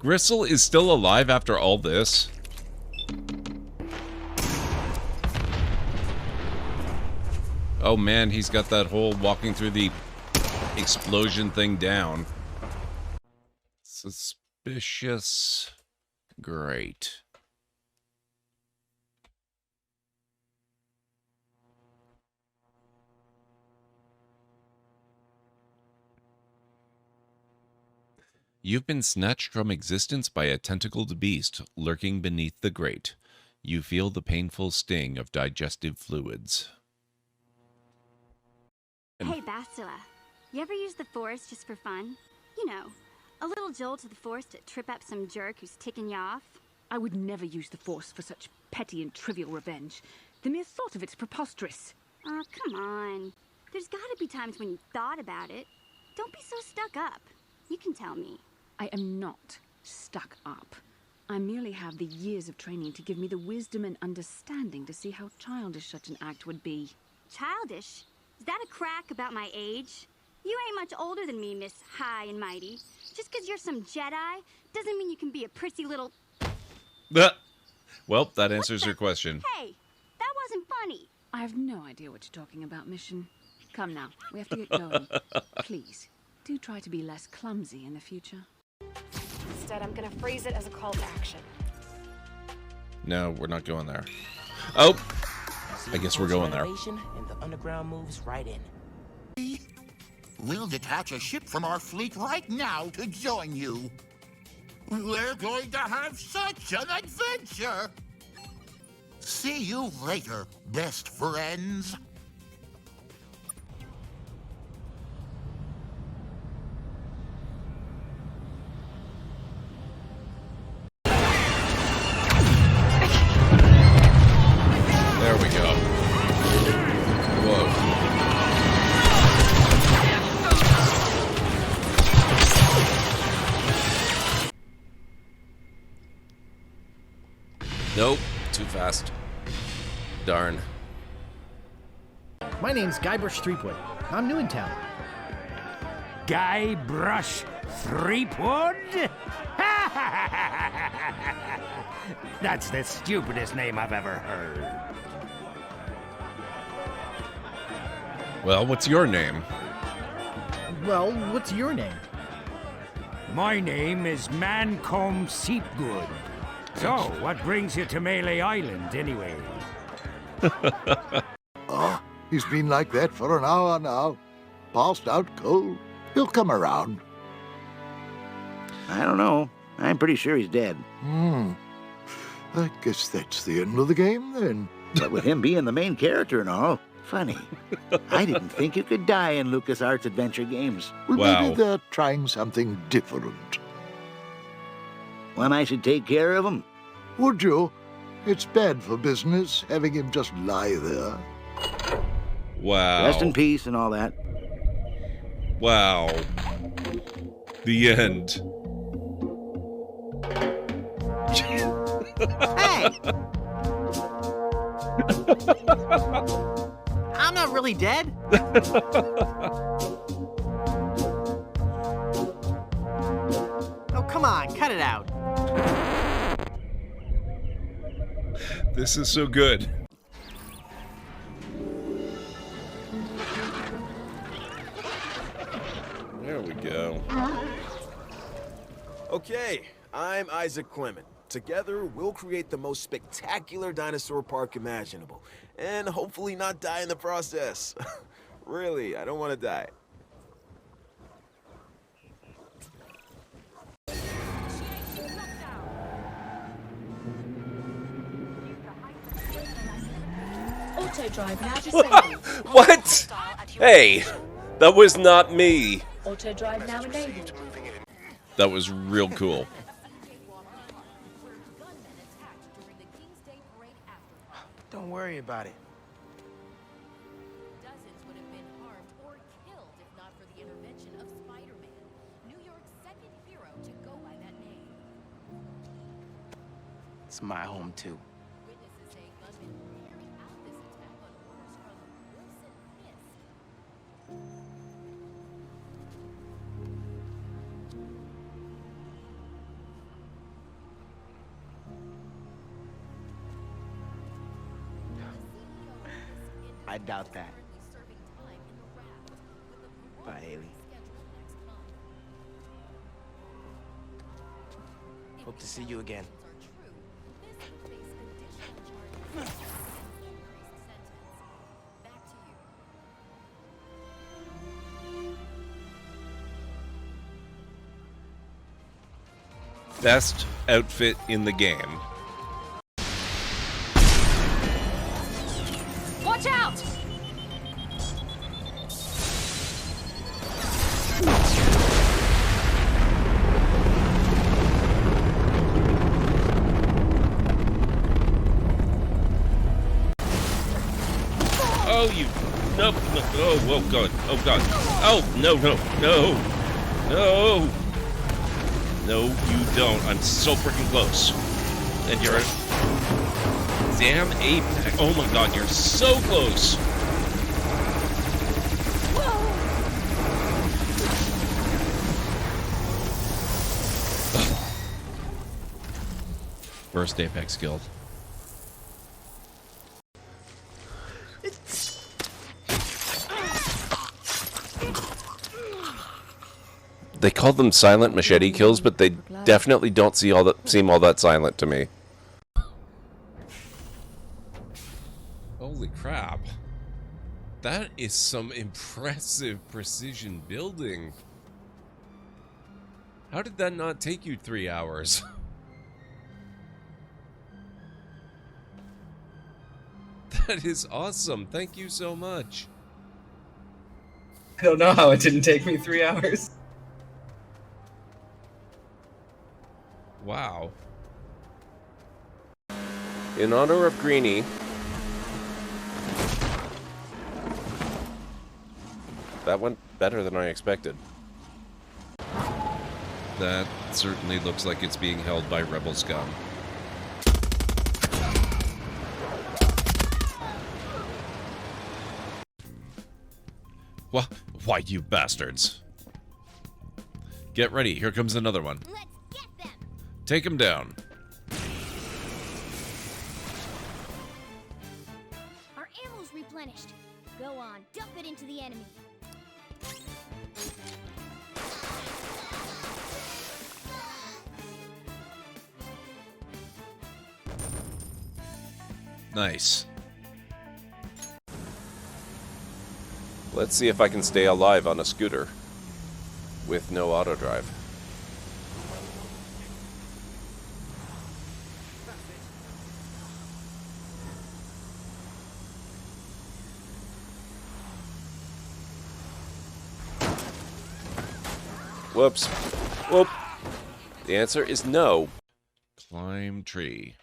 Gristle is still alive after all this? Oh man, he's got that whole walking through the explosion thing down. Suspicious. Great. You've been snatched from existence by a tentacled beast lurking beneath the grate. You feel the painful sting of digestive fluids. Hey, Bastila. You ever use the Force just for fun? You know, a little jolt to the Force to trip up some jerk who's ticking you off? I would never use the Force for such petty and trivial revenge. The mere thought of it's preposterous. Oh, come on. There's gotta be times when you thought about it. Don't be so stuck up. You can tell me. I am not stuck up. I merely have the years of training to give me the wisdom and understanding to see how childish such an act would be. Childish? Is that a crack about my age? You ain't much older than me, Miss High and Mighty. Just 'cause you're some Jedi doesn't mean you can be a prissy little... Well, that answers your question. Hey, that wasn't funny. I have no idea what you're talking about, Mission. Come now, we have to get going. Please, do try to be less clumsy in the future. Instead, I'm gonna phrase it as a call to action. No, we're not going there. Oh! I guess we're going there. And the underground moves right in. We'll detach a ship from our fleet right now to join you. We're going to have such an adventure! See you later, best friends. There we go. Whoa. Nope, too fast. Darn. My name's Guybrush Threepwood. I'm new in town. Guybrush Threepwood? That's the stupidest name I've ever heard. Well, what's your name? Well, what's your name? My name is Mancomb Seepgood. So, what brings you to Melee Island, anyway? He's been like that for an hour now. Passed out cold. He'll come around. I don't know. I'm pretty sure he's dead. I guess that's the end of the game, then. But with him being the main character and all, funny. I didn't think you could die in LucasArts adventure games. Well, Wow. maybe they're trying something different. When I should take care of him? Would you? It's bad for business, having him just lie there. Wow. Rest in peace and all that. Wow. The end. Hey! I'm not really dead. Oh, come on, cut it out. This is so good. There we go. Okay, I'm Isaac Clement. Together, we'll create the most spectacular dinosaur park imaginable, and hopefully not die in the process. Really, I don't want to die. Auto drive now disabled. What? Hey, that was not me. Auto drive now enabled. That was real cool. Don't worry about it. Dozens would have been harmed or killed if not for the intervention of Spider-Man, New York's second hero to go by that name. It's my home, too. Witnesses say gunmen carried out this attack on orders from Wilson Fisk. I doubt that. Bye, Haley. Hope to see you again. Best outfit in the game. Watch out! Oh, you... Nope. No, oh god. Oh, god. Oh, no. No. No, you don't. I'm so freaking close. And you're... Damn apex. Oh my god, you're so close. First Apex guild. They call them silent machete kills, but they definitely don't seem all that silent to me. Holy crap. That is some impressive precision building. How did that not take you 3 hours? That is awesome. Thank you so much. I don't know how it didn't take me 3 hours. Wow. In honor of Greenie, that went better than I expected. That certainly looks like it's being held by rebel scum. Why, you bastards? Get ready, here comes another one. Let's get them. Take him down. Our ammo's replenished. Go on, dump it into the enemy. Nice. Let's see if I can stay alive on a scooter with no auto drive. Whoops. Whoop. The answer is no. Climb tree.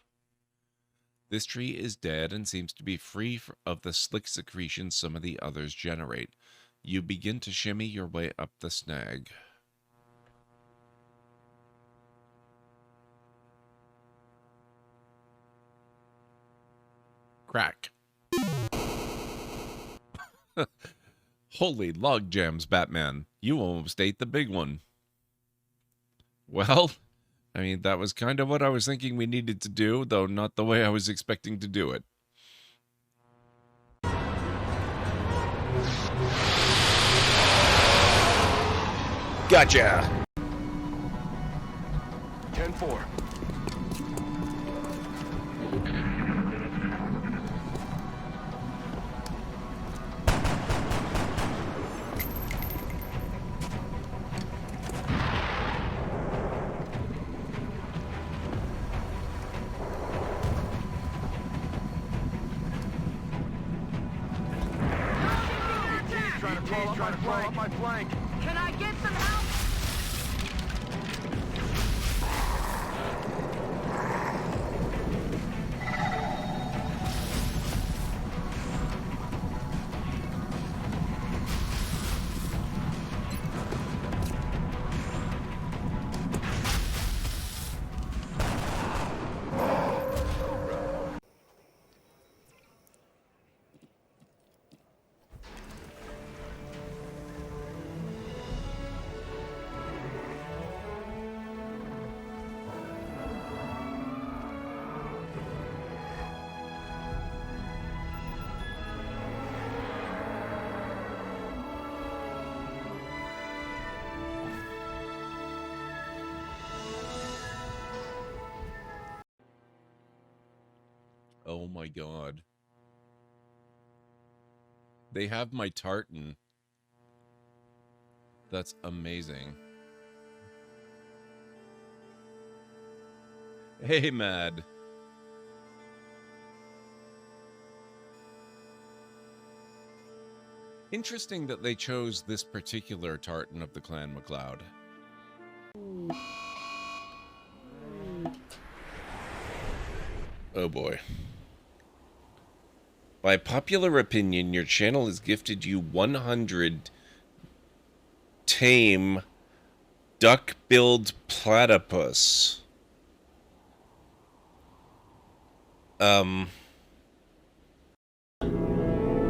This tree is dead and seems to be free of the slick secretions some of the others generate. You begin to shimmy your way up the snag. Crack. Holy log jams, Batman. You almost ate the big one. Well, I mean, that was kind of what I was thinking we needed to do, though not the way I was expecting to do it. Gotcha! 10-4. Trying to crawl up my flank. Can I get some help? Oh my god. They have my tartan. That's amazing. Hey, Mad. Interesting that they chose this particular tartan of the Clan McLeod. Oh boy. By popular opinion, your channel has gifted you 100 tame duck-billed platypus.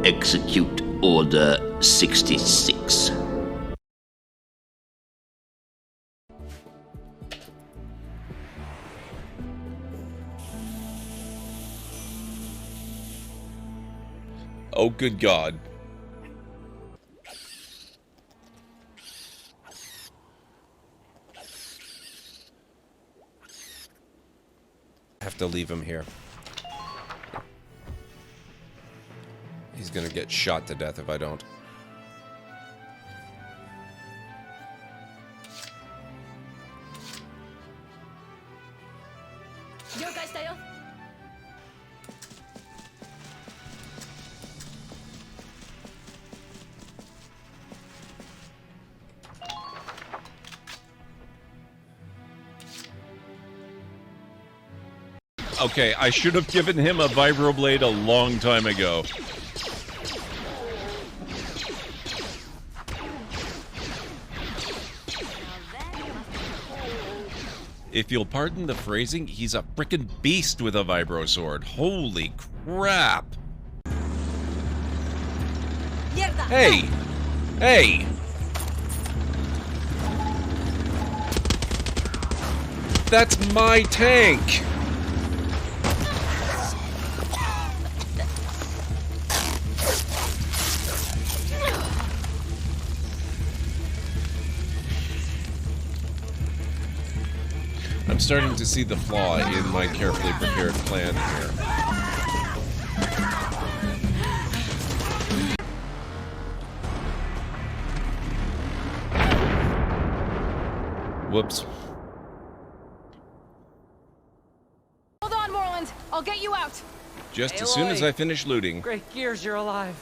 Execute Order 66. Oh, good God. I have to leave him here. He's gonna get shot to death if I don't. Okay, I should have given him a vibroblade a long time ago. If you'll pardon the phrasing, he's a frickin' beast with a vibro sword. Holy crap! Hey! Hey! That's my tank! I'm starting to see the flaw in my carefully prepared plan here. Whoops. Hold on, Moreland. I'll get you out. Just as soon as I finish looting. Great gears, you're alive.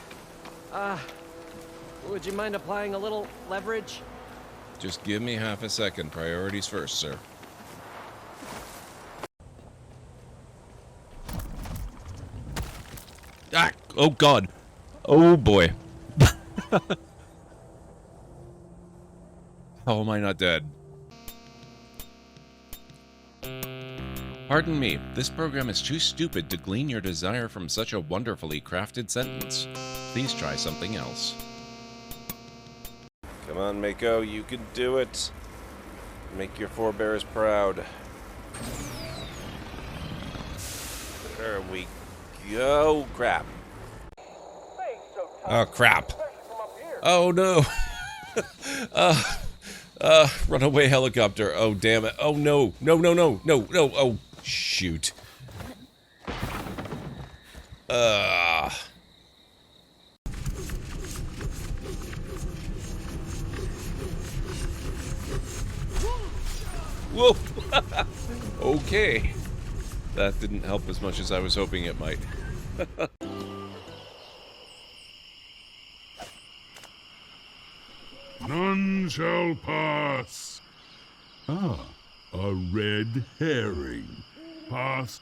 Would you mind applying a little leverage? Just give me half a second. Priorities first, sir. Ah! Oh, God. Oh, boy. How am I not dead? Pardon me, this program is too stupid to glean your desire from such a wonderfully crafted sentence. Please try something else. Come on, Mako, you can do it. Make your forebears proud. There we go. Crap. Oh, crap. Oh, no. Runaway helicopter. Oh, damn it. Oh, no. No, no, no. No, no. Oh, shoot. Whoa. Okay. That didn't help as much as I was hoping it might. None shall pass. Ah, a red herring. Pass.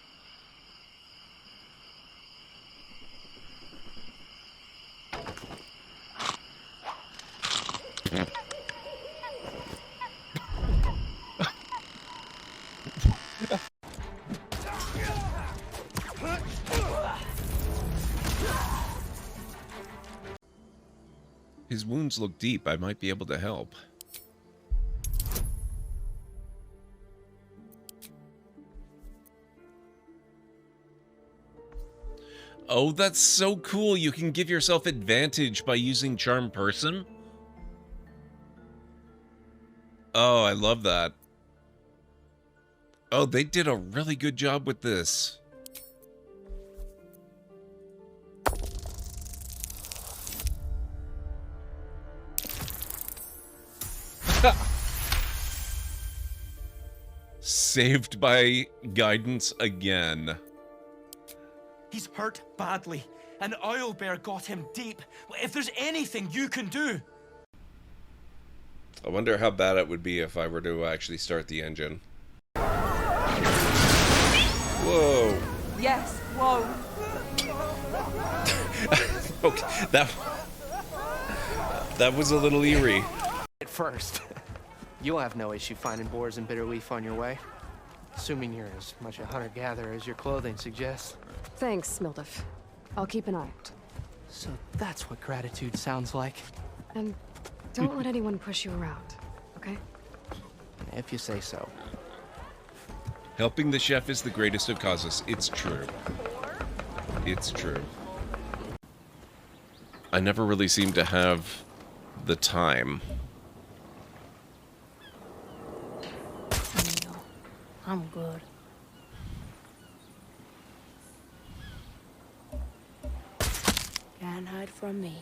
His wounds look deep. I might be able to help. Oh, that's so cool. You can give yourself advantage by using Charm Person. Oh, I love that. Oh, they did a really good job with this. Saved by guidance again. He's hurt badly, and Owlbear got him deep. If there's anything you can do... I wonder how bad it would be if I were to actually start the engine. Whoa. Yes, whoa. Okay, that was a little eerie. At first, you'll have no issue finding boars and bitter leaf on your way. Assuming you're as much a hunter-gatherer as your clothing suggests. Thanks, Mildif. I'll keep an eye out. So that's what gratitude sounds like. And don't let anyone push you around, okay? If you say so. Helping the chef is the greatest of causes. It's true. It's true. I never really seem to have the time. I'm good. Can't hide from me.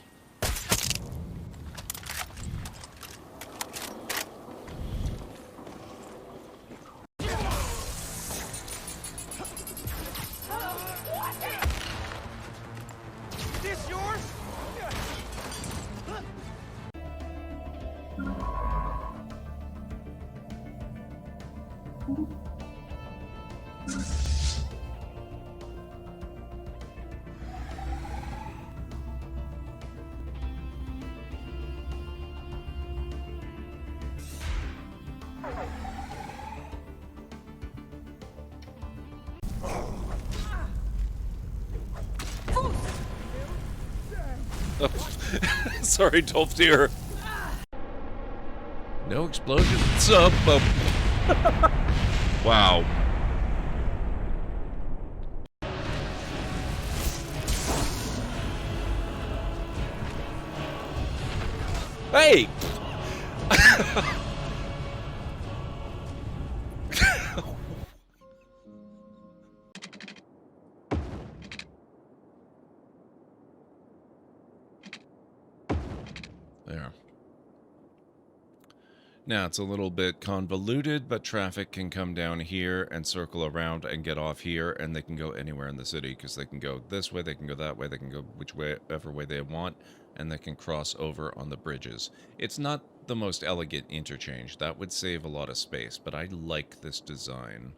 This yours? Sorry, Tolfdir. No explosions up. Wow. Hey! There. Now, it's a little bit convoluted, but traffic can come down here and circle around and get off here, and they can go anywhere in the city, because they can go this way, they can go that way, they can go whichever way they want, and they can cross over on the bridges. It's not the most elegant interchange. That would save a lot of space, but I like this design.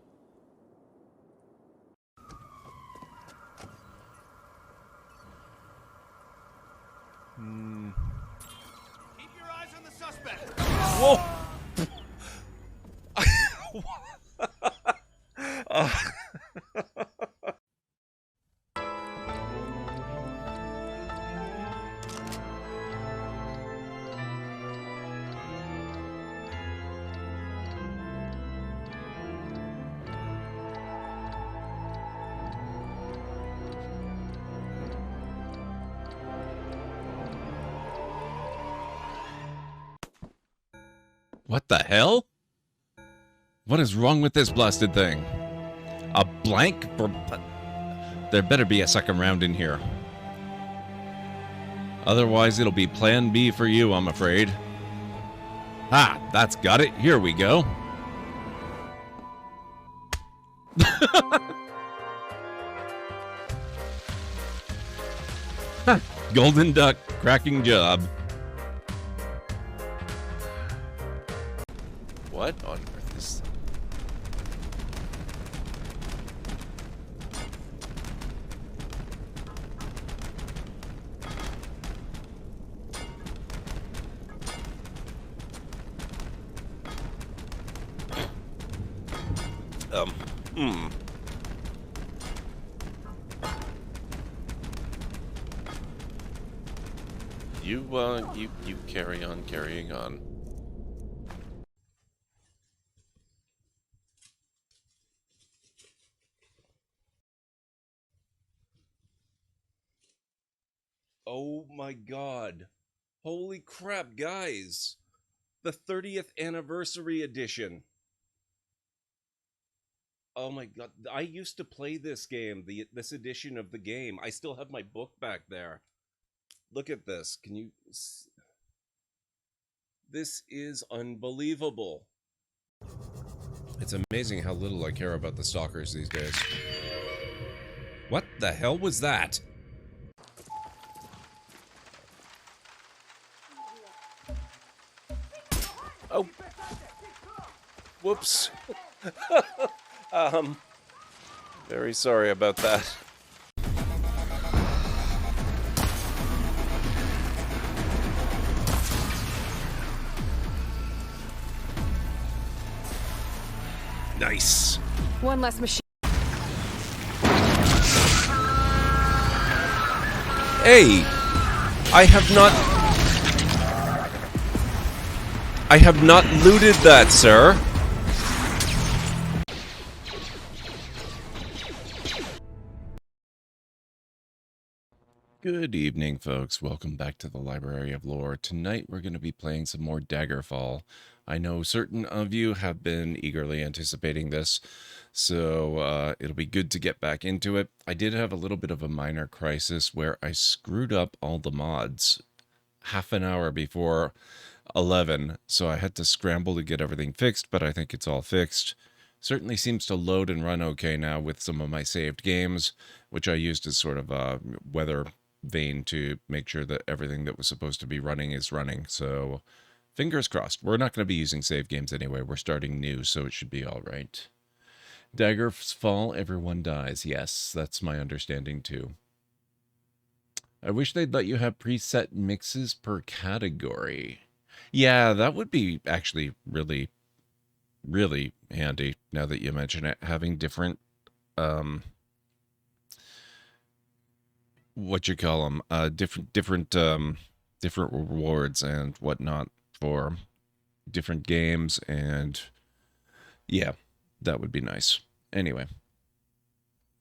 Keep your eyes on the suspect. Whoa! What the hell? What is wrong with this blasted thing? A blank? There better be a second round in here. Otherwise, it'll be plan B for you, I'm afraid. Ah, that's got it. Here we go. Golden duck, cracking job. What on earth is... You carry on carrying on. Oh my god. Holy crap, guys. The 30th anniversary edition. Oh my god. I used to play this game, this edition of the game. I still have my book back there. Look at this. Can you... This is unbelievable. It's amazing how little I care about the stalkers these days. What the hell was that? Oh. Whoops. Very sorry about that. Nice. One less machine. Hey, I have not looted that, sir. Good evening, folks. Welcome back to the Library of Lore. Tonight we're going to be playing some more Daggerfall. I know certain of you have been eagerly anticipating this, so it'll be good to get back into it. I did have a little bit of a minor crisis where I screwed up all the mods half an hour before 11, so I had to scramble to get everything fixed, but I think it's all fixed. Certainly seems to load and run okay now with some of my saved games, which I used as sort of a weather vane to make sure that everything that was supposed to be running is running. So fingers crossed. We're not going to be using save games anyway. We're starting new, so it should be all right. Daggerfall, everyone dies. Yes, that's my understanding too. I wish they'd let you have preset mixes per category. Yeah, that would be actually really, really handy now that you mention it. Having different what you call them, different rewards and whatnot for different games, and yeah, that would be nice. Anyway,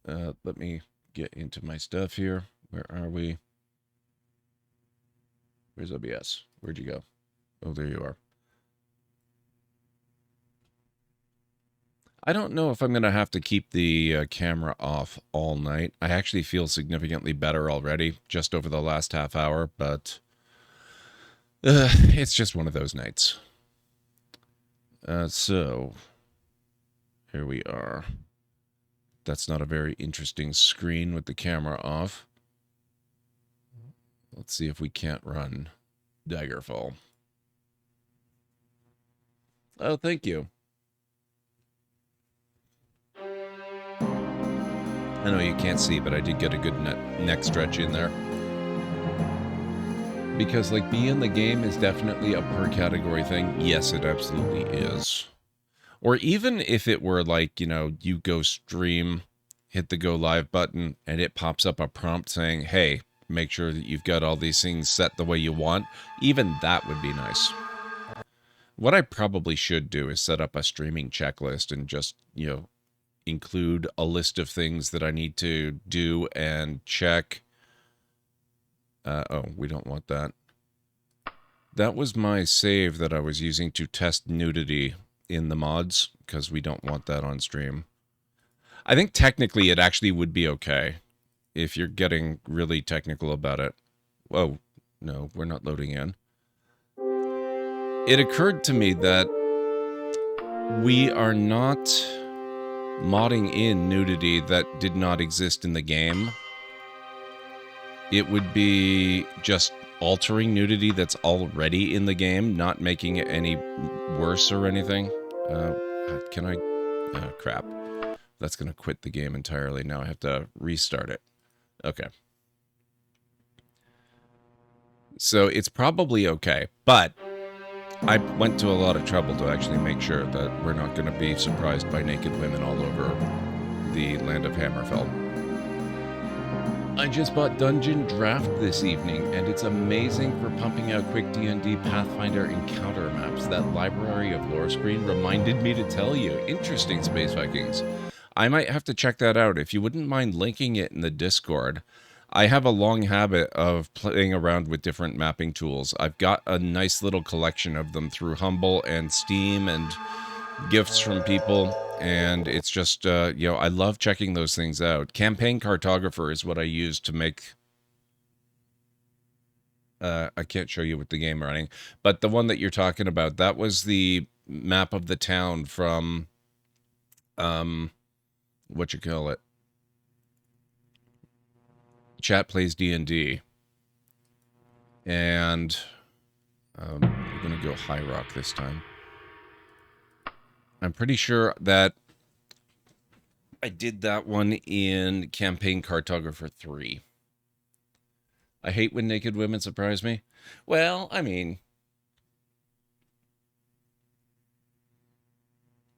let me get into my stuff here. Where are we? Where's OBS? Where'd you go? Oh, there you are. I don't know if I'm going to have to keep the camera off all night. I actually feel significantly better already, just over the last half hour, but it's just one of those nights. So, here we are. That's not a very interesting screen with the camera off. Let's see if we can't run Daggerfall. Oh, thank you. I know you can't see, but I did get a good neck stretch in there. Because, like, being the game is definitely a per category thing. Yes, it absolutely is. Or even if it were like, you know, you go stream, hit the go live button, and it pops up a prompt saying, hey, make sure that you've got all these things set the way you want. Even that would be nice. What I probably should do is set up a streaming checklist and just, you know, include a list of things that I need to do and check. Oh, we don't want that. That was my save that I was using to test nudity in the mods, because we don't want that on stream. I think technically it actually would be okay if you're getting really technical about it. Whoa, no, we're not loading in. It occurred to me that we are not modding in nudity that did not exist in the game. It would be just altering nudity that's already in the game, not making it any worse or anything. Can I? Oh, crap. That's going to quit the game entirely. Now I have to restart it. Okay. So it's probably okay, but I went to a lot of trouble to actually make sure that we're not going to be surprised by naked women all over the land of Hammerfell. I just bought Dungeon Draft this evening, and it's amazing for pumping out quick D&D Pathfinder encounter maps. That Library of Lore screen reminded me to tell you. Interesting, Space Vikings. I might have to check that out. If you wouldn't mind linking it in the Discord. I have a long habit of playing around with different mapping tools. I've got a nice little collection of them through Humble and Steam and gifts from people, and it's just, you know, I love checking those things out. Campaign Cartographer is what I use to make I can't show you with the game running, but the one that you're talking about, that was the map of the town from, what you call it? Chat Plays D&D. And we're going to go High Rock this time. I'm pretty sure that I did that one in Campaign Cartographer 3. I hate when naked women surprise me. Well, I mean,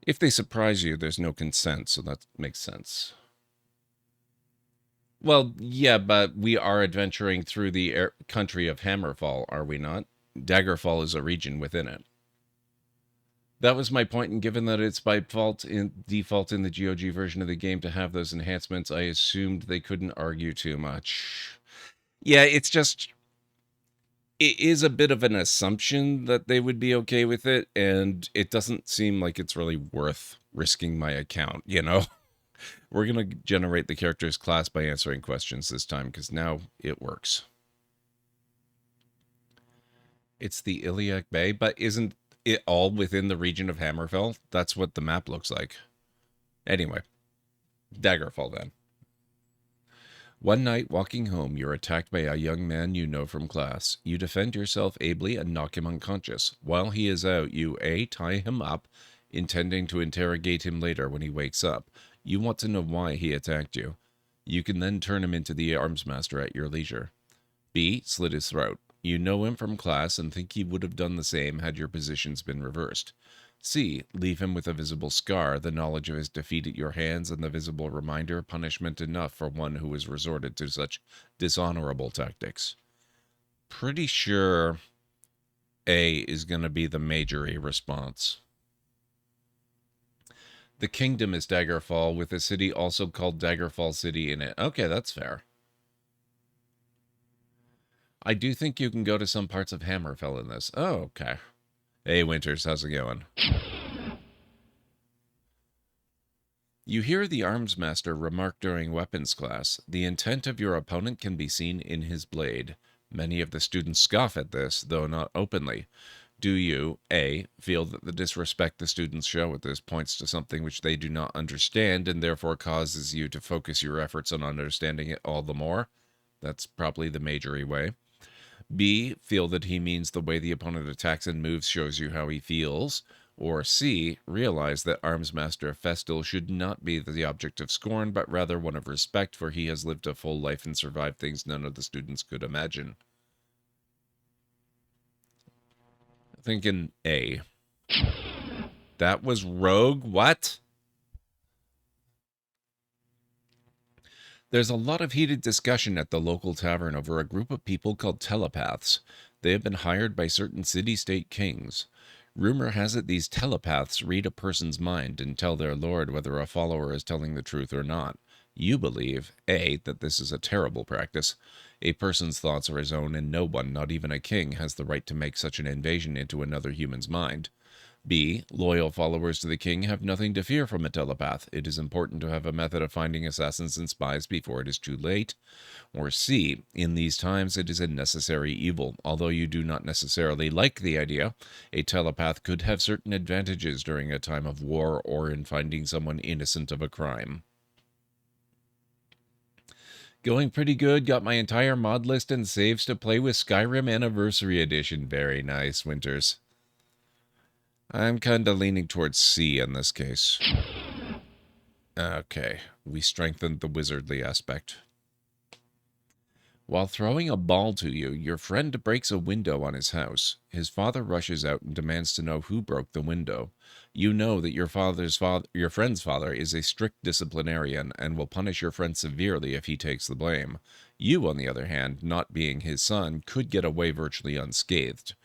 if they surprise you, there's no consent, so that makes sense. Well, yeah, but we are adventuring through the country of Hammerfall, are we not? Daggerfall is a region within it. That was my point, and given that it's by default in the GOG version of the game to have those enhancements, I assumed they couldn't argue too much. Yeah, it's just... It is a bit of an assumption that they would be okay with it, and it doesn't seem like it's really worth risking my account, you know? We're going to generate the character's class by answering questions this time, because now it works. It's the Iliac Bay, but isn't it all within the region of Hammerfell? That's what the map looks like. Anyway, Daggerfall then. One night, walking home, you're attacked by a young man you know from class. You defend yourself ably and knock him unconscious. While he is out, you A. tie him up, intending to interrogate him later when he wakes up. You want to know why he attacked you. You can then turn him into the arms master at your leisure. B. Slit his throat. You know him from class and think he would have done the same had your positions been reversed. C. Leave him with a visible scar, the knowledge of his defeat at your hands, and the visible reminder, punishment enough for one who has resorted to such dishonorable tactics. Pretty sure A is going to be the major A response. The kingdom is Daggerfall, with a city also called Daggerfall City in it. Okay, that's fair. I do think you can go to some parts of Hammerfell in this. Oh, okay. Hey, Winters, how's it going? You hear the arms master remark during weapons class, the intent of your opponent can be seen in his blade. Many of the students scoff at this, though not openly. Do you, A, feel that the disrespect the students show at this points to something which they do not understand and therefore causes you to focus your efforts on understanding it all the more? That's probably the majory way. B, feel that he means the way the opponent attacks and moves shows you how he feels. Or C, realize that Arms Master Festal should not be the object of scorn, but rather one of respect, for he has lived a full life and survived things none of the students could imagine. Thinking A. That was rogue? What? There's a lot of heated discussion at the local tavern over a group of people called telepaths. They have been hired by certain city-state kings. Rumor has it these telepaths read a person's mind and tell their lord whether a follower is telling the truth or not. You believe, A, that this is a terrible practice. A person's thoughts are his own, and no one, not even a king, has the right to make such an invasion into another human's mind. B. Loyal followers to the king have nothing to fear from a telepath. It is important to have a method of finding assassins and spies before it is too late. Or C. In these times it is a necessary evil. Although you do not necessarily like the idea, a telepath could have certain advantages during a time of war or in finding someone innocent of a crime. Going pretty good. Got my entire mod list and saves to play with Skyrim Anniversary Edition. Very nice, Winters. I'm kind of leaning towards C in this case. Okay, we strengthened the wizardly aspect. While throwing a ball to you, your friend breaks a window on his house. His father rushes out and demands to know who broke the window. You know that your friend's father is a strict disciplinarian and will punish your friend severely if he takes the blame. You, on the other hand, not being his son, could get away virtually unscathed.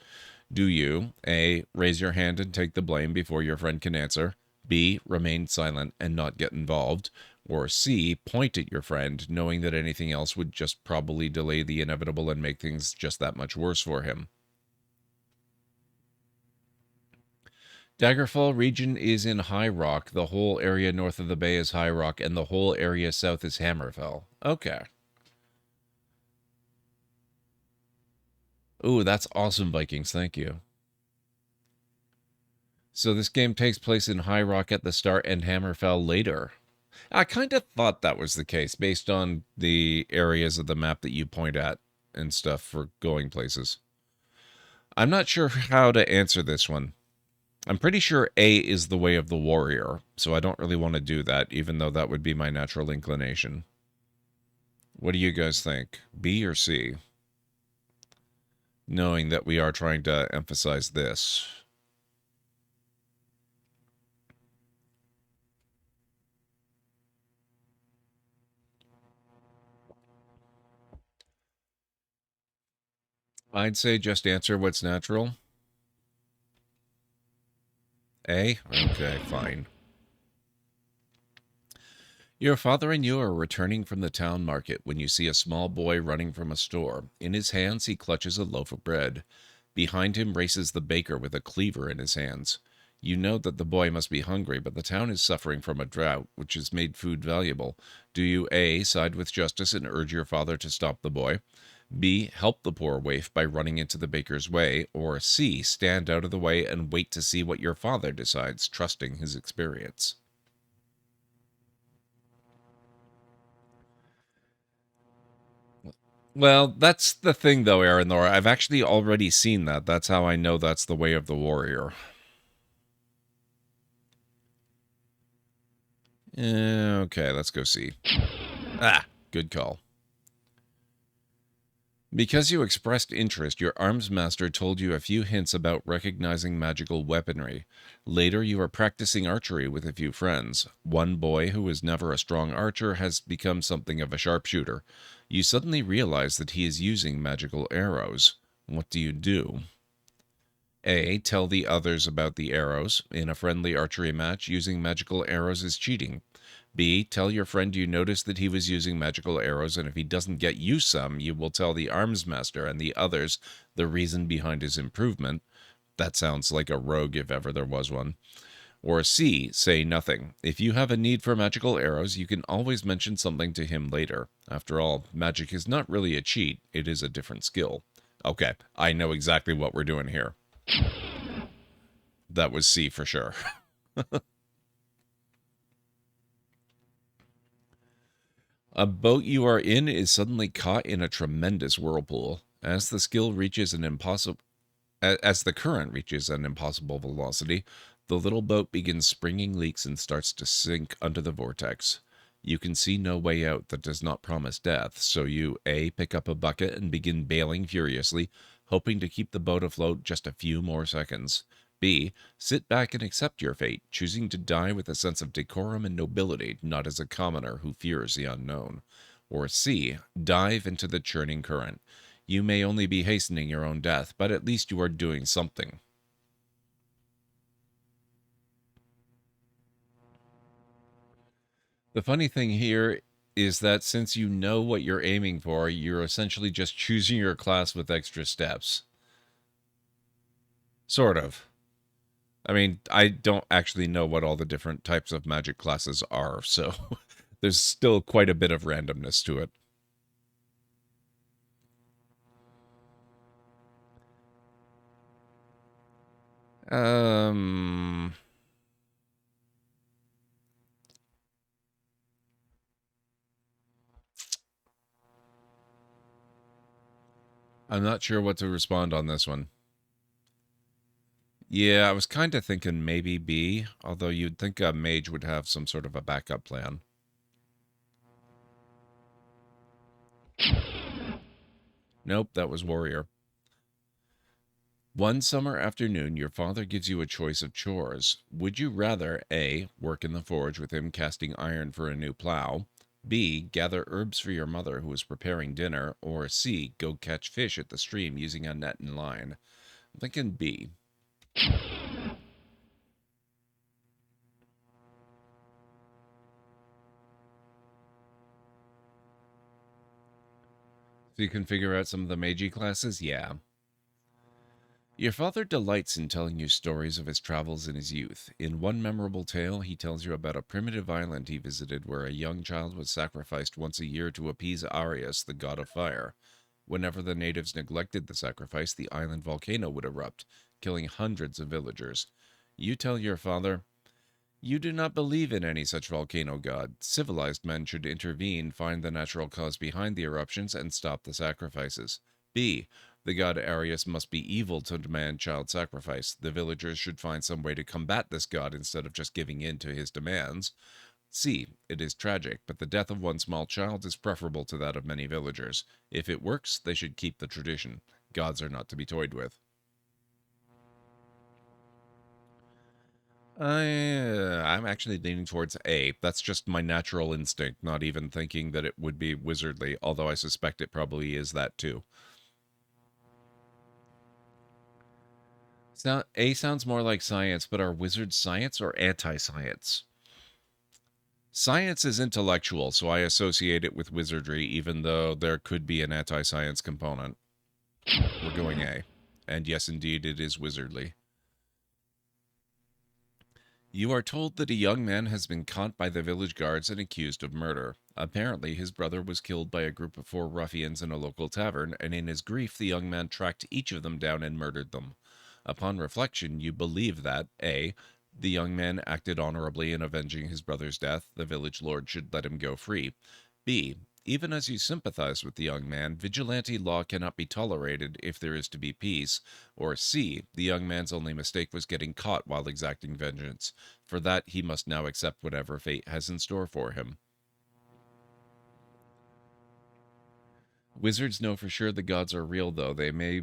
Do you, A, raise your hand and take the blame before your friend can answer, B, remain silent and not get involved, or C, point at your friend, knowing that anything else would just probably delay the inevitable and make things just that much worse for him? Daggerfall region is in High Rock. The whole area north of the bay is High Rock, and the whole area south is Hammerfell. Okay. Ooh, that's awesome, Vikings. Thank you. So this game takes place in High Rock at the start and Hammerfell later. I kind of thought that was the case based on the areas of the map that you point at and stuff for going places. I'm not sure how to answer this one. I'm pretty sure A is the way of the warrior, so I don't really want to do that, even though that would be my natural inclination. What do you guys think? B or C? Knowing that we are trying to emphasize this. I'd say just answer what's natural. A? Okay, fine. Your father and you are returning from the town market when you see a small boy running from a store. In his hands, he clutches a loaf of bread. Behind him races the baker with a cleaver in his hands. You know that the boy must be hungry, but the town is suffering from a drought, which has made food valuable. Do you A, side with justice and urge your father to stop the boy? B, help the poor waif by running into the baker's way? Or C, stand out of the way and wait to see what your father decides, trusting his experience? Well, that's the thing, though, Aaron Laura. I've actually already seen that. That's how I know that's the way of the warrior. Okay, let's go see. Ah, good call. Because you expressed interest, your arms master told you a few hints about recognizing magical weaponry. Later, you are practicing archery with a few friends. One boy, who was never a strong archer, has become something of a sharpshooter. You suddenly realize that he is using magical arrows. What do you do? A. Tell the others about the arrows. In a friendly archery match, using magical arrows is cheating. B. Tell your friend you noticed that he was using magical arrows, and if he doesn't get you some, you will tell the arms master and the others the reason behind his improvement. That sounds like a rogue if ever there was one. Or C. Say nothing. If you have a need for magical arrows, you can always mention something to him later. After all, magic is not really a cheat, it is a different skill. Okay, I know exactly what we're doing here. That was C for sure. A boat you are in is suddenly caught in a tremendous whirlpool. As the current reaches an impossible velocity, the little boat begins springing leaks and starts to sink under the vortex. You can see no way out that does not promise death, so you A. pick up a bucket and begin bailing furiously, hoping to keep the boat afloat just a few more seconds. B. Sit back and accept your fate, choosing to die with a sense of decorum and nobility, not as a commoner who fears the unknown. Or C. Dive into the churning current. You may only be hastening your own death, but at least you are doing something. The funny thing here is that since you know what you're aiming for, you're essentially just choosing your class with extra steps. Sort of. I mean, I don't actually know what all the different types of magic classes are, so there's still quite a bit of randomness to it. I'm not sure what to respond on this one. Yeah, I was kind of thinking maybe B, although you'd think a mage would have some sort of a backup plan. Nope, that was warrior. One summer afternoon, your father gives you a choice of chores. Would you rather A. Work in the forge with him casting iron for a new plow, B. Gather herbs for your mother who is preparing dinner, or C. Go catch fish at the stream using a net and line? I'm thinking B. So you can figure out some of the Meiji classes? Yeah. Your father delights in telling you stories of his travels in his youth. In one memorable tale, he tells you about a primitive island he visited where a young child was sacrificed once a year to appease Arius, the god of fire. Whenever the natives neglected the sacrifice, the island volcano would erupt, killing hundreds of villagers. You tell your father, you do not believe in any such volcano god. Civilized men should intervene, find the natural cause behind the eruptions, and stop the sacrifices. B. The god Arius must be evil to demand child sacrifice. The villagers should find some way to combat this god instead of just giving in to his demands. C. It is tragic, but the death of one small child is preferable to that of many villagers. If it works, they should keep the tradition. Gods are not to be toyed with. I'm actually leaning towards A. That's just my natural instinct, not even thinking that it would be wizardly, although I suspect it probably is that too. So A sounds more like science, but are wizards science or anti-science? Science is intellectual, so I associate it with wizardry, even though there could be an anti-science component. We're going A. And yes, indeed, it is wizardly. You are told that a young man has been caught by the village guards and accused of murder. Apparently, his brother was killed by a group of 4 ruffians in a local tavern, and in his grief, the young man tracked each of them down and murdered them. Upon reflection, you believe that A. The young man acted honorably in avenging his brother's death. The village lord should let him go free. B. Even as you sympathize with the young man, vigilante law cannot be tolerated if there is to be peace. Or C. The young man's only mistake was getting caught while exacting vengeance. For that, he must now accept whatever fate has in store for him. Wizards know for sure the gods are real, though. They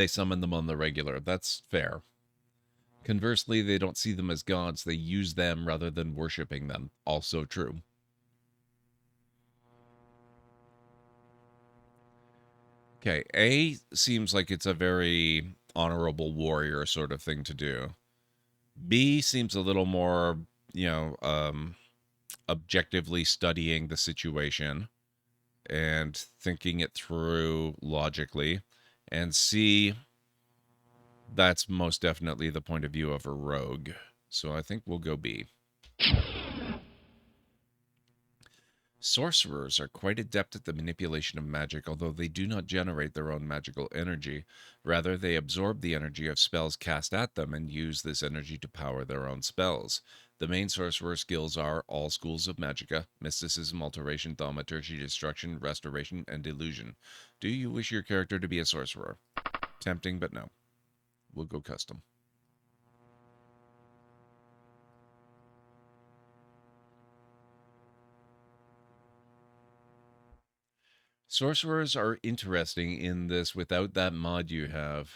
summon them on the regular. That's fair. Conversely, they don't see them as gods. They use them rather than worshipping them. Also true. Okay, A seems like it's a very honorable warrior sort of thing to do. B seems a little more, objectively studying the situation and thinking it through logically. And C, that's most definitely the point of view of a rogue. So I think we'll go B. Sorcerers are quite adept at the manipulation of magic, although they do not generate their own magical energy. Rather, they absorb the energy of spells cast at them and use this energy to power their own spells. The main sorcerer skills are all schools of magicka, mysticism, alteration, thaumaturgy, destruction, restoration, and illusion. Do you wish your character to be a sorcerer? Tempting, but no. We'll go custom. Sorcerers are interesting in this without that mod you have.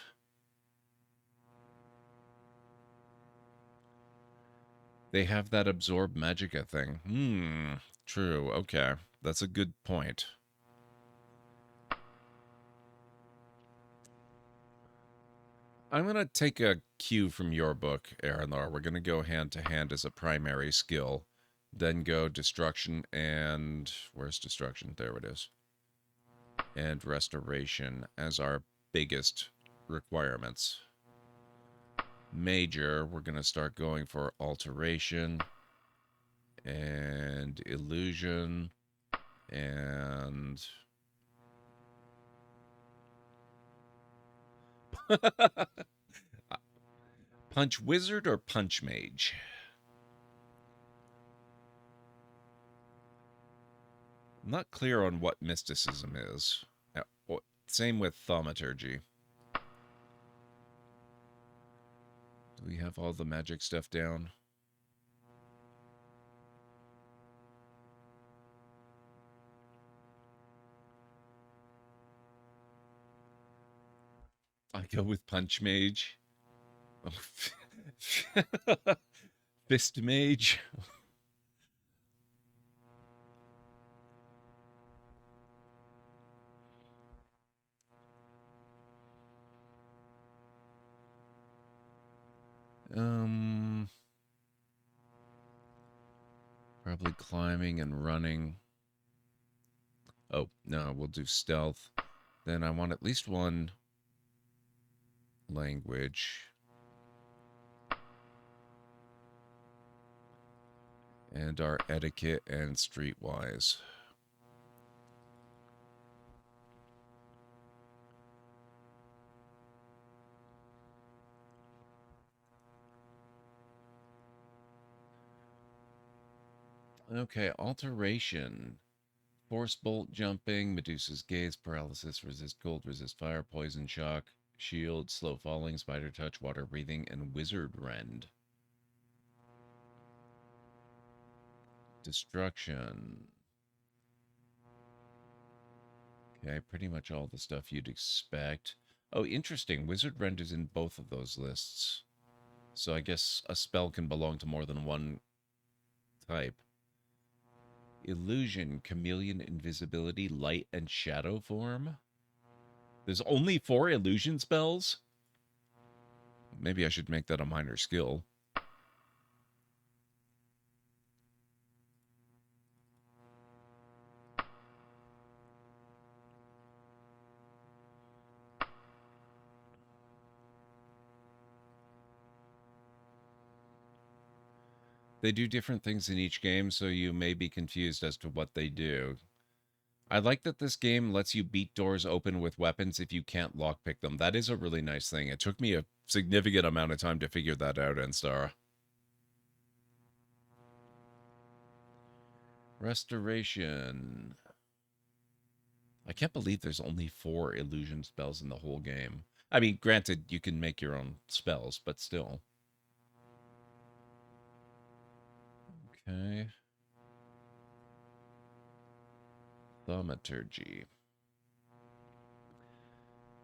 They have that absorb magicka thing. True. Okay. That's a good point. I'm going to take a cue from your book, Aranlar. We're going to go hand to hand as a primary skill. Then go destruction and... Where's destruction? There it is. And restoration as our biggest requirements. Major, we're going to start going for alteration and illusion and... Punch wizard or punch mage? I'm not clear on what mysticism is. Same with thaumaturgy. Do we have all the magic stuff down? I go with punch mage. Oh. Fist mage. Probably climbing and running. Oh, no, we'll do stealth. Then I want at least one language. And our etiquette and streetwise. Okay, alteration. Force bolt jumping, Medusa's gaze, paralysis, resist cold, resist fire, poison shock, shield, slow falling, spider touch, water breathing, and wizard rend. Destruction. Okay, pretty much all the stuff you'd expect. Oh, interesting. Wizard rend is in both of those lists. So I guess a spell can belong to more than one type. Illusion, chameleon, invisibility, light, and shadow form. There's only 4 illusion spells? Maybe I should make that a minor skill. They do different things in each game, so you may be confused as to what they do. I like that this game lets you beat doors open with weapons if you can't lockpick them. That is a really nice thing. It took me a significant amount of time to figure that out, Enstar. Restoration. I can't believe there's only 4 illusion spells in the whole game. I mean, granted, you can make your own spells, but still. Okay. Thaumaturgy.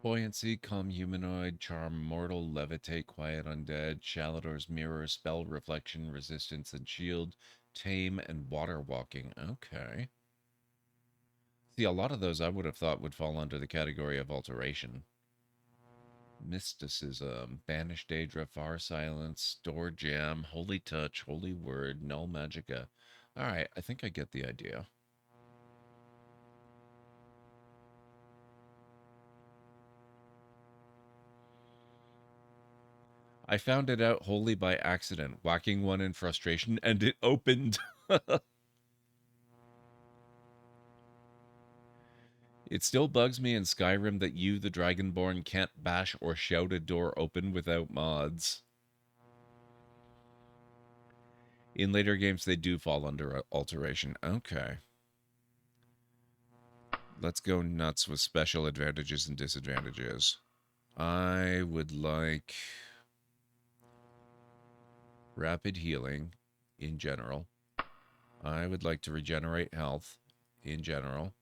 Buoyancy, calm humanoid, charm mortal, levitate, quiet undead, Shalador's mirror, spell reflection, resistance and shield, tame, and water walking. Okay. See, a lot of those I would have thought would fall under the category of alteration. Mysticism, banished Daedra, far silence, door jam, holy touch, holy word, null magica. Alright, I think I get the idea. I found it out wholly by accident, whacking one in frustration, and it opened. It still bugs me in Skyrim that you, the Dragonborn, can't bash or shout a door open without mods. In later games, they do fall under alteration. Okay. Let's go nuts with special advantages and disadvantages. I would like rapid healing in general. I would like to regenerate health in general.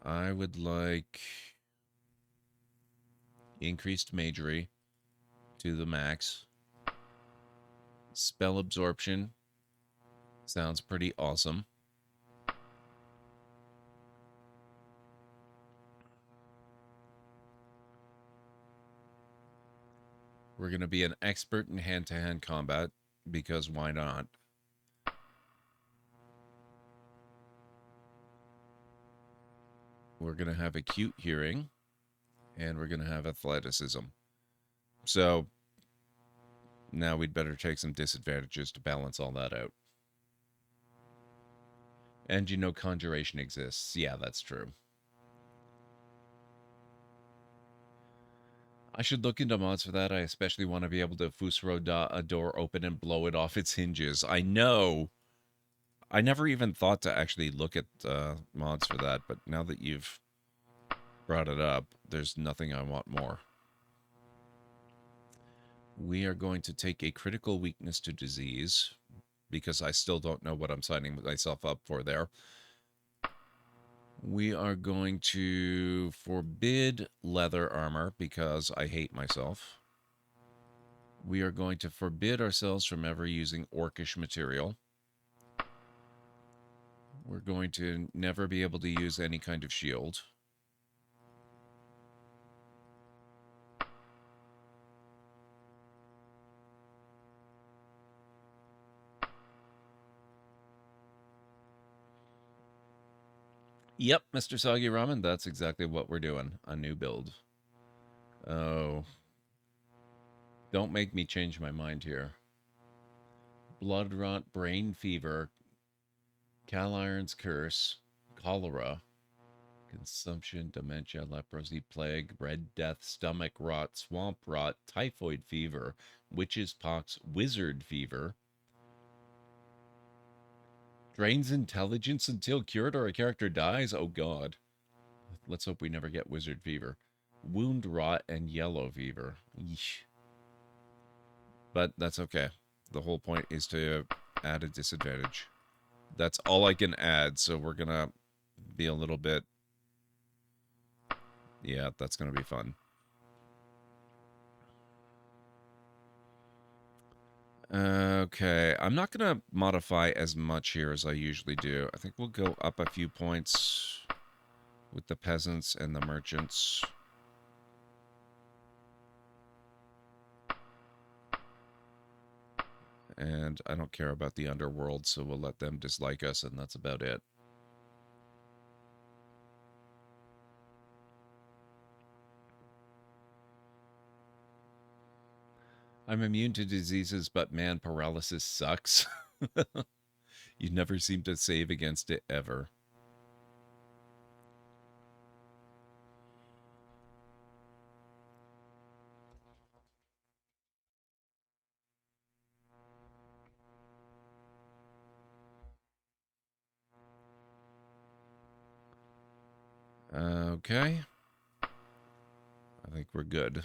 I would like increased magery to the max. Spell absorption sounds pretty awesome. We're going to be an expert in hand-to-hand combat, because why not? We're going to have acute hearing, and we're going to have athleticism. So, now we'd better take some disadvantages to balance all that out. And you know conjuration exists. Yeah, that's true. I should look into mods for that. I especially want to be able to Fusro a door open and blow it off its hinges. I know. I never even thought to actually look at mods for that, but now that you've brought it up, there's nothing I want more. We are going to take a critical weakness to disease, because I still don't know what I'm signing myself up for there. We are going to forbid leather armor, because I hate myself. We are going to forbid ourselves from ever using orcish material. We're going to never be able to use any kind of shield. Yep, Mr. Soggy Ramen, that's exactly what we're doing. A new build. Oh. Don't make me change my mind here. Blood rot, brain fever, Cal Iron's curse, cholera, consumption, dementia, leprosy, plague, red death, stomach rot, swamp rot, typhoid fever, witch's pox, wizard fever, Drains intelligence until cured or a character dies? Oh god. Let's hope we never get wizard fever. Wound rot and yellow fever. Yeesh. But that's okay. The whole point is to add a disadvantage. That's all I can add, so we're gonna be a little bit... Yeah, that's gonna be fun. Okay, I'm not gonna modify as much here as I usually do. I think we'll go up a few points with the peasants and the merchants. And I don't care about the underworld, so we'll let them dislike us, and that's about it. I'm immune to diseases, but man, paralysis sucks. You never seem to save against it ever. Okay. I think we're good.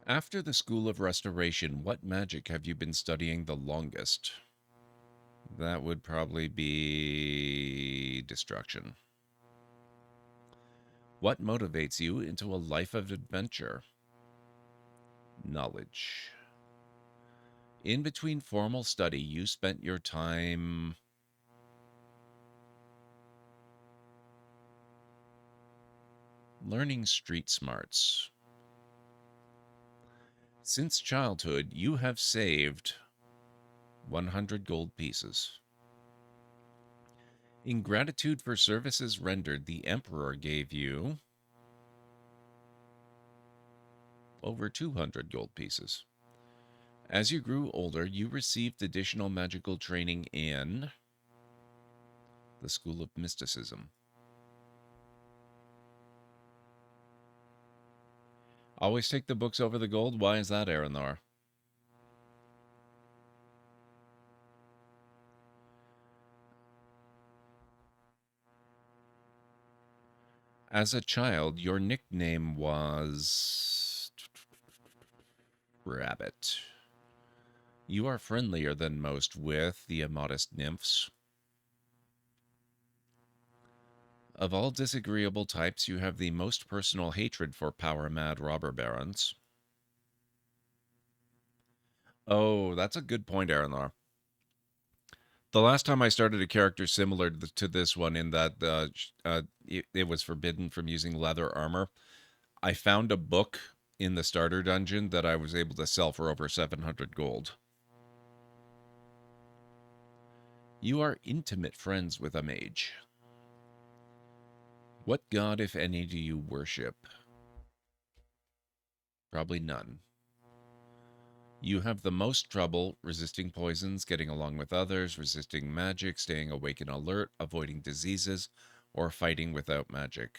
After the School of Restoration, what magic have you been studying the longest? That would probably be destruction. What motivates you into a life of adventure? Knowledge. In between formal study, you spent your time... learning street smarts. Since childhood, you have saved 100 gold pieces. In gratitude for services rendered, the Emperor gave you over 200 gold pieces. As you grew older, you received additional magical training in the School of Mysticism. Always take the books over the gold? Why is that, Aranor? As a child, your nickname was... Rabbit. You are friendlier than most with the immodest nymphs. Of all disagreeable types, you have the most personal hatred for power-mad robber barons. Oh, that's a good point, Aranor. The last time I started a character similar to this one, in that it was forbidden from using leather armor, I found a book in the starter dungeon that I was able to sell for over 700 gold. You are intimate friends with a mage. What god, if any, do you worship? Probably none. You have the most trouble resisting poisons, getting along with others, resisting magic, staying awake and alert, avoiding diseases, or fighting without magic.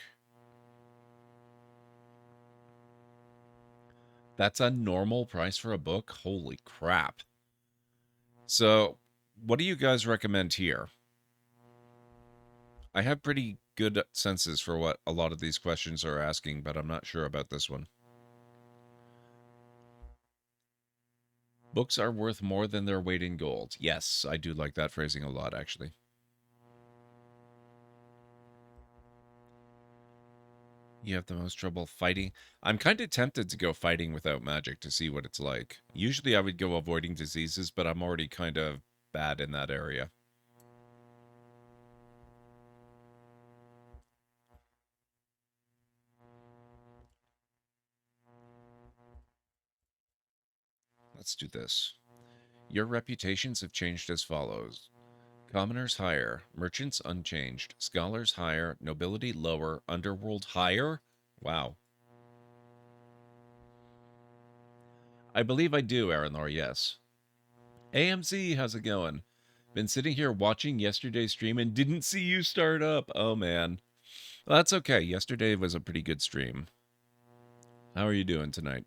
That's a normal price for a book? Holy crap. So, what do you guys recommend here? I have pretty good senses for what a lot of these questions are asking, but I'm not sure about this one. Books are worth more than their weight in gold. Yes, I do like that phrasing a lot, actually. You have the most trouble fighting. I'm kind of tempted to go fighting without magic to see what it's like. Usually I would go avoiding diseases, but I'm already kind of bad in that area. Let's do this. Your reputations have changed as follows. Commoners higher, merchants unchanged, scholars higher, nobility lower, underworld higher? Wow. I believe I do, Aranor, yes. AMC, how's it going? Been sitting here watching yesterday's stream and didn't see you start up. Oh, man. Well, that's okay. Yesterday was a pretty good stream. How are you doing tonight?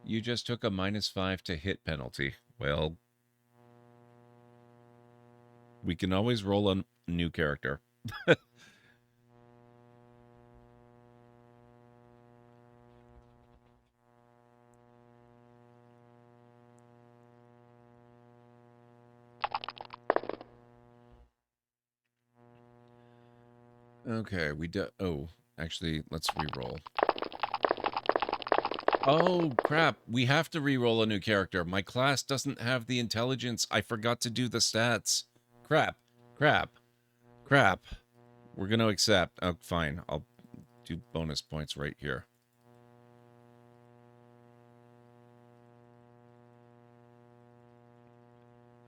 You just took a -5 to hit penalty. Well, we can always roll a new character. Okay, we do. Oh, actually, let's re-roll. Oh, crap. We have to re-roll a new character. My class doesn't have the intelligence. I forgot to do the stats. Crap. Crap. Crap. We're going to accept. Oh, fine. I'll do bonus points right here.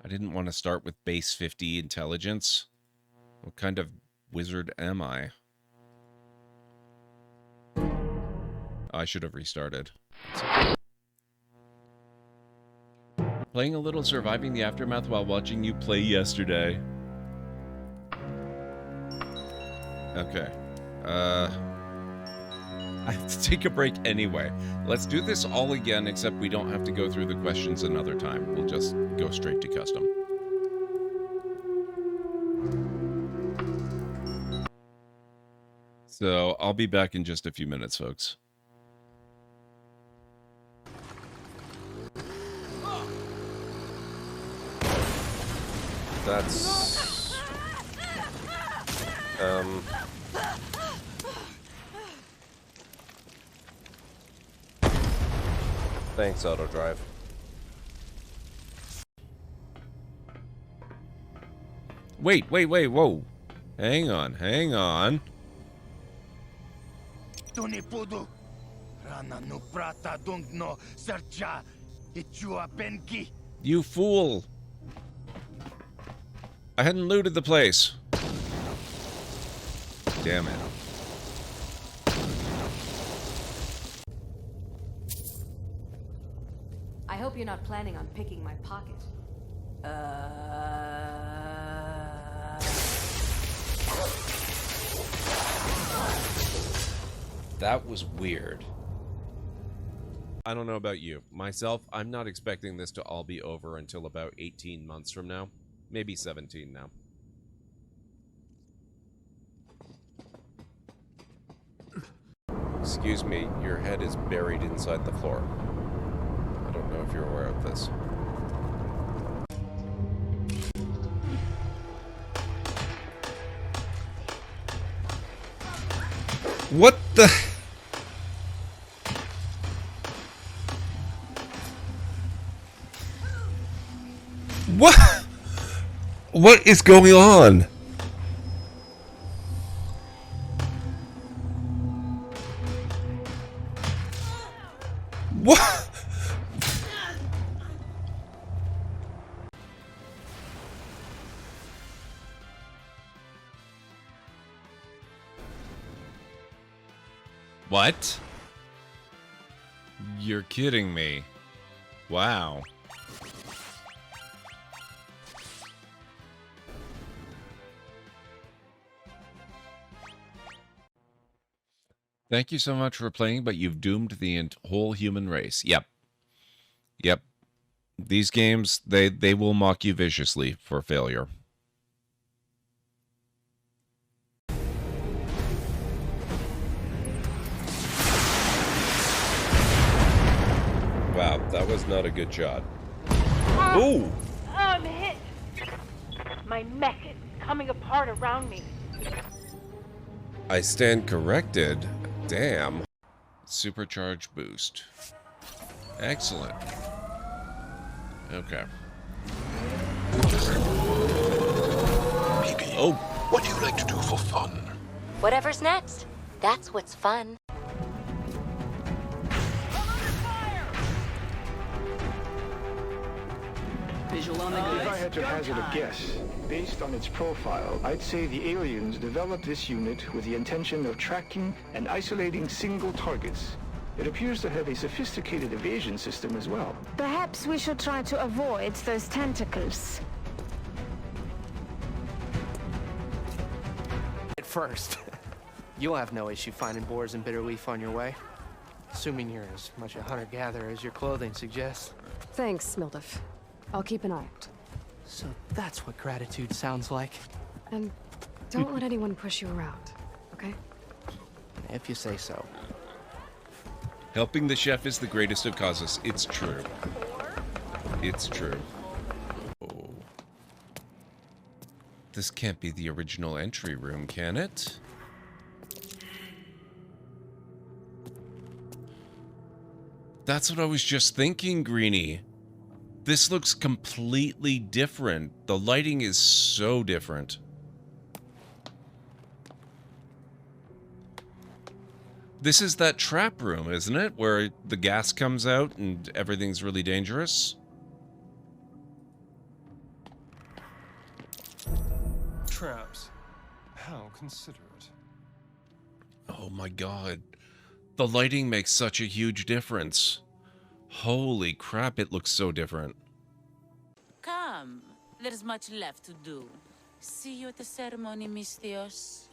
I didn't want to start with base 50 intelligence. What kind of wizard am I? I should have restarted. Playing a little Surviving the Aftermath while watching you play yesterday. Okay. I have to take a break anyway. Let's do this all again, except we don't have to go through the questions another time. We'll just go straight to custom. So I'll be back in just a few minutes, folks. That's... Thanks, Autodrive. Wait, whoa. Hang on. You fool! I hadn't looted the place. Damn it. I hope you're not planning on picking my pocket. That was weird. I don't know about you. Myself, I'm not expecting this to all be over until about 18 months from now. Maybe 17 now. Excuse me, your head is buried inside the floor. I don't know if you're aware of this. What the... What? What is going on? What? What? You're kidding me. Wow. Thank you so much for playing, but you've doomed the whole human race. Yep. Yep. These games, they will mock you viciously for failure. Wow, that was not a good shot. Ooh! I'm hit. My mech is coming apart around me. I stand corrected. Damn. Supercharge boost. Excellent. Okay. Maybe. Oh. What do you like to do for fun? Whatever's next. That's what's fun. Visual on the If I had to hazard a guess, based on its profile, I'd say the aliens developed this unit with the intention of tracking and isolating single targets. It appears to have a sophisticated evasion system as well. Perhaps we should try to avoid those tentacles. At first, you'll have no issue finding boars and bitter leaf on your way. Assuming you're as much a hunter-gatherer as your clothing suggests. Thanks, Mildif. I'll keep an eye out. So that's what gratitude sounds like. And don't let anyone push you around, okay? If you say so. Helping the chef is the greatest of causes. It's true. It's true. Oh. This can't be the original entry room, can it? That's what I was just thinking, Greenie. This looks completely different. The lighting is so different. This is that trap room, isn't it? Where the gas comes out and everything's really dangerous. Traps. How considerate. Oh my god. The lighting makes such a huge difference. Holy crap, it looks so different. Come. There's much left to do. See you at the ceremony, Miss Theos.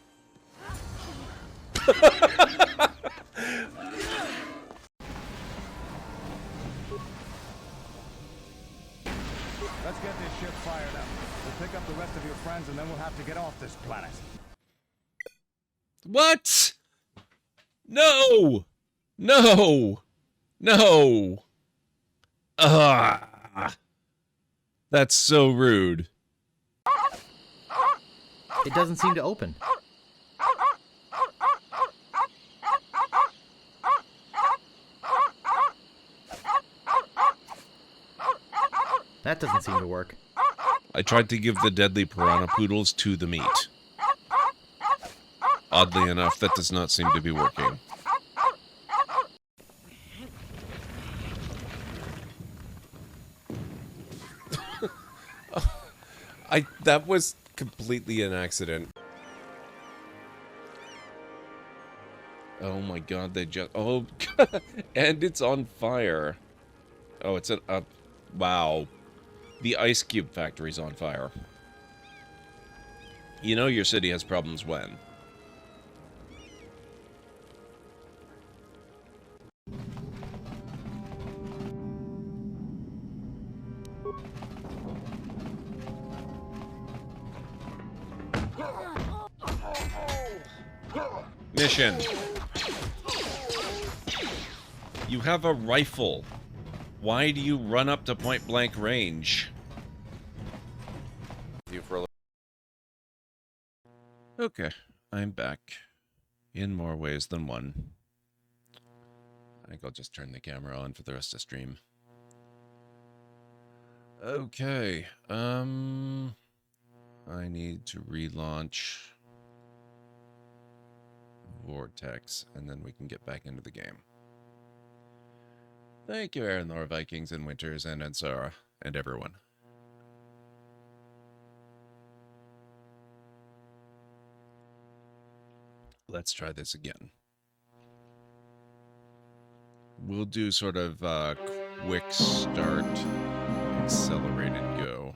Let's get this ship fired up. We'll pick up the rest of your friends and then we'll have to get off this planet. What? No! No! No! Ah! That's so rude. It doesn't seem to open. That doesn't seem to work. I tried to give the deadly piranha poodles to the meat. Oddly enough, that does not seem to be working. That was completely an accident. Oh my god, they just... Oh, and it's on fire. Oh, it's an... wow. The ice cube factory's on fire. You know your city has problems when? Mission. You have a rifle. Why do you run up to point-blank range? Okay, I'm back. In more ways than one. I think I'll just turn the camera on for the rest of the stream. Okay, I need to relaunch Vortex, and then we can get back into the game. Thank you, Aaron, Laura, Vikings, and Winters, and Ansara, and everyone. Let's try this again. We'll do sort of quick start, accelerated go.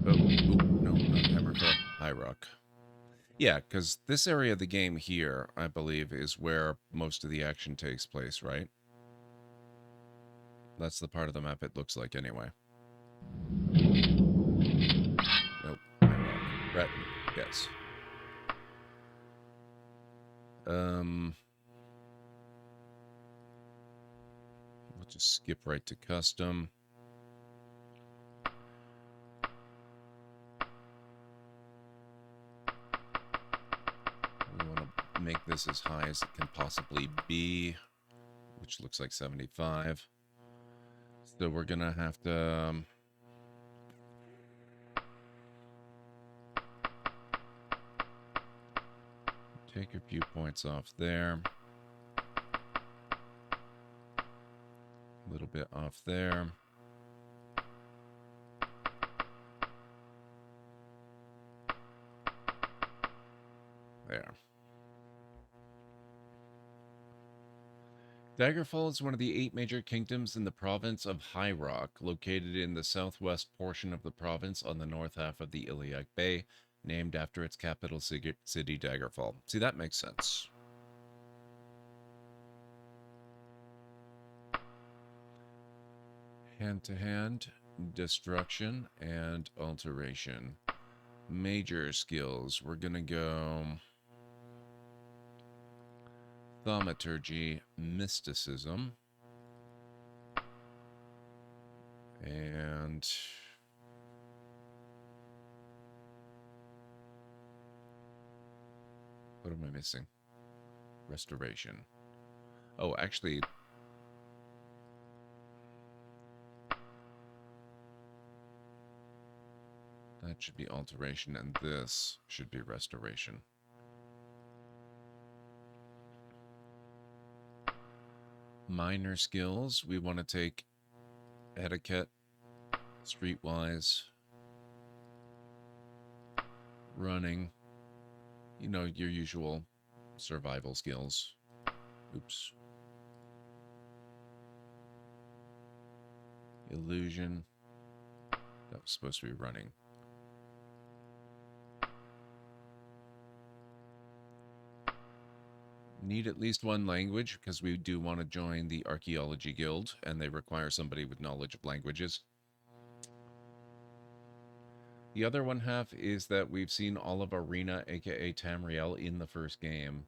Oh, no, not Hammerfell. High Rock. Yeah, because this area of the game here, I believe, is where most of the action takes place, right? That's the part of the map it looks like, anyway. Nope. High Rock. Breton. Yes. We'll just skip right to custom. We want to make this as high as it can possibly be, which looks like 75. So we're gonna have to take a few points off there. A little bit off there. There. Daggerfall is one of the 8 major kingdoms in the province of High Rock, located in the southwest portion of the province on the north half of the Iliac Bay, named after its capital city, Daggerfall. See, that makes sense. Hand-to-hand, destruction, and alteration. Major skills. We're gonna go thaumaturgy, mysticism, and what am I missing? Restoration. Oh, actually, that should be alteration, and this should be restoration. Minor skills, we want to take etiquette, streetwise, running, you know, your usual survival skills. Oops. Illusion, that was supposed to be running. Need at least one language because we do want to join the Archaeology Guild and they require somebody with knowledge of languages. The other one half is that we've seen all of Arena, aka Tamriel, in the first game,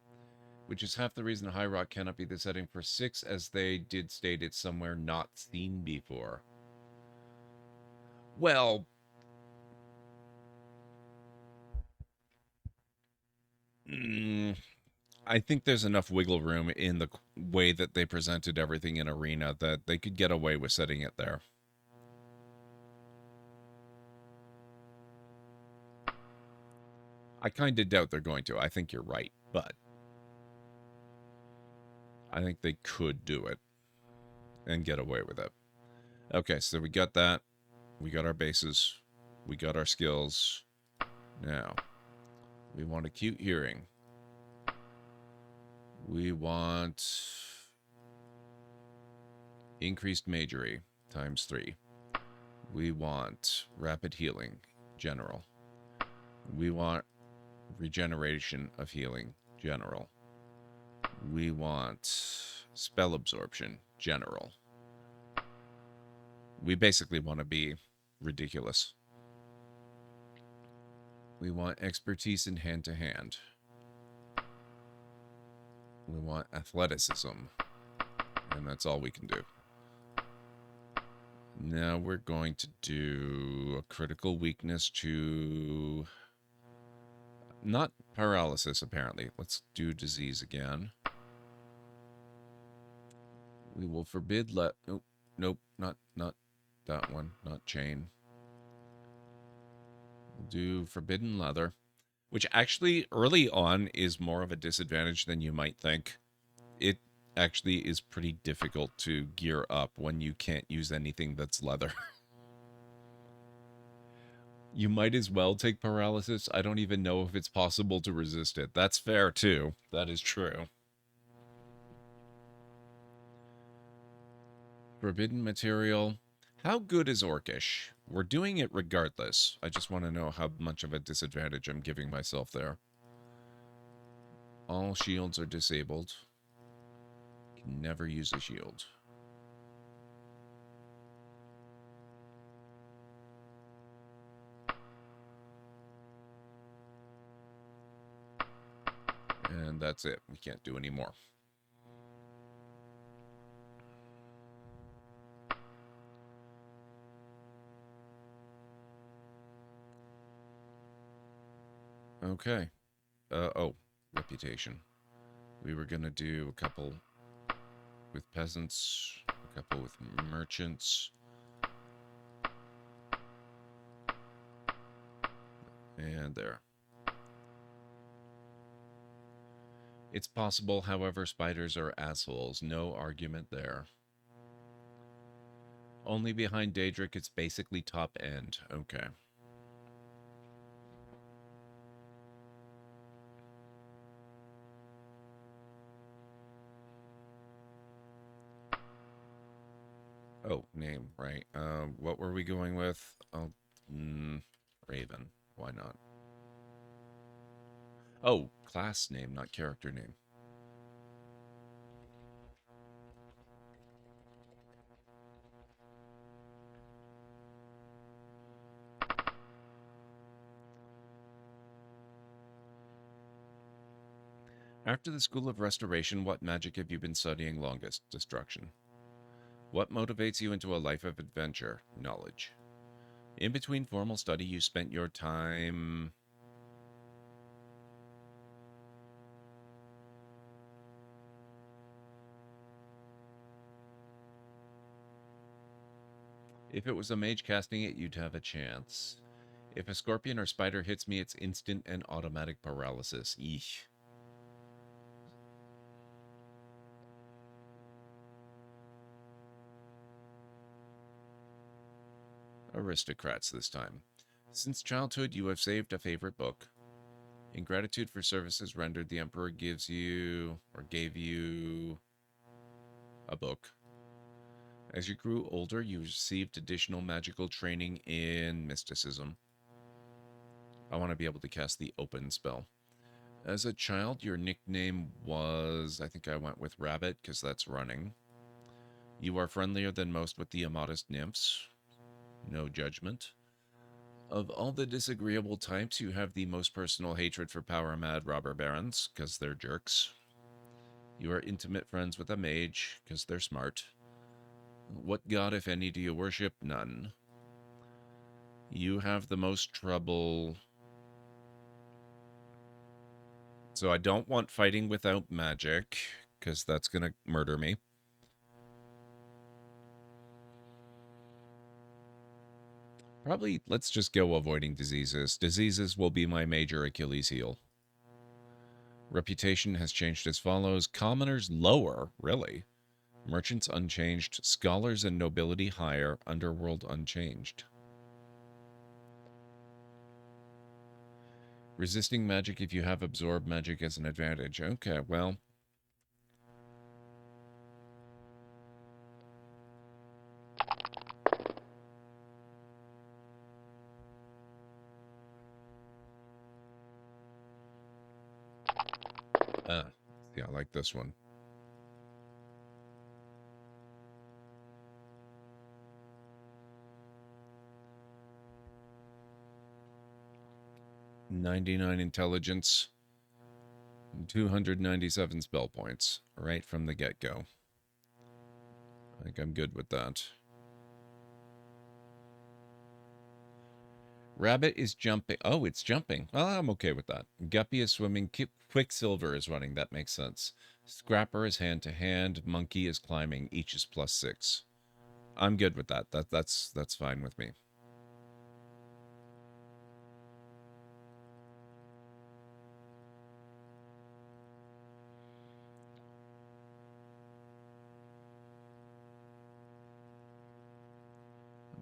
which is half the reason High Rock cannot be the setting for 6, as they did state it's somewhere not seen before. Well, I think there's enough wiggle room in the way that they presented everything in Arena that they could get away with setting it there. I kind of doubt they're going to. I think you're right, but I think they could do it and get away with it. Okay, so we got that. We got our bases. We got our skills. Now, we want acute hearing. We want increased majory ×3. We want rapid healing, general. We want regeneration of healing, general. We want spell absorption, general. We basically want to be ridiculous. We want expertise in hand-to-hand. We want athleticism. And that's all we can do. Now we're going to do a critical weakness to... not paralysis, apparently. Let's do disease again. We will forbid nope, not that one, not chain. We'll do forbidden leather, which actually early on is more of a disadvantage than you might think. It actually is pretty difficult to gear up when you can't use anything that's leather. You might as well take paralysis. I don't even know if it's possible to resist it. That's fair too. That is true. Forbidden material. How good is Orcish? We're doing it regardless. I just want to know how much of a disadvantage I'm giving myself there. All shields are disabled. Can never use a shield. And that's it. We can't do any more. Okay. Oh, reputation. We were going to do a couple with peasants, a couple with merchants. And there. It's possible, however, spiders are assholes. No argument there. Only behind Daedric, it's basically top end. Okay. Oh, name, right. What were we going with? Oh, Raven. Why not? Oh, class name, not character name. After the School of Restoration, what magic have you been studying longest? Destruction. What motivates you into a life of adventure? Knowledge. In between formal study, you spent your time... If it was a mage casting it, you'd have a chance. If a scorpion or spider hits me, it's instant and automatic paralysis. Eesh. Aristocrats this time. Since childhood, you have saved a favorite book. In gratitude for services rendered, the Emperor gives you, or gave you, a book. As you grew older, you received additional magical training in mysticism. I want to be able to cast the open spell. As a child, your nickname was, I think I went with Rabbit, because that's running. You are friendlier than most with the immodest nymphs. No judgment. Of all the disagreeable types, you have the most personal hatred for power-mad robber barons, because they're jerks. You are intimate friends with a mage, because they're smart. What god, if any, do you worship? None. You have the most trouble... So I don't want fighting without magic, because that's going to murder me. Probably, let's just go avoiding diseases. Diseases will be my major Achilles heel. Reputation has changed as follows. Commoners lower, really. Merchants unchanged. Scholars and nobility higher. Underworld unchanged. Resisting magic if you have absorbed magic as an advantage. Okay, well... yeah, I like this one. .99 intelligence, 297 spell points, right from the get-go. I think I'm good with that. Rabbit is jumping. Oh, it's jumping. Well, I'm okay with that. Guppy is swimming. Quicksilver is running. That makes sense. Scrapper is hand-to-hand. Monkey is climbing. Each is +6. I'm good with that. That's fine with me.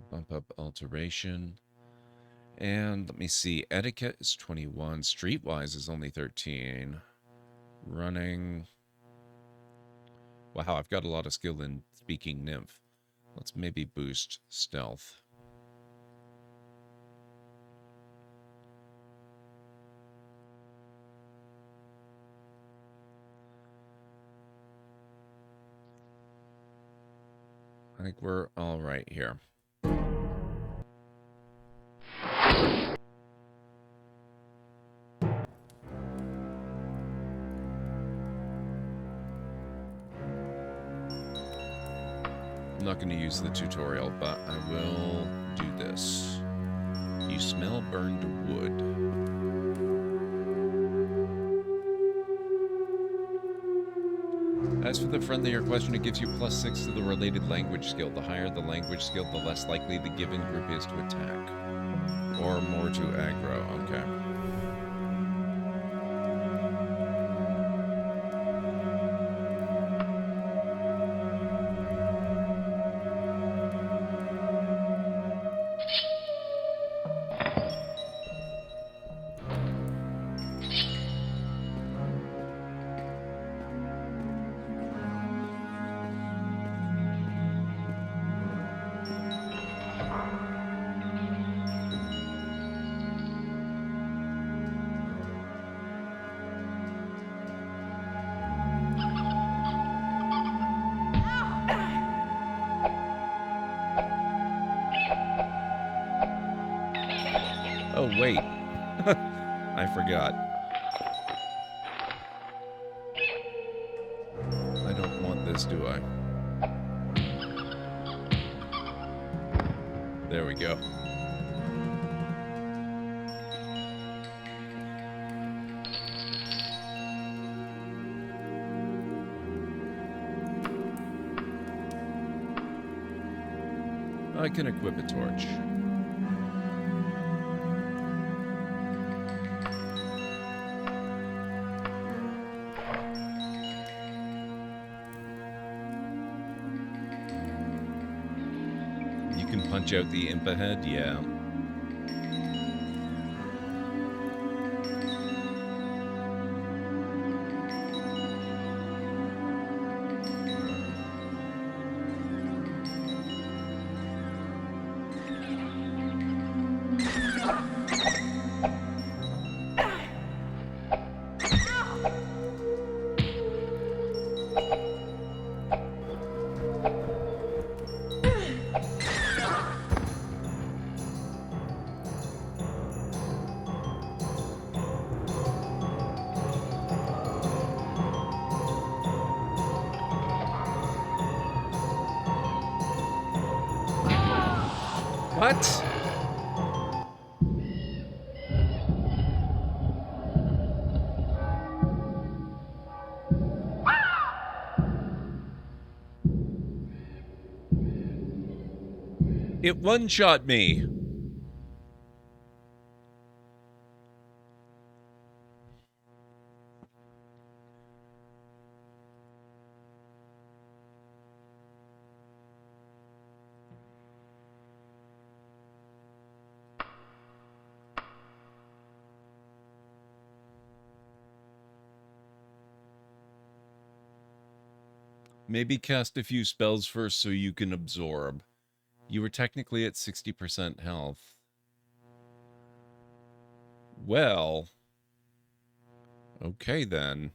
Bump up alteration. And let me see. Etiquette is 21. Streetwise is only 13. Running. Wow, I've got a lot of skill in speaking nymph. Let's maybe boost stealth. I think we're all right here. I'm not going to use the tutorial, but I will do this. You smell burned wood. As for the friendlier question, it gives you +6 to the related language skill. The higher the language skill, the less likely the given group is to attack. Or more to aggro. Okay. Oh, wait. I forgot. I don't want this, do I? There we go. I can equip a torch. You can punch out the imp ahead, yeah. What? It one-shot me. Maybe cast a few spells first so you can absorb. You were technically at 60% health. Well, okay then.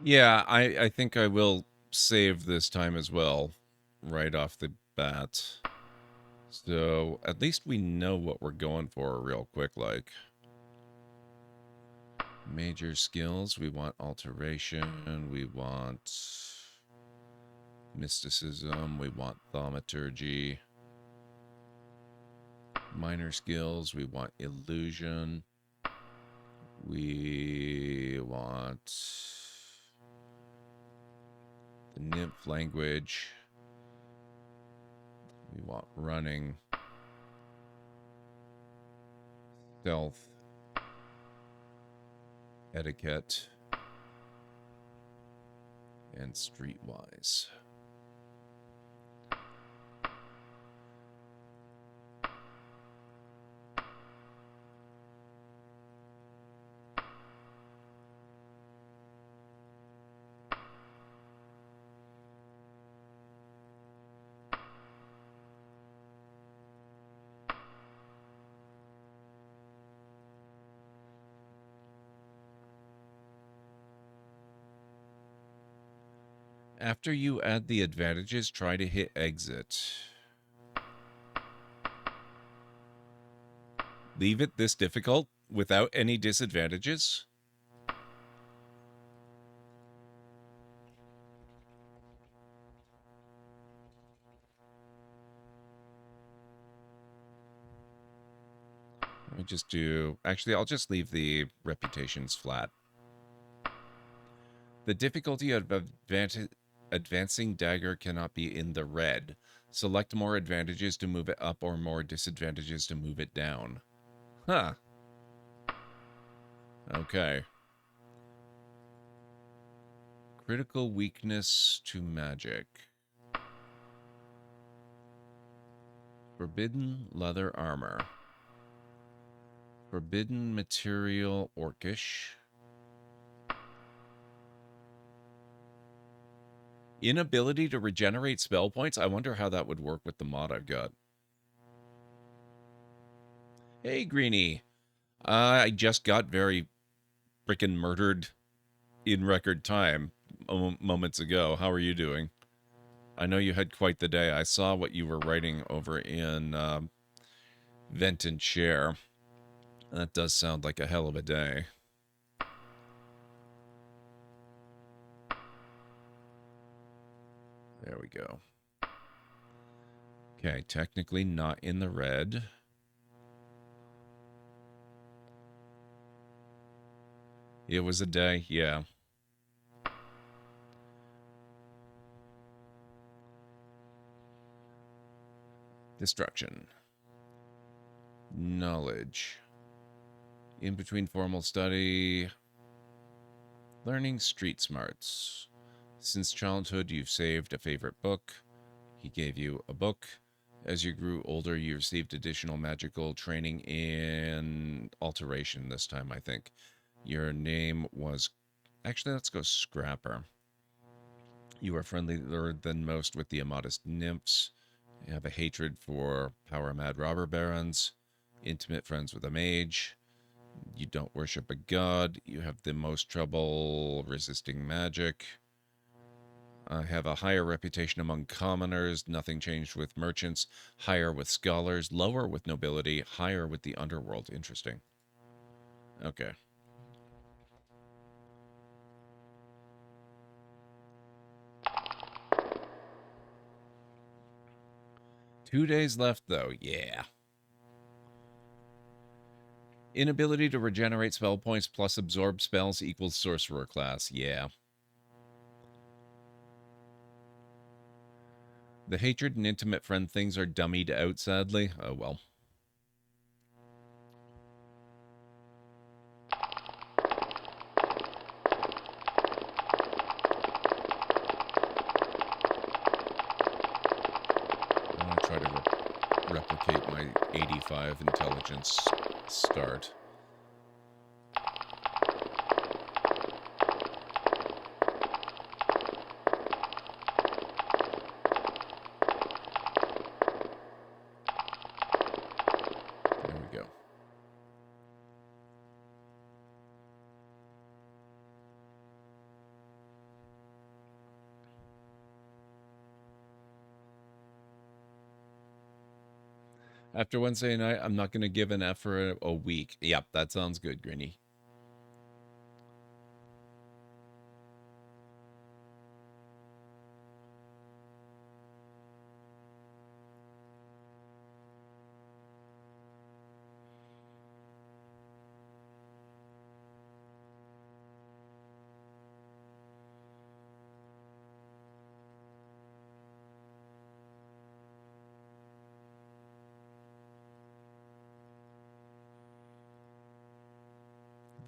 Yeah, I think I will save this time as well, right off the bat. So, at least we know what we're going for real quick, like. Major skills, we want alteration, we want mysticism, we want thaumaturgy. Minor skills, we want illusion. We want the nymph language. We want running. Stealth. Etiquette. And streetwise. After you add the advantages, try to hit exit. Leave it this difficult without any disadvantages? Let me just do... Actually, I'll just leave the reputations flat. The difficulty of advancing dagger cannot be in the red. Select more advantages to move it up or more disadvantages to move it down. Huh. Okay. Critical weakness to magic. Forbidden leather armor. Forbidden material, orcish. Inability to regenerate spell points? I wonder how that would work with the mod I've got. Hey, Greenie. I just got very frickin' murdered in record time moments ago. How are you doing? I know you had quite the day. I saw what you were writing over in Vent and Share. That does sound like a hell of a day. There we go. Okay, technically not in the red. It was a day, yeah. Destruction. Knowledge. In between formal study. Learning street smarts. Since childhood, you've saved a favorite book. He gave you a book. As you grew older, you received additional magical training in alteration this time, I think. Your name was... Actually, let's go Scrapper. You are friendlier than most with the immodest nymphs. You have a hatred for power-mad robber barons. Intimate friends with a mage. You don't worship a god. You have the most trouble resisting magic. I have a higher reputation among commoners. Nothing changed with merchants. Higher with scholars. Lower with nobility. Higher with the underworld. Interesting. Okay. Two days left, though. Yeah. Inability to regenerate spell points plus absorb spells equals sorcerer class. Yeah. The hatred and intimate friend things are dummied out, sadly. Oh, well. I'm going to try to replicate my 85 intelligence start. There we go. After Wednesday night, I'm not going to give an F for a week. Yep, that sounds good, Greenie.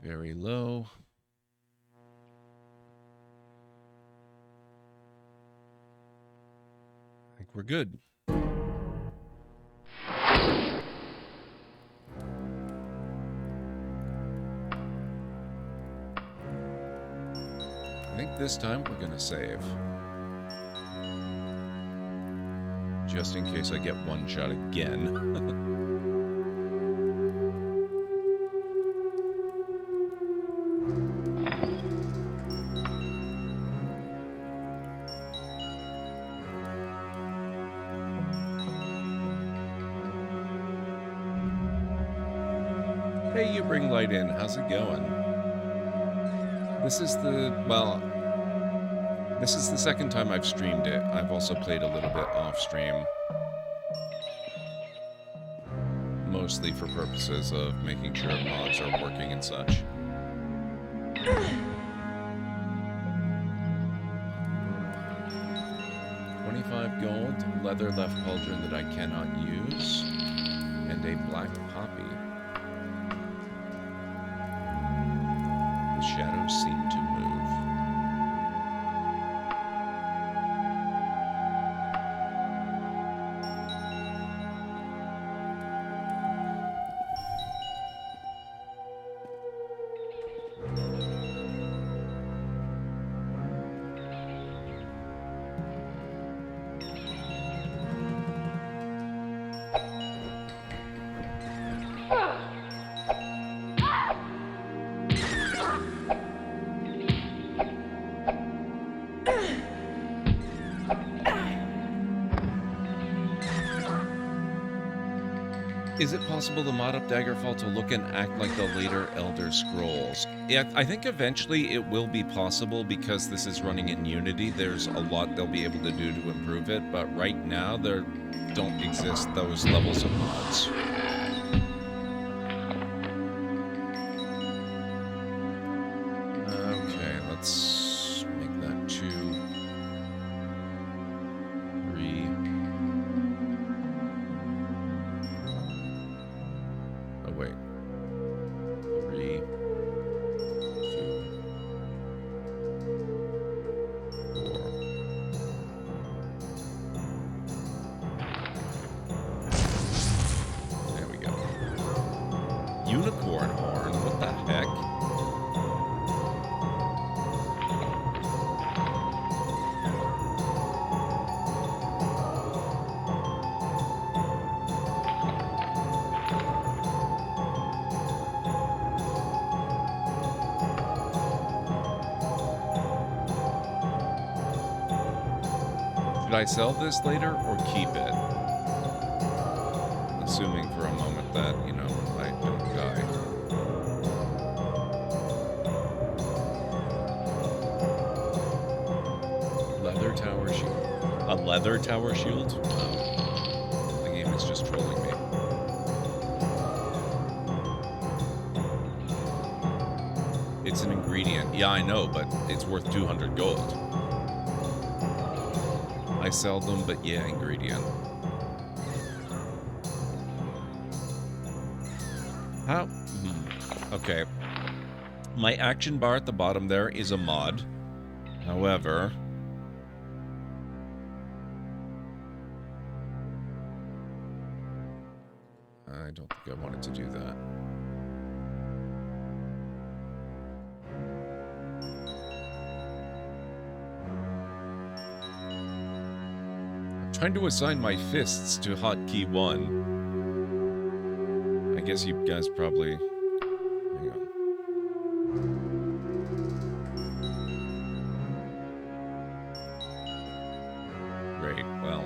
Very low. I think we're good. I think this time we're going to save. Just in case I get one shot again. Hey, you bring light in. How's it going? This is the second time I've streamed it. I've also played a little bit off stream. Mostly for purposes of making sure mods are working and such. $25 gold, leather left pauldron that I cannot use, and a black poppy. The shadows seem to move. Is it possible to mod up Daggerfall to look and act like the later Elder Scrolls? Yeah, I think eventually it will be possible because this is running in Unity. There's a lot they'll be able to do to improve it, but right now there don't exist those levels of mods. Okay, let's make that 2, 3. Oh, wait. 3, 2, 4. There we go. Unicorn horn? What the heck? Should I sell this later or keep it? Assuming for a moment that, you know, I don't die. Leather tower shield. A leather tower shield? Oh. The game is just trolling me. It's an ingredient. Yeah, I know, but it's worth 200 gold. I sell them, but yeah, ingredient. How? Okay. My action bar at the bottom there is a mod. However... I don't think I wanted to do that. Trying to assign my fists to hotkey 1. I guess you guys probably... Hang on. Great, well...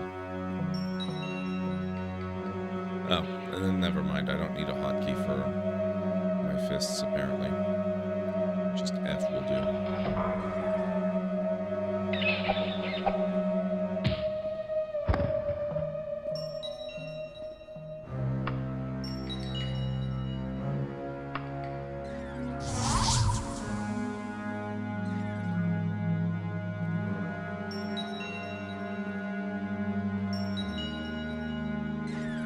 Oh, and then never mind. I don't need a hotkey for my fists, apparently. Just F will do.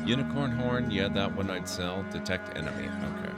Unicorn horn, yeah, that one I'd sell. Detect enemy, okay.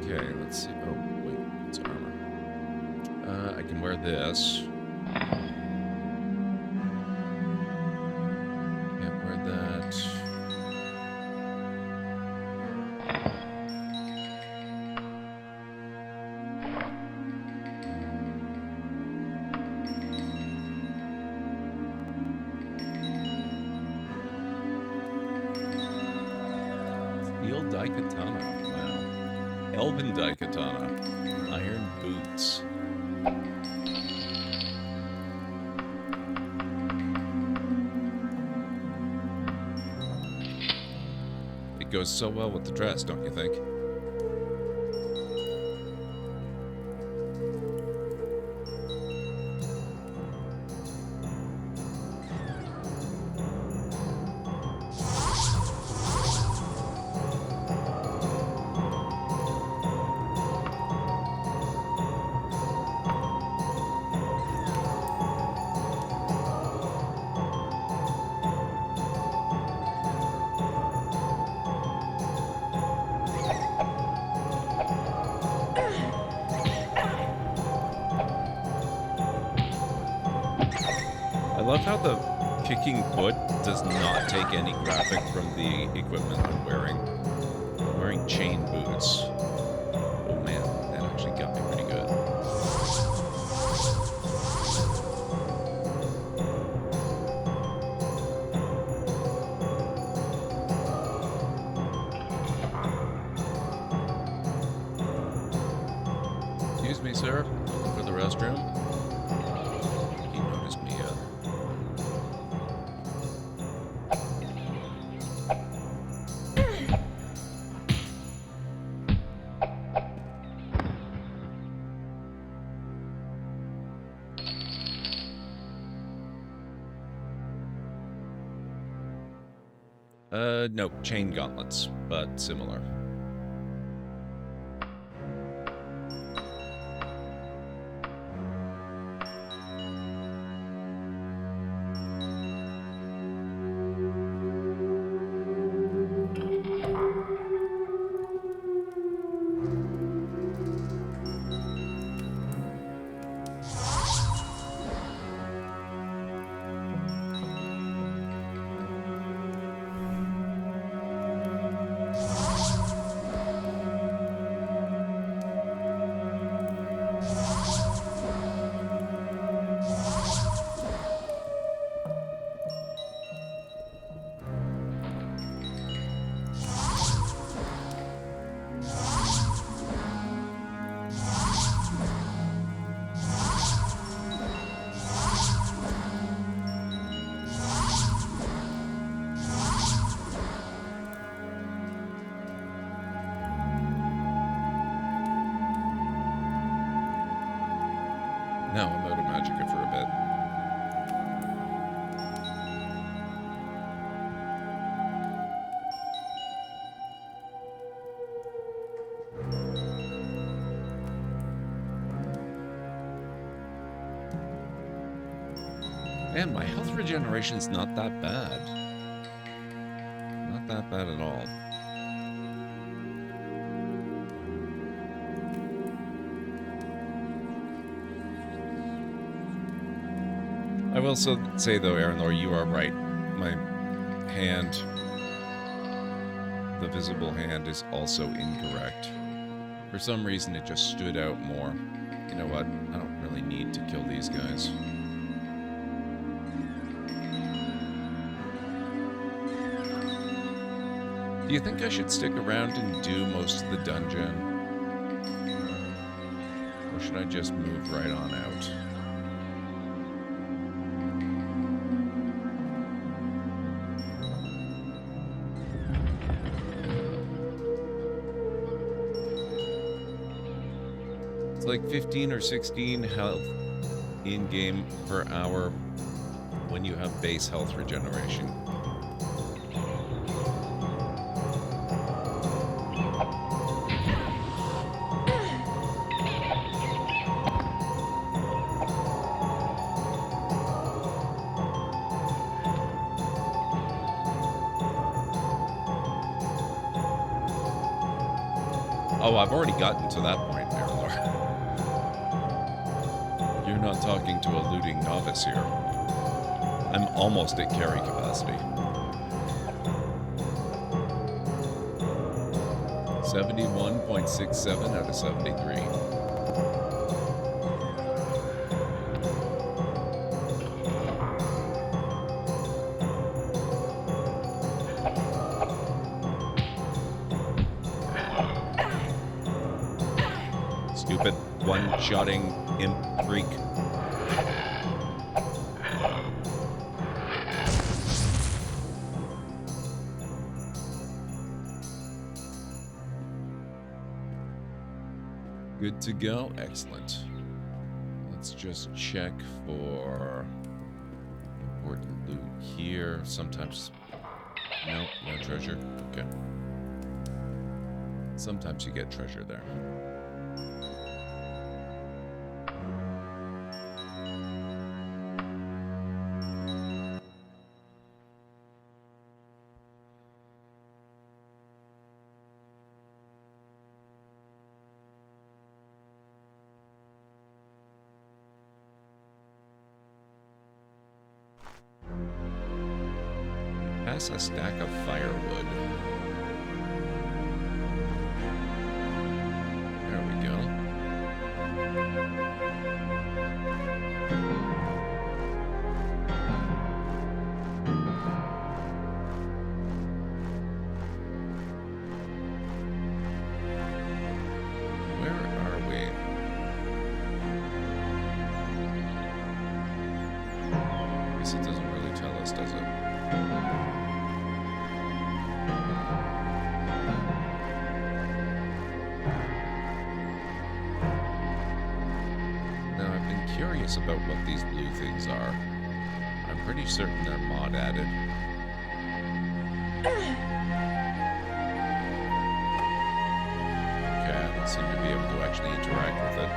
Okay, let's see. Oh, wait, it's armor. I can wear this. Can't wear that. Steel Daikatana. Wow. Elven Daikatana. Iron boots. It goes so well with the dress, don't you think? I love how the kicking foot does not take any graphic from the equipment I'm wearing. I'm wearing chain boots. Oh man, that actually got me pretty good. Excuse me, sir. Looking for the restroom? He noticed me yet. No, chain gauntlets, but similar. Now I'm out of magicka for a bit. Man, my health regeneration's not that bad. Not that bad at all. I will say though, Aranor, you are right. My hand, the visible hand, is also incorrect. For some reason, it just stood out more. You know what? I don't really need to kill these guys. Do you think I should stick around and do most of the dungeon? Or should I just move right on out? It's like 15 or 16 health in-game per hour when you have base health regeneration. Oh, I've already gotten to that point, Marilor. You're not talking to a looting novice here. I'm almost at carry capacity. 71.67 out of 73. Stupid one-shotting imp freak. Good to go? Excellent. Let's just check for important loot here. Sometimes... Nope, no treasure. Okay. Sometimes you get treasure there. guess a stack of firewood. There we go. Where are we? I guess it doesn't really tell us, does it? Now, I've been curious about what these blue things are. I'm pretty certain they're mod added. Okay, I don't seem to be able to actually interact with it.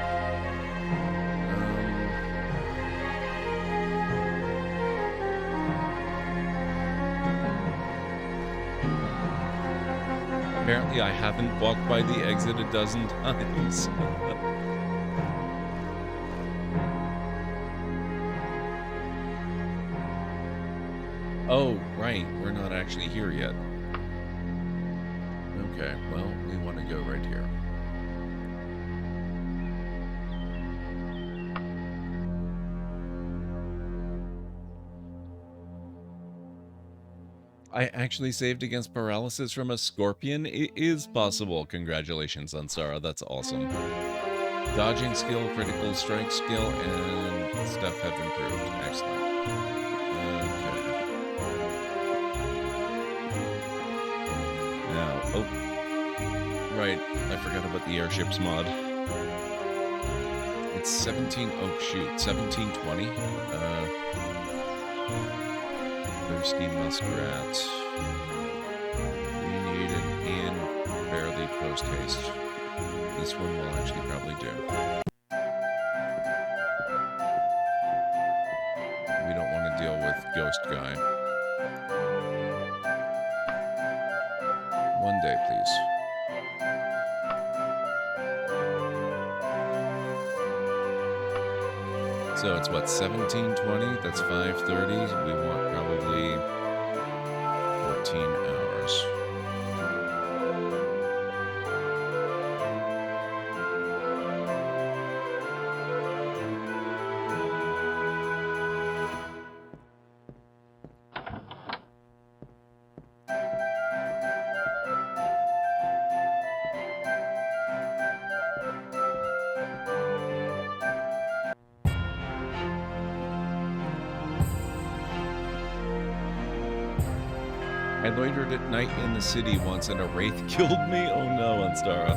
Apparently I haven't walked by the exit a dozen times. Oh, right, we're not actually here yet. Okay, well, we want to go right here. I actually saved against paralysis from a scorpion. It is possible. Congratulations, Ansara. That's awesome. Dodging skill, critical strike skill, and stuff have improved. Excellent. Okay. Now, oh, right. I forgot about the airships mod. It's 17. Oh shoot, 1720. Thirsty muskrat. Reneeded and barely post haste. This one will actually probably do. We don't want to deal with Ghost Guy. One day, please. So it's what, 1720? That's 5:30. We want probably 14 hours. I loitered at night in the city once and a wraith killed me. Oh no, Anstara.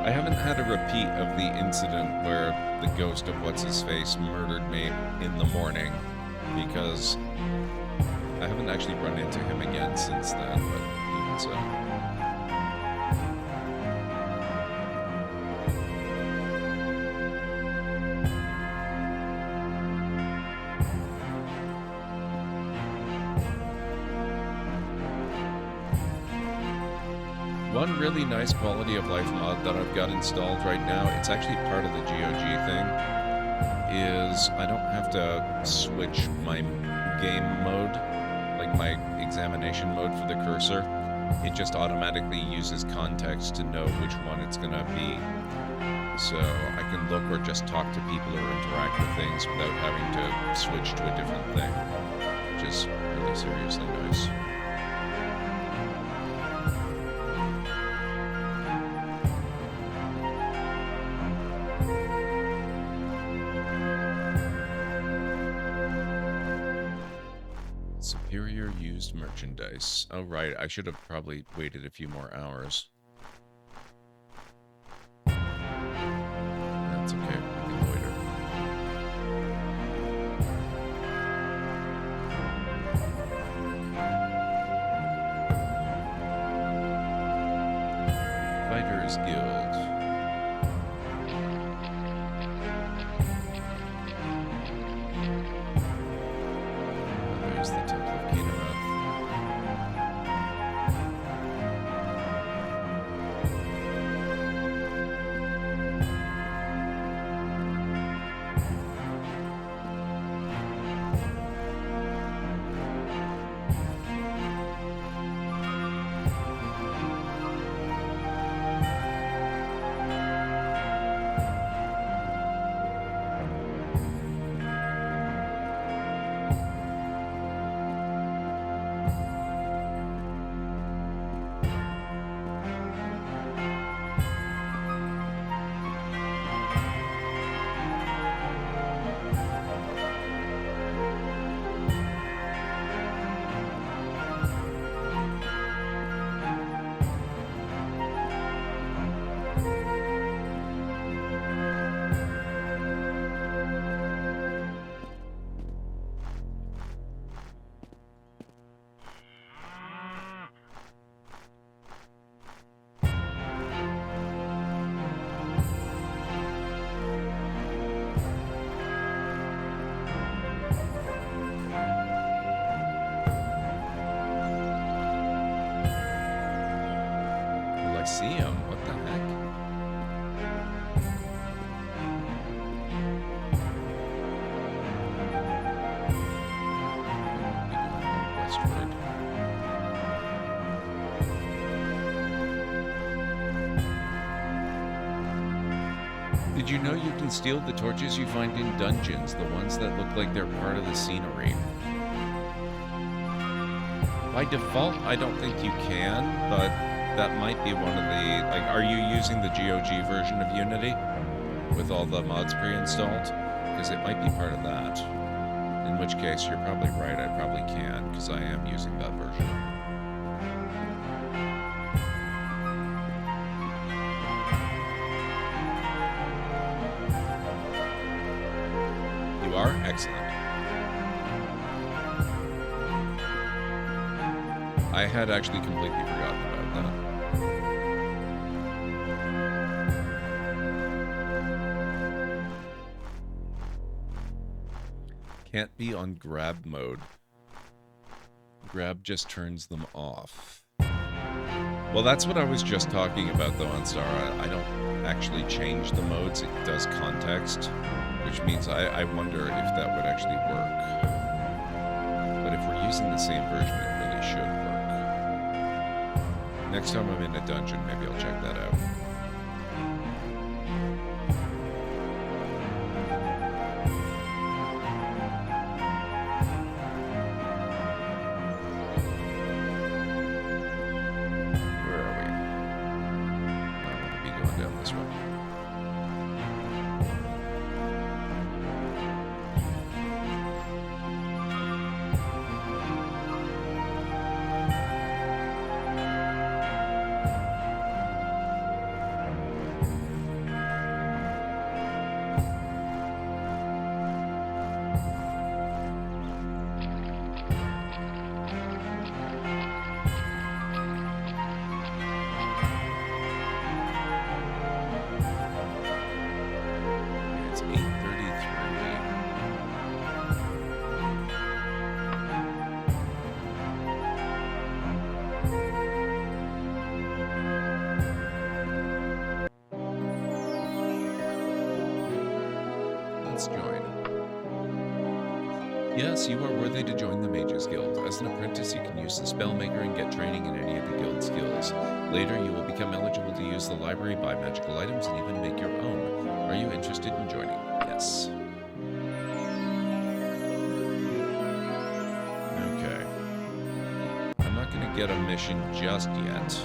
I haven't had a repeat of the incident where the ghost of What's-His-Face murdered me in the morning, because I haven't actually run into him again since then, but even so. One really nice quality of life mod that I've got installed right now, it's actually part of the GOG thing, is I don't have to switch my game mode, like my examination mode for the cursor. It just automatically uses context to know which one it's going to be. So I can look or just talk to people or interact with things without having to switch to a different thing, which is really seriously nice. Superior used merchandise. Oh, right. I should have probably waited a few more hours. That's okay. We can loiter. Fighters Guild. There's the Temple of Kinerath. Lyceum. What the heck? Westward. Did you know you can steal the torches you find in dungeons, the ones that look like they're part of the scenery? By default, I don't think you can, but that might be one of the... Like, are you using the GOG version of Unity with all the mods pre-installed? Because it might be part of that. In which case, you're probably right, I probably can, because I am using that version. You are? Excellent. I had actually completely forgotten about that. Can't be on grab mode. Grab just turns them off. Well, that's what I was just talking about, though, on Stara. I don't actually change the modes, it does context, which means I wonder if that would actually work. But if we're using the same version, it really should work. Next time I'm in a dungeon, maybe I'll check that out. Where are we? I want to be going down this way. It's 8:33. Let's join. Yes, you are worthy to join the Mages Guild. As an apprentice, you can use the Spellmaker and get training in any of the guild skills. Later, you will become eligible to use the library, buy magical items, and even make your own. Are you interested in joining? Yes. Okay. I'm not going to get a mission just yet.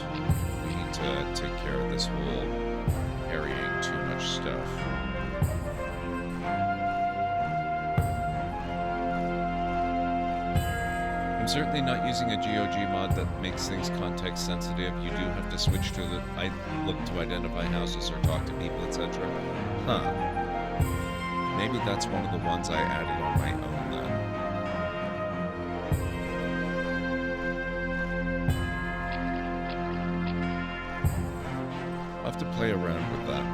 We need to take care of this whole carrying too much stuff. I'm certainly not using a GOG mod that makes things context sensitive. You do have to switch to the look to identify houses or talk to people, etc. Huh. Maybe that's one of the ones I added on my own then. I'll have to play around with that.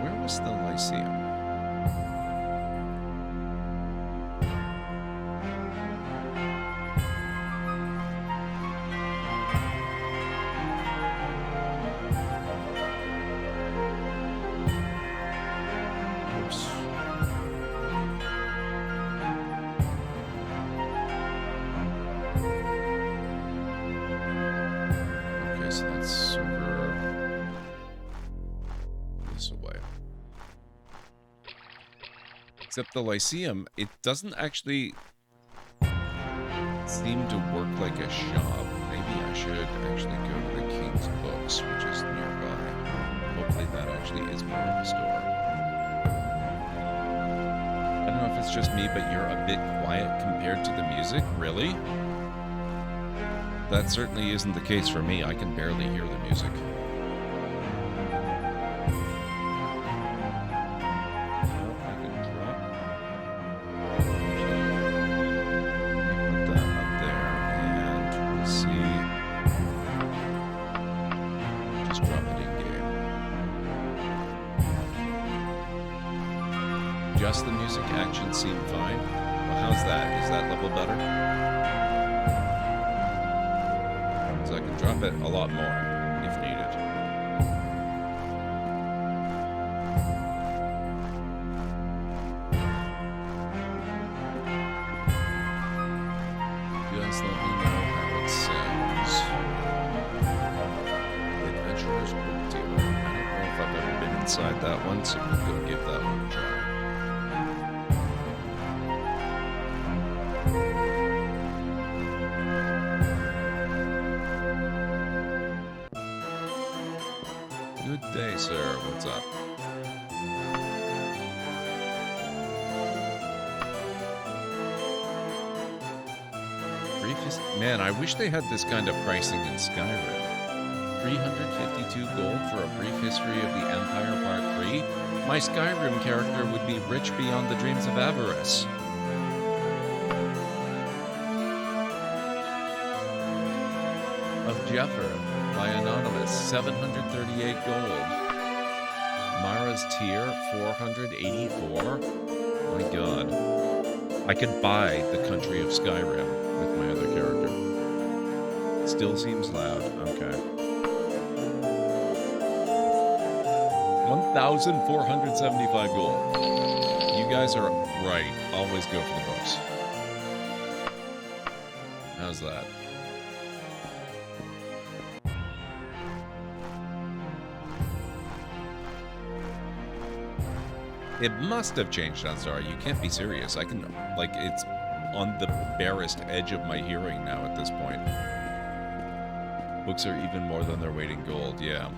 Where was the Lyceum? Oops. Okay, so that's over this way. Except the Lyceum, it doesn't actually seem to work like a shop. Maybe I should actually go to the King's Books, which is nearby. Hopefully that actually is more of a store. I don't know if it's just me, but you're a bit quiet compared to the music. Really? That certainly isn't the case for me. I can barely hear the music. adjust the music, actions seem fine. Well, how's that? Is that level better? So I can drop it a lot more if needed. Just let me know how it sounds. The Adventurer's Book Dealer. I don't know if I've ever been inside that one, so we'll go give that one a try. Good day, sir. What's up? Man, I wish they had this kind of pricing in Skyrim. 352 gold for a brief history of the Empire Part 3? My Skyrim character would be rich beyond the dreams of avarice. Of Jeffra, by Anonymous, 738 gold. Mara's Tier, 484. My god. I could buy the country of Skyrim with my other character. Still seems loud. Okay. 1,475 gold. You guys are right. Always go for the books. How's that? It must have changed, Ansar. You can't be serious. I can, like, it's on the barest edge of my hearing now at this point. Books are even more than their weight in gold, yeah.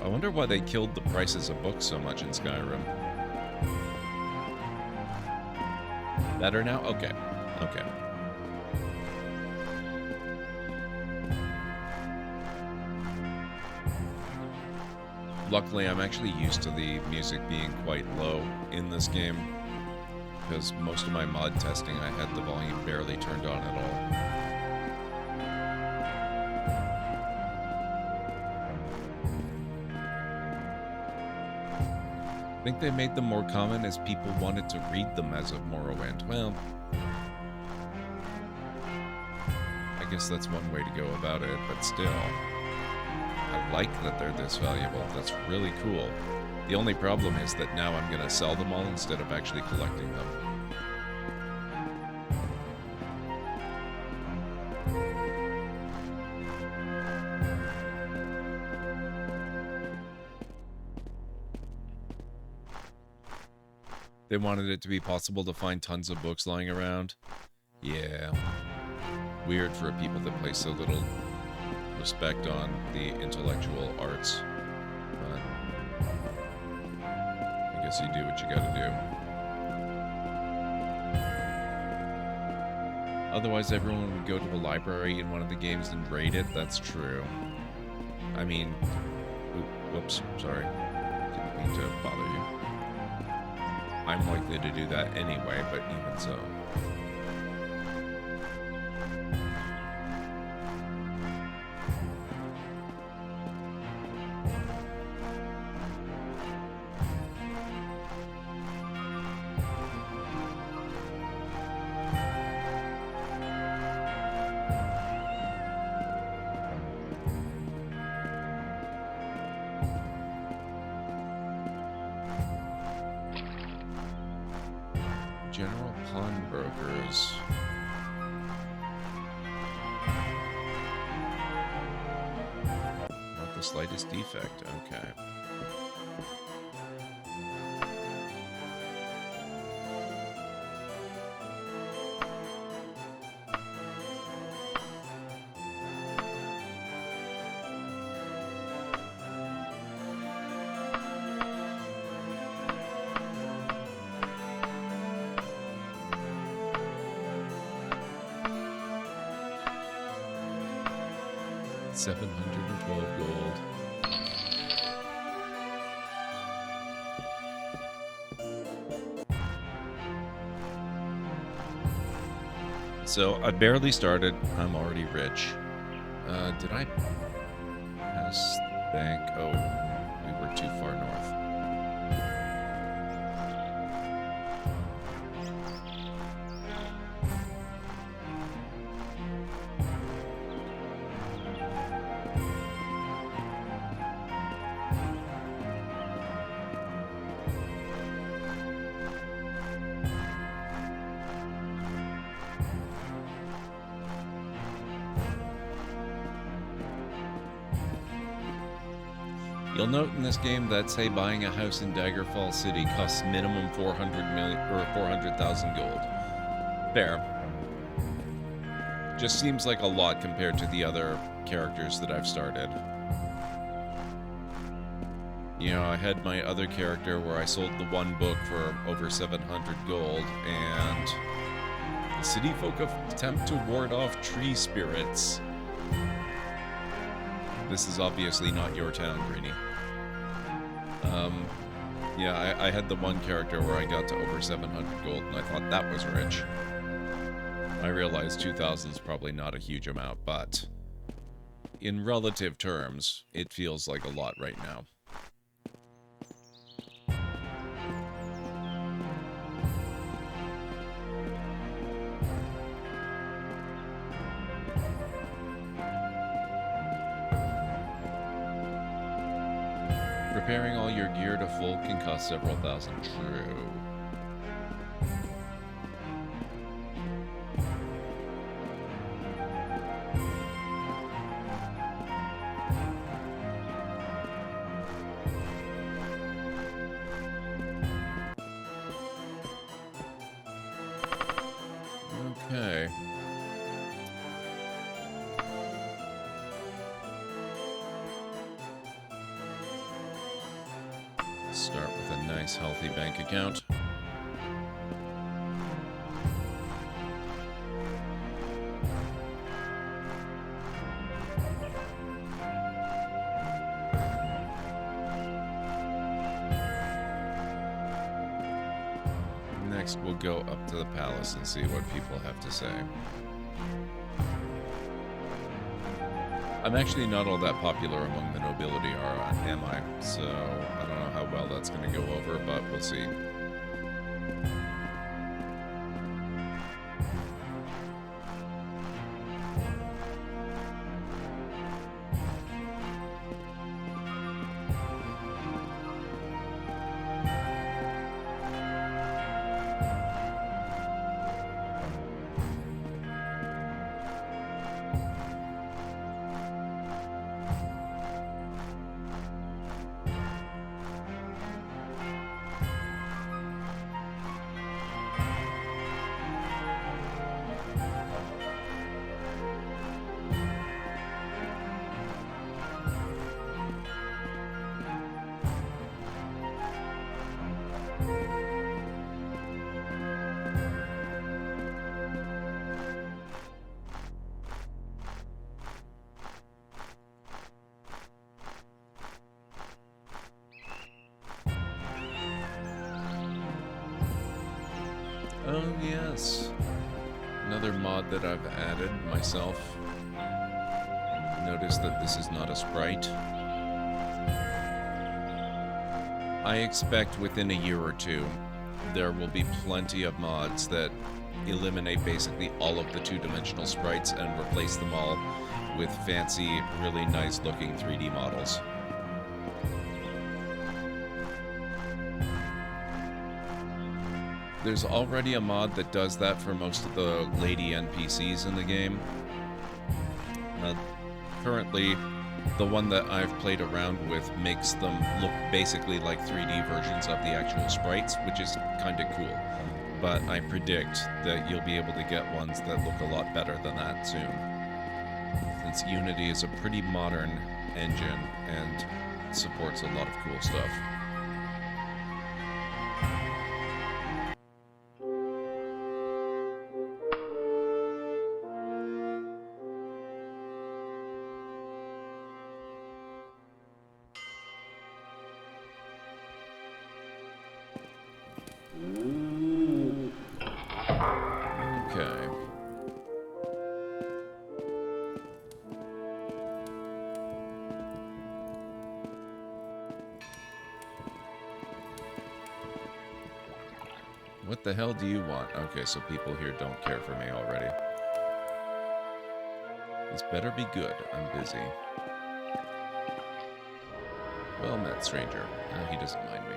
I wonder why they killed the prices of books so much in Skyrim. Better now? Okay. Okay. Luckily, I'm actually used to the music being quite low in this game, because most of my mod testing I had the volume barely turned on at all. I think they made them more common as people wanted to read them as of Morrowind. Well, I guess that's one way to go about it, but still. I like that they're this valuable. That's really cool. The only problem is that now I'm going to sell them all instead of actually collecting them. They wanted it to be possible to find tons of books lying around. Yeah. Weird for people that place so little respect on the intellectual arts. But I guess you do what you gotta do. Otherwise, everyone would go to a library in one of the games and raid it. That's true. I mean... Whoops, sorry. Didn't mean to bother you. I'm likely to do that anyway, but even so. General pawnbrokers. Not the slightest defect. Okay. $712 gold. So I barely started. I'm already rich. Did I pass the bank? Oh, we were too far north. You'll note in this game that, say, buying a house in Daggerfall City costs minimum 400,000 gold. Fair. Just seems like a lot compared to the other characters that I've started. You know, I had my other character where I sold the one book for over 700 gold, and the city folk attempt to ward off tree spirits. This is obviously not your town, Greenie. Yeah, I had the one character where I got to over 700 gold, and I thought that was rich. I realize 2,000 is probably not a huge amount, but in relative terms, it feels like a lot right now. Repairing all your gear to full can cost several thousand. True. Okay. Start with a nice, healthy bank account. Next, we'll go up to the palace and see what people have to say. I'm actually not all that popular among the nobility, am I? So, I don't know how well that's going to go over, but we'll see. Oh yes, another mod that I've added myself. Notice that this is not a sprite. I expect within a year or two, there will be plenty of mods that eliminate basically all of the two-dimensional sprites and replace them all with fancy, really nice looking 3D models. There's already a mod that does that for most of the lady NPCs in the game. Currently, the one that I've played around with makes them look basically like 3D versions of the actual sprites, which is kind of cool. But I predict that you'll be able to get ones that look a lot better than that soon. Since Unity is a pretty modern engine and supports a lot of cool stuff. Okay. What the hell do you want? Okay, so people here don't care for me already. This better be good. I'm busy. Well met, stranger. He doesn't mind me.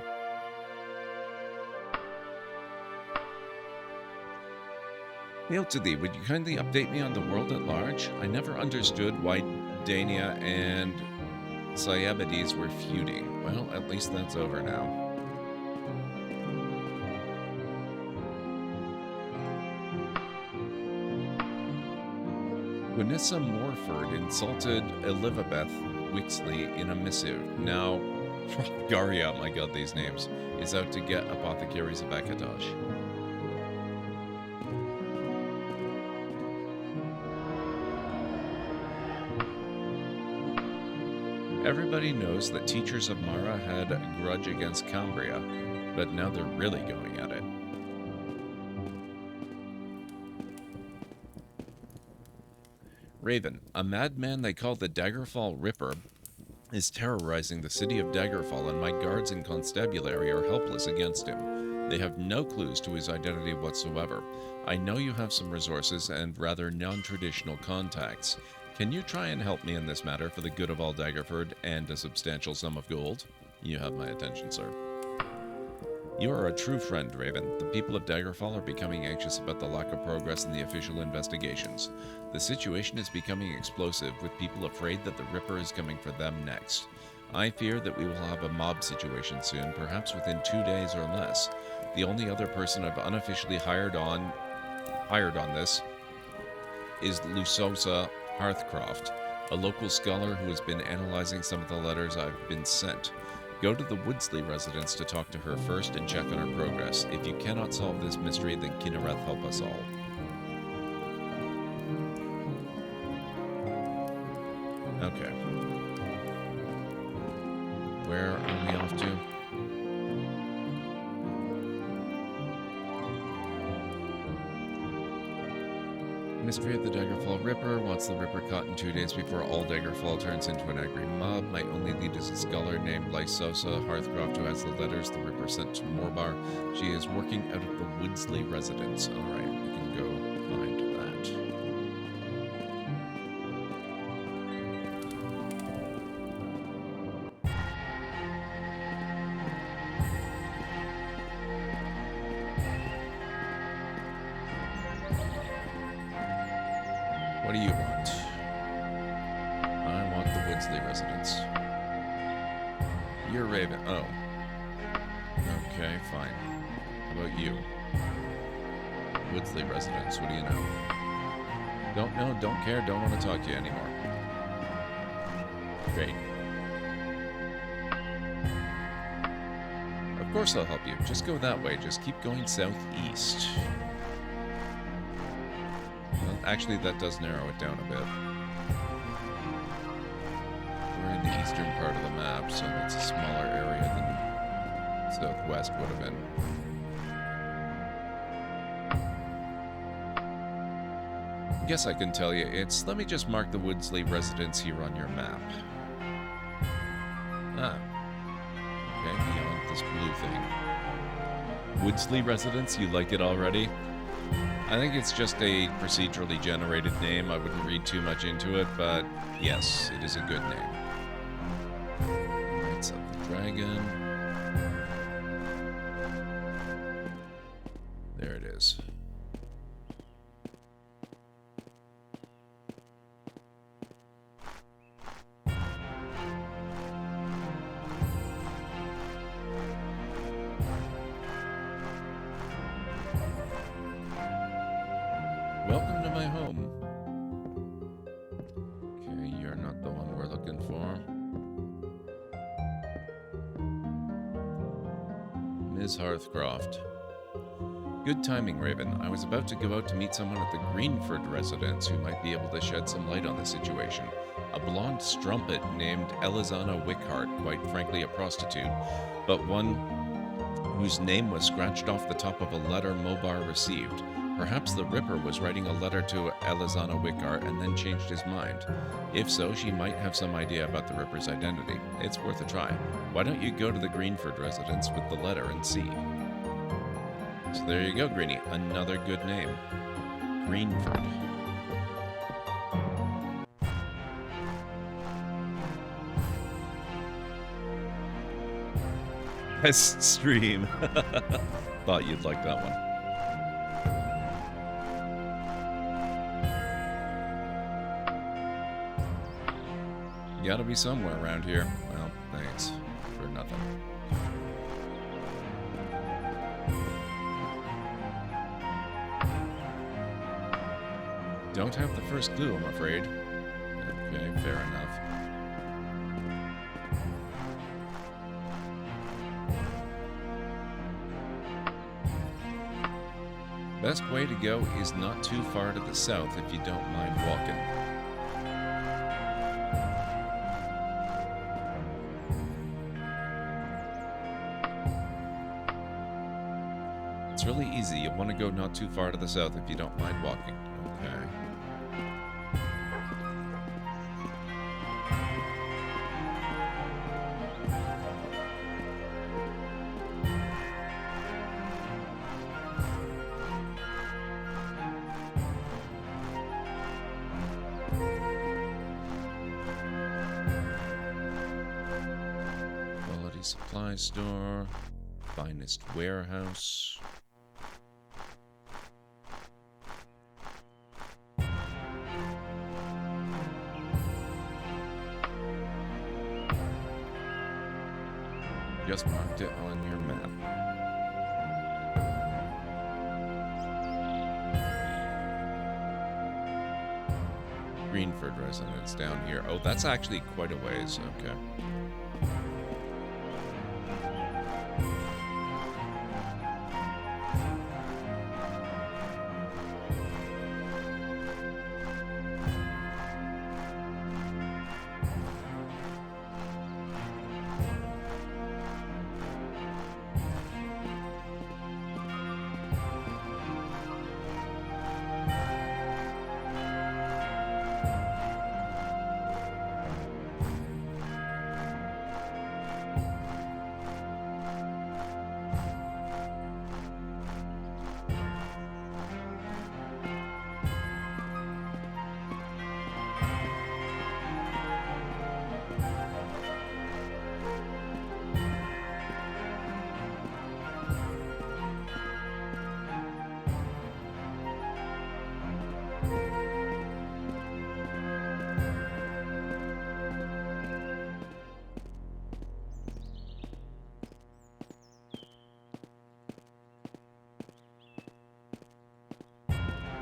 Hail to thee, would you kindly update me on the world at large? I never understood why Dania and Cyabides were feuding. Well, at least that's over now. Gwenissa Morford insulted Elizabeth Wixley in a missive. Now, Garia, my god, these names, is out to get apothecaries of Akatosh. Everybody knows that teachers of Mara had a grudge against Cambria, but now they're really going at it. Raven, a madman they call the Daggerfall Ripper, is terrorizing the city of Daggerfall, and my guards and constabulary are helpless against him. They have no clues to his identity whatsoever. I know you have some resources and rather non-traditional contacts. Can you try and help me in this matter for the good of all Daggerford and a substantial sum of gold? You have my attention, sir. You are a true friend, Raven. The people of Daggerfall are becoming anxious about the lack of progress in the official investigations. The situation is becoming explosive, with people afraid that the Ripper is coming for them next. I fear that we will have a mob situation soon, perhaps within 2 days or less. The only other person I've unofficially hired on this is Lusosa Hearthcroft, a local scholar who has been analyzing some of the letters I've been sent. Go to the Woodsley residence to talk to her first and check on her progress. If you cannot solve this mystery, then Kinnereth help us all. Okay. Where are we off to? Mystery of the Daggerfall Ripper. Wants the Ripper caught in 2 days before all Daggerfall turns into an angry mob. My only lead is a scholar named Lysosa Hearthcroft who has the letters the Ripper sent to Morbar. She is working out of the Woodsley residence. Alright, we can go find that. What do you want? I want the Woodsley residence. You're Raven. Oh. Okay, fine. How about you? Woodsley residence. What do you know? Don't know, don't care, don't want to talk to you anymore. Great. Of course I'll help you. Just go that way. Just keep going southeast. Actually, that does narrow it down a bit. We're in the eastern part of the map, so that's a smaller area than southwest would have been. Guess I can tell you, let me just mark the Woodsley residence here on your map. Ah. Okay, beyond this blue thing. Woodsley residence, you like it already? I think it's just a procedurally generated name. I wouldn't read too much into it, but yes, it is a good name. Knights of the Dragon. There it is. Welcome to my home. Okay, you're not the one we're looking for. Ms. Hearthcroft. Good timing, Raven. I was about to go out to meet someone at the Greenford residence who might be able to shed some light on the situation. A blonde strumpet named Elizana Wickhart, quite frankly a prostitute, but one whose name was scratched off the top of a letter Mobar received. Perhaps the Ripper was writing a letter to Elizana Wickhart and then changed his mind. If so, she might have some idea about the Ripper's identity. It's worth a try. Why don't you go to the Greenford residence with the letter and see? So there you go, Greenie. Another good name. Greenford. Best stream. Thought you'd like that one. You gotta be somewhere around here. Well, thanks for nothing. Don't have the first clue, I'm afraid. Okay, fair enough. Best way to go is not too far to the south if you don't mind walking. It's really easy. You want to go not too far to the south if you don't mind walking. Okay. Quality supply store. Finest warehouse. Just marked it on your map. Greenford residence down here. Oh, that's actually quite a ways. Okay.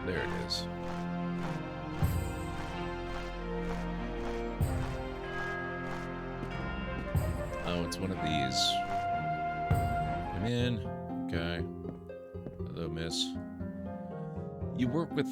There it is. Oh, it's one of these. Come in. Okay. Hello, miss. You work with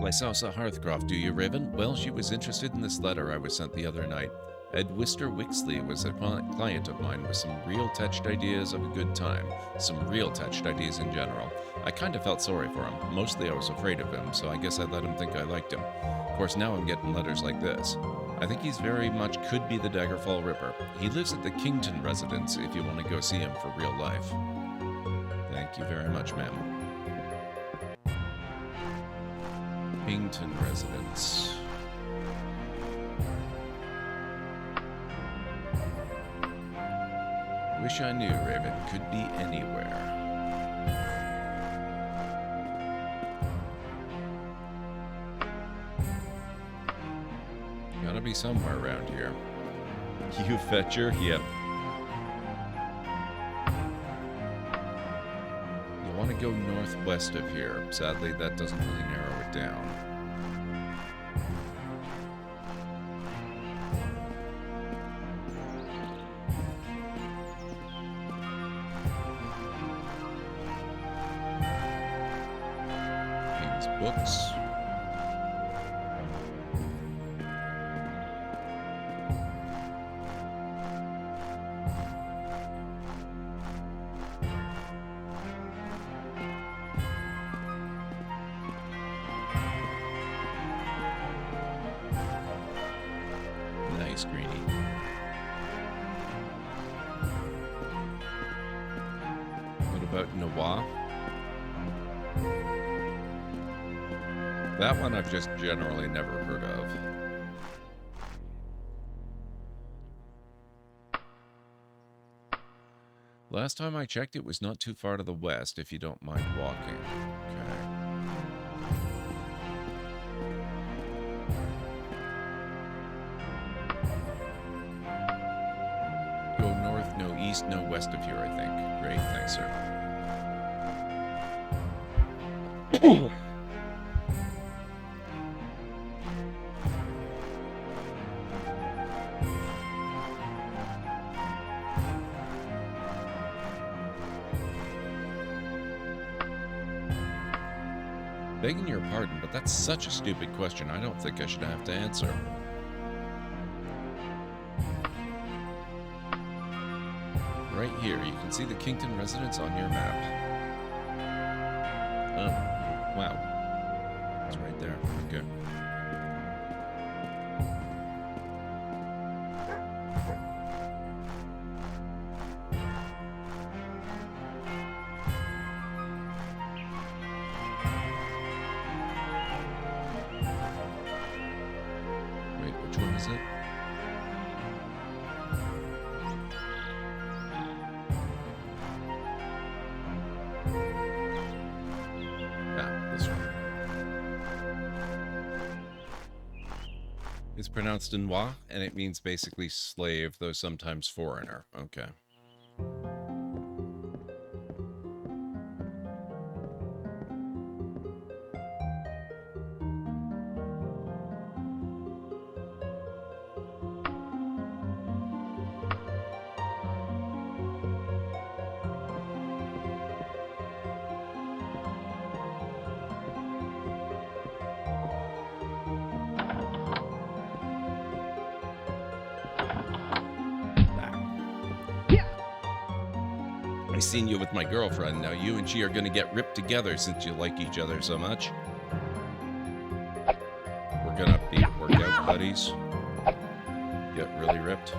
Lysosa Hearthcroft, do you, Raven? Well, she was interested in this letter I was sent the other night. Ed Wister Wixley was a client of mine with some real touched ideas of a good time. Some real touched ideas in general. I kind of felt sorry for him. Mostly I was afraid of him, so I guess I let him think I liked him. Of course, now I'm getting letters like this. I think he's very much could be the Daggerfall Ripper. He lives at the Kington residence if you want to go see him for real life. Thank you very much, ma'am. Kington residence. Wish I knew Raven could be anywhere. Gotta be somewhere around here. You fetcher? Yep. You want to go northwest of here. Sadly, that doesn't really narrow it down. Books. Nice, Greenie. What about Noir? That one I've just generally never heard of. Last time I checked, it was not too far to the west, if you don't mind walking. Okay. east, no west of here, I think. Great, thanks, sir. Begging your pardon, but that's such a stupid question. I don't think I should have to answer. Right here, you can see the Kington residence on your map. Oh, wow. It's right there. Okay. Wait, which one is it? This one. It's pronounced Noir, and it means basically slave, though sometimes foreigner. Okay. I seen you with my girlfriend. Now you and she are gonna get ripped together since you like each other so much. We're gonna be workout buddies. Get really ripped.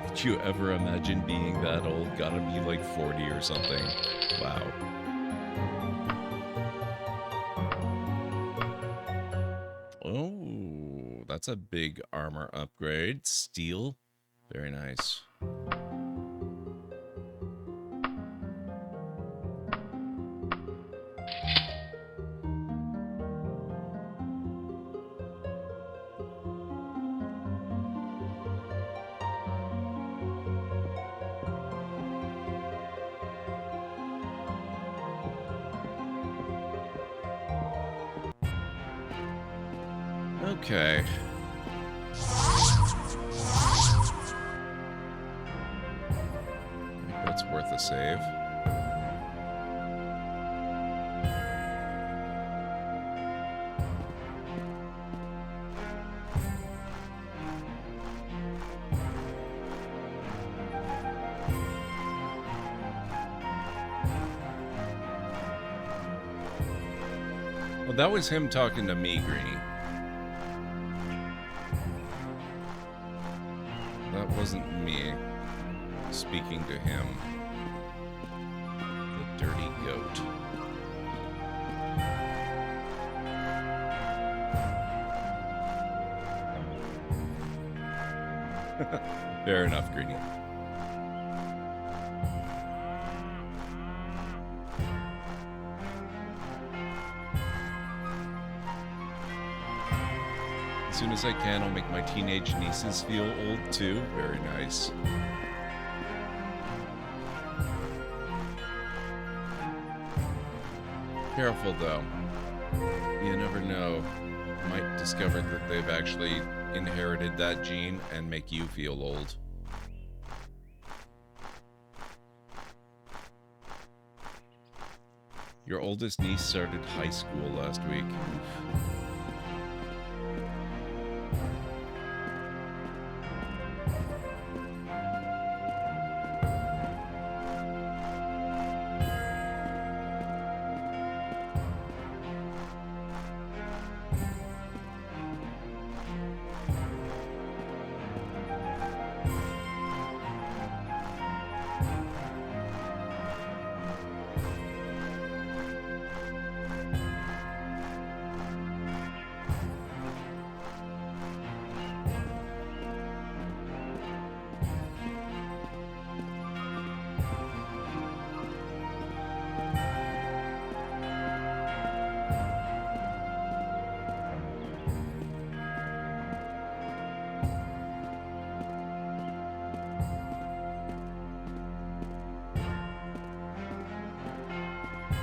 Did you ever imagine being that old? Gotta be like 40 or something. Wow. Oh, that's a big armor upgrade. Steel. Very nice. Okay. I think that's worth a save. Well, that was him talking to me, Greenie. That wasn't me speaking to him. The dirty goat. Fair enough, Greenie. As soon as I can, I'll make my teenage nieces feel old too. Very nice. Careful though. You never know. Might discover that they've actually inherited that gene and make you feel old. Your oldest niece started high school last week.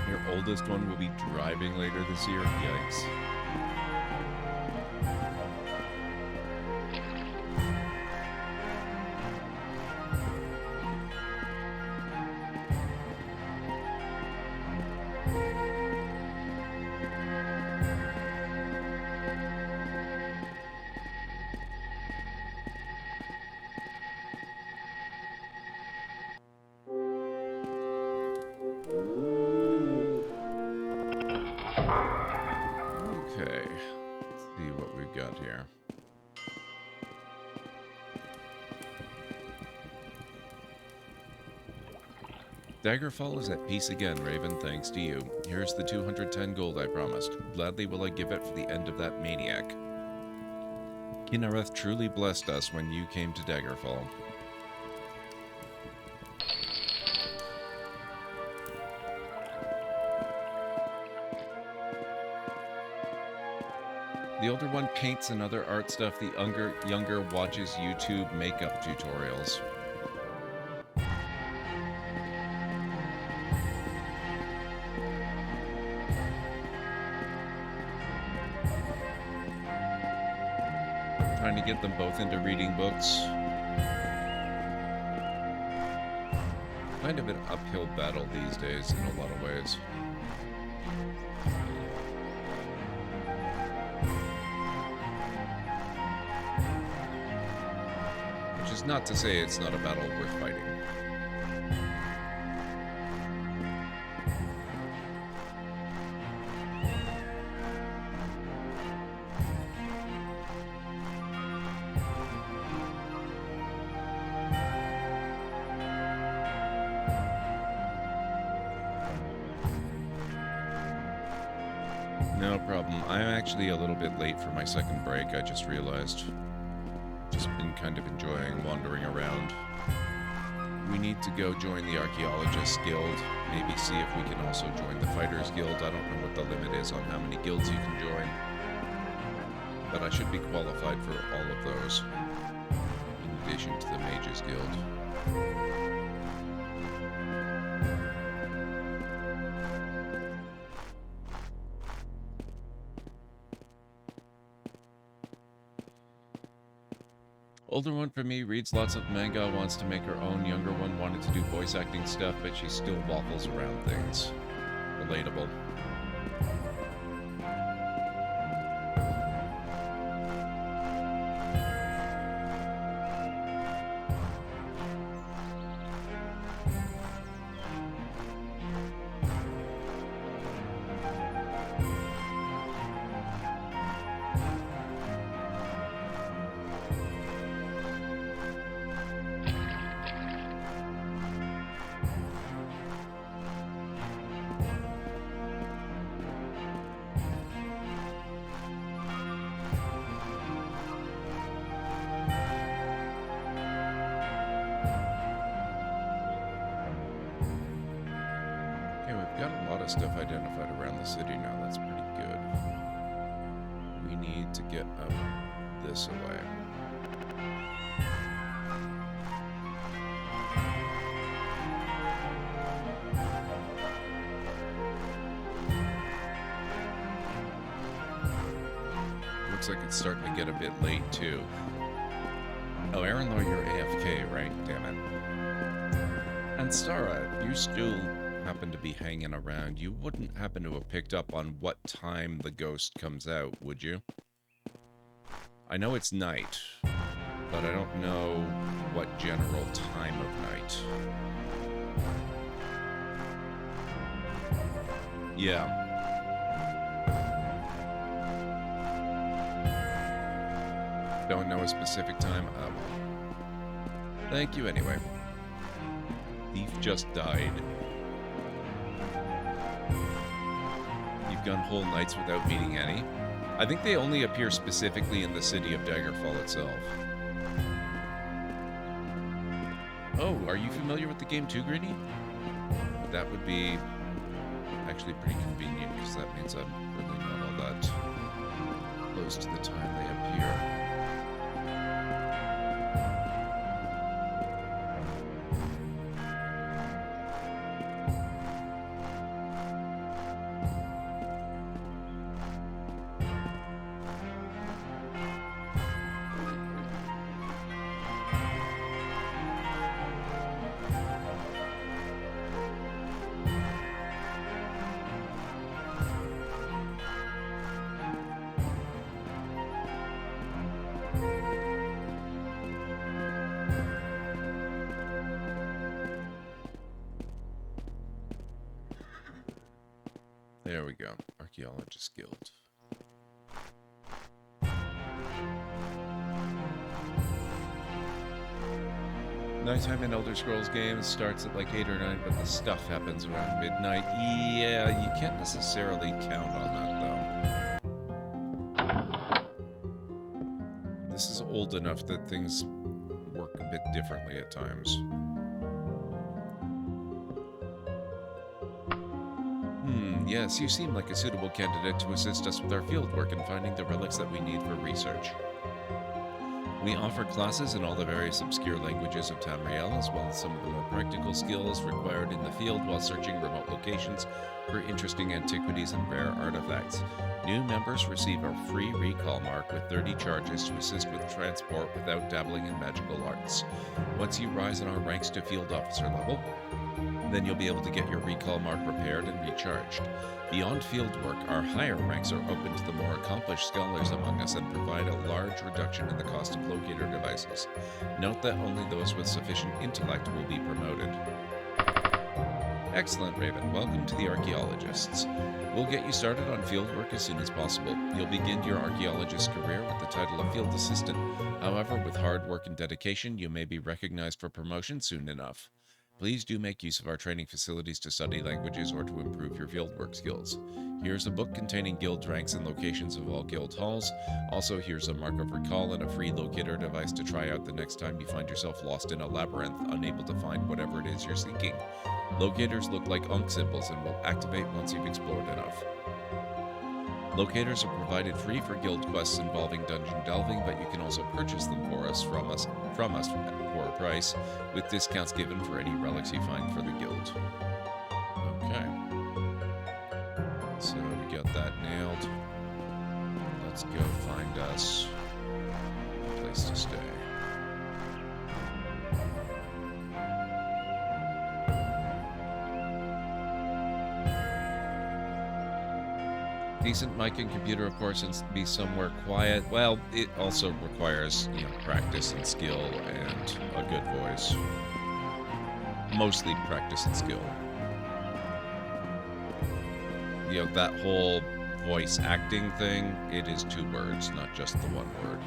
Your oldest one will be driving later this year? Yikes. Okay, let's see what we've got here. Daggerfall is at peace again, Raven, thanks to you. Here's the 210 gold I promised. Gladly will I give it for the end of that maniac. Kinnereth truly blessed us when you came to Daggerfall. The older one paints and other art stuff. The younger watches YouTube makeup tutorials. Trying to get them both into reading books. Kind of an uphill battle these days in a lot of ways. Which is not to say it's not a battle worth fighting. No problem. I'm actually a little bit late for my second break, I just realized. Just been kind of enjoying wandering around. We need to go join the Archaeologists Guild. Maybe see if we can also join the Fighters Guild. I don't know what the limit is on how many guilds you can join. But I should be qualified for all of those. In addition to the Mages Guild. Older one for me reads lots of manga, wants to make her own. Younger one wanted to do voice acting stuff, but she still waffles around things. Relatable. Stuff identified around the city now. That's pretty good. We need to get up this way. Looks like it's starting to get a bit late too. Oh, Aaron Law, you're AFK, right? Damn it. And Stara, you still happen to be hanging around. You wouldn't happen to have picked up on what time the ghost comes out, would you? I know it's night, but I don't know what general time of night. Yeah. Don't know a specific time? Oh, well. Thank you anyway. Thief just died. You've gone whole nights without meeting any? I think they only appear specifically in the city of Daggerfall itself. Oh, are you familiar with the game too, Greedy? That would be actually pretty convenient, because that means I'm really not all that close to the time they appear. There we go. Archaeologist Guild. Nighttime in Elder Scrolls games starts at like 8 or 9, but the stuff happens around midnight. Yeah, you can't necessarily count on that, though. This is old enough that things work a bit differently at times. Yes, you seem like a suitable candidate to assist us with our fieldwork and finding the relics that we need for research. We offer classes in all the various obscure languages of Tamriel, as well as some of the more practical skills required in the field while searching remote locations for interesting antiquities and rare artifacts. New members receive a free recall mark with 30 charges to assist with transport without dabbling in magical arts. Once you rise in our ranks to field officer level, then you'll be able to get your recall mark repaired and recharged. Beyond fieldwork, our higher ranks are open to the more accomplished scholars among us and provide a large reduction in the cost of locator devices. Note that only those with sufficient intellect will be promoted. Excellent, Raven. Welcome to the Archaeologists. We'll get you started on fieldwork as soon as possible. You'll begin your archaeologist career with the title of Field Assistant. However, with hard work and dedication, you may be recognized for promotion soon enough. Please do make use of our training facilities to study languages or to improve your fieldwork skills. Here's a book containing guild ranks and locations of all guild halls. Also, here's a mark of recall and a free locator device to try out the next time you find yourself lost in a labyrinth, unable to find whatever it is you're seeking. Locators look like Ankh symbols and will activate once you've explored enough. Locators are provided free for guild quests involving dungeon delving, but you can also purchase them from us for a price, with discounts given for any relics you find for the guild. Okay. So we got that nailed. Let's go find us a place to stay. Decent mic and computer, of course, and be somewhere quiet. Well, it also requires, practice and skill and a good voice. Mostly practice and skill. That whole voice acting thing, it is 2 words, not just the 1 word.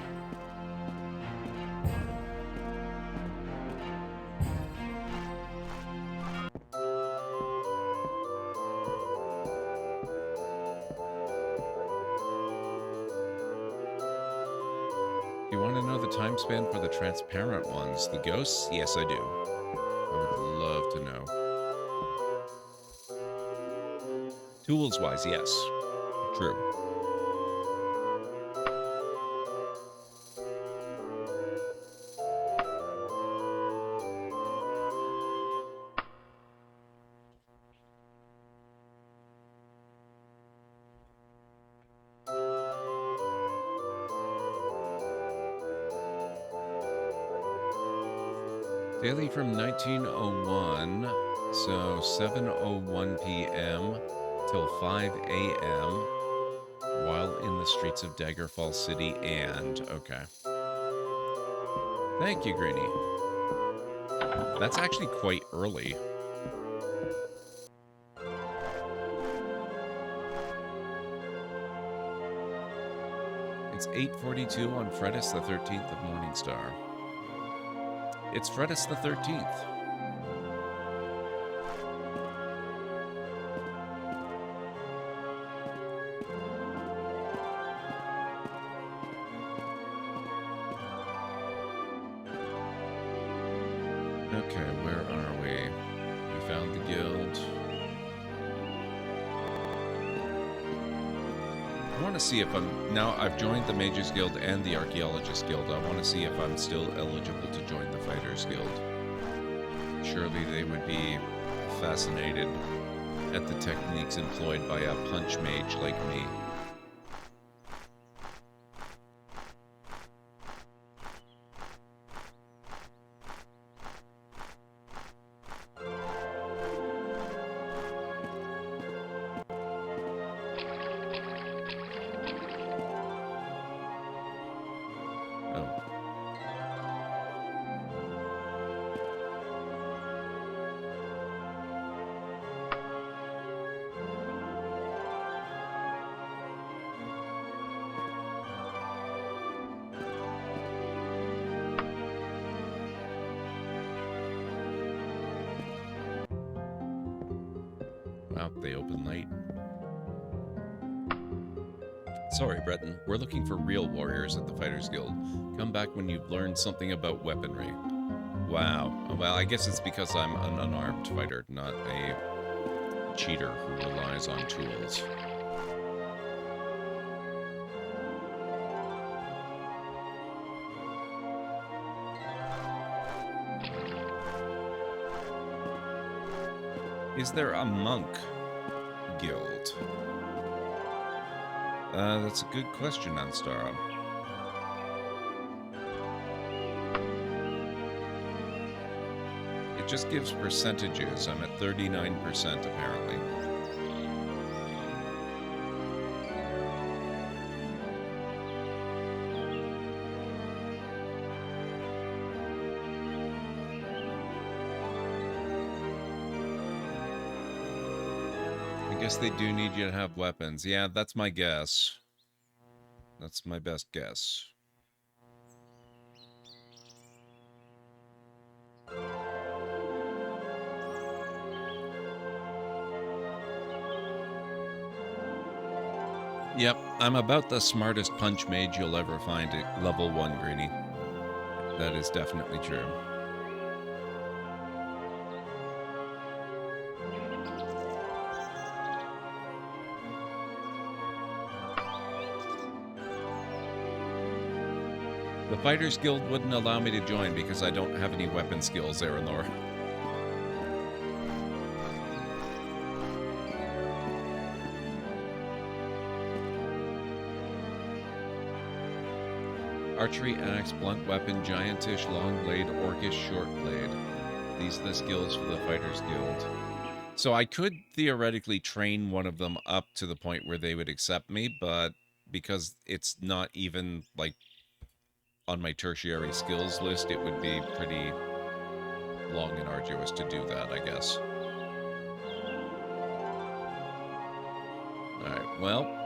You want to know the time span for the transparent ones? The ghosts? Yes, I do. I would love to know. Tools-wise, yes. True. Daily from 1901, so 7:01 p.m. till 5 a.m. while in the streets of Daggerfall City and... Okay. Thank you, Greenie. That's actually quite early. It's 8:42 on Fredis the 13th of Morningstar. It's Fredis the 13th. Okay, where are we? We found the guild. I want to see if I'm... Now I've joined the Mages Guild and the Archaeologist Guild. I want to see if I'm still eligible to join the Fighters Guild. Surely they would be fascinated at the techniques employed by a punch mage like me. Wow, they open late. Sorry, Breton. We're looking for real warriors at the Fighters Guild. Come back when you've learned something about weaponry. Wow. Well, I guess it's because I'm an unarmed fighter, not a cheater who relies on tools. Is there a monk guild? That's a good question, Anstara. It just gives percentages. I'm at 39% apparently. I guess they do need you to have weapons. Yeah, that's my guess. That's my best guess. Yep, I'm about the smartest punch mage you'll ever find at level 1, Greenie. That is definitely true. The Fighters Guild wouldn't allow me to join because I don't have any weapon skills, Aranor. Archery, axe, blunt weapon, giantish, long blade, orcish, short blade. These are the skills for the Fighters Guild. So I could theoretically train one of them up to the point where they would accept me, but because it's not even, like, on my tertiary skills list, it would be pretty long and arduous to do that, I guess. Alright, well.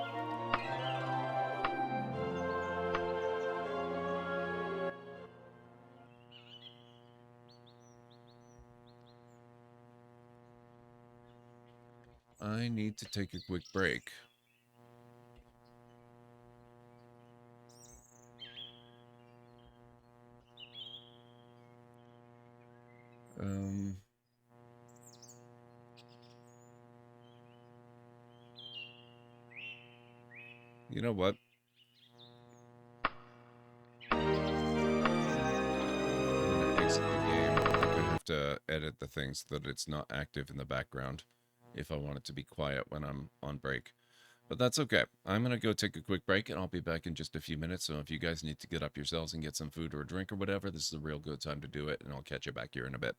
I need to take a quick break. You know what? I'm gonna exit the game. I think I have to edit the thing so that it's not active in the background if I want it to be quiet when I'm on break. But that's okay. I'm gonna go take a quick break and I'll be back in just a few minutes. So if you guys need to get up yourselves and get some food or a drink or whatever, this is a real good time to do it, and I'll catch you back here in a bit.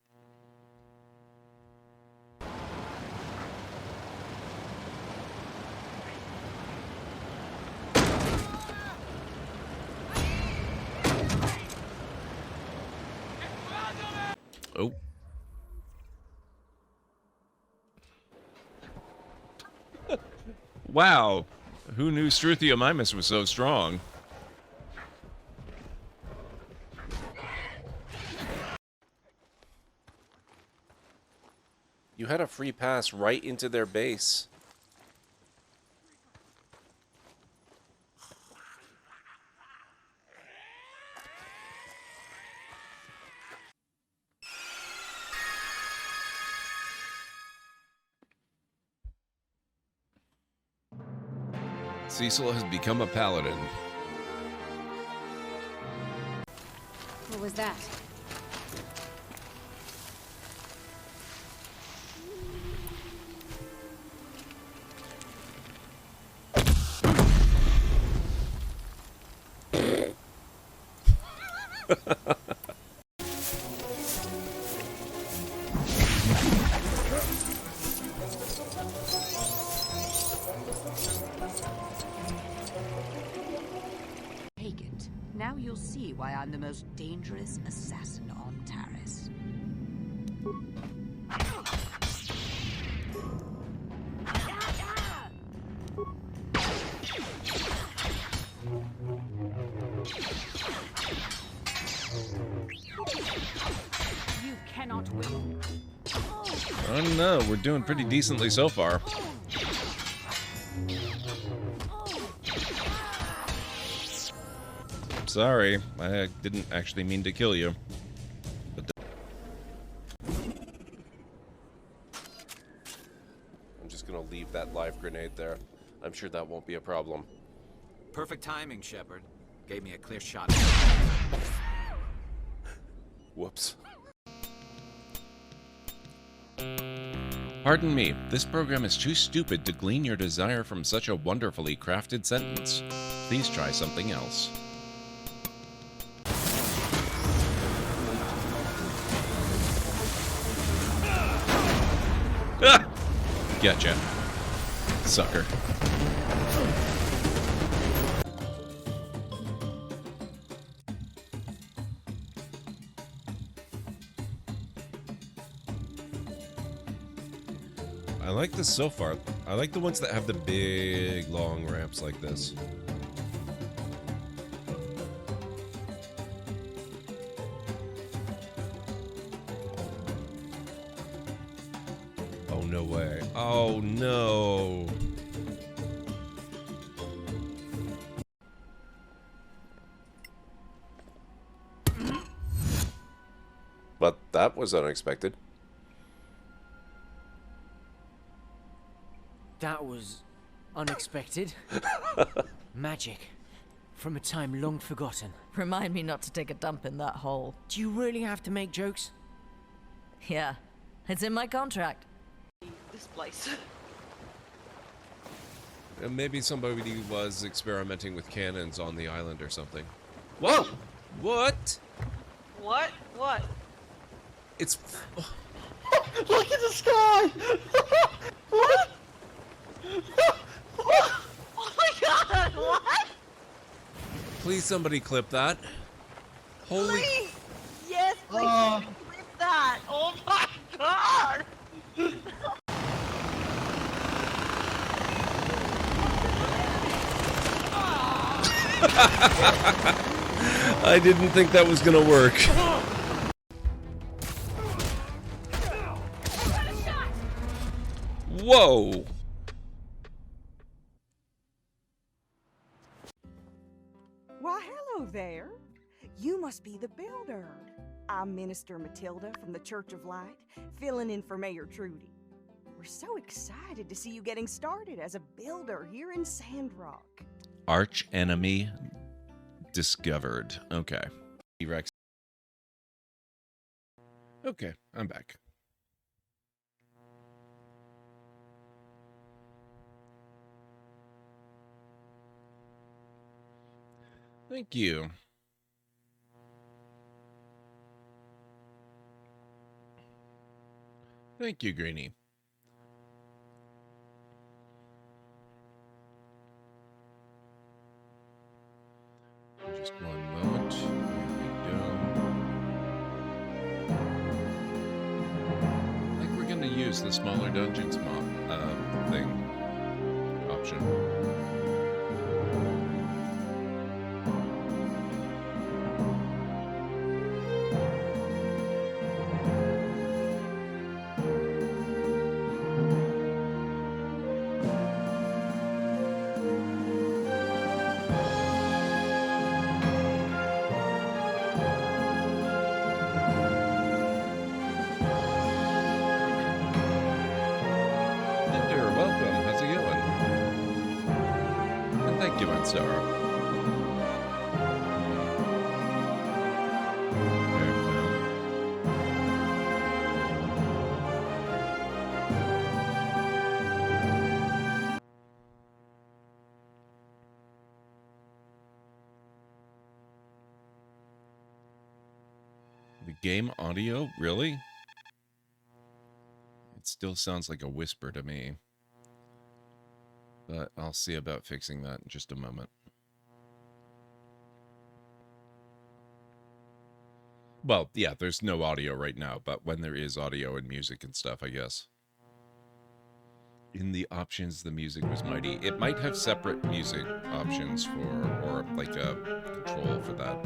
Oh. Wow. Who knew Struthiomimus was so strong? You had a free pass right into their base. Cecil has become a paladin. What was that? Take it. Now you'll see why I'm the most dangerous assassin on Taris. You cannot win. I don't know, we're doing pretty decently so far. Sorry, I didn't actually mean to kill you. But I'm just gonna leave that live grenade there. I'm sure that won't be a problem. Perfect timing, Shepard. Gave me a clear shot. Whoops. Pardon me, this program is too stupid to glean your desire from such a wonderfully crafted sentence. Please try something else. Ah! Gotcha. Sucker. I like this so far. I like the ones that have the big, long ramps like this. Oh, no way. Oh, no. But that was unexpected. That was unexpected. Magic. From a time long forgotten. Remind me not to take a dump in that hole. Do you really have to make jokes? Yeah, it's in my contract. This place. Maybe somebody was experimenting with cannons on the island or something. Whoa! What? What? What? It's... Look at the sky! What? Oh my god, what? Please somebody clip that. Holy... Please! Yes, please clip that! Oh my god! I didn't think that was gonna work. Whoa! Why, hello there. You must be the builder. I'm Minister Matilda from the Church of Light, filling in for Mayor Trudy. We're so excited to see you getting started as a builder here in Sandrock. Arch enemy discovered. Okay. T-Rex. Okay, I'm back. Thank you. Thank you, Greenie. Just one moment. Here we go. I think we're going to use the smaller dungeons thing option. The game audio? Really? It still sounds like a whisper to me. But I'll see about fixing that in just a moment. Well, yeah, there's no audio right now, but when there is audio and music and stuff, I guess. In the options, the music was mighty. It might have separate music options for, or like a control for that.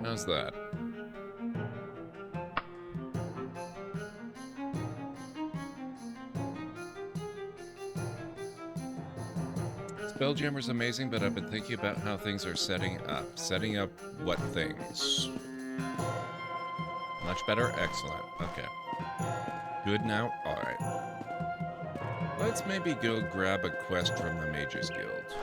How's that? Spelljammer's amazing, but I've been thinking about how things are setting up. Setting up what things? Much better? Excellent. Okay. Good now? Alright. Let's maybe go grab a quest from the Mages Guild.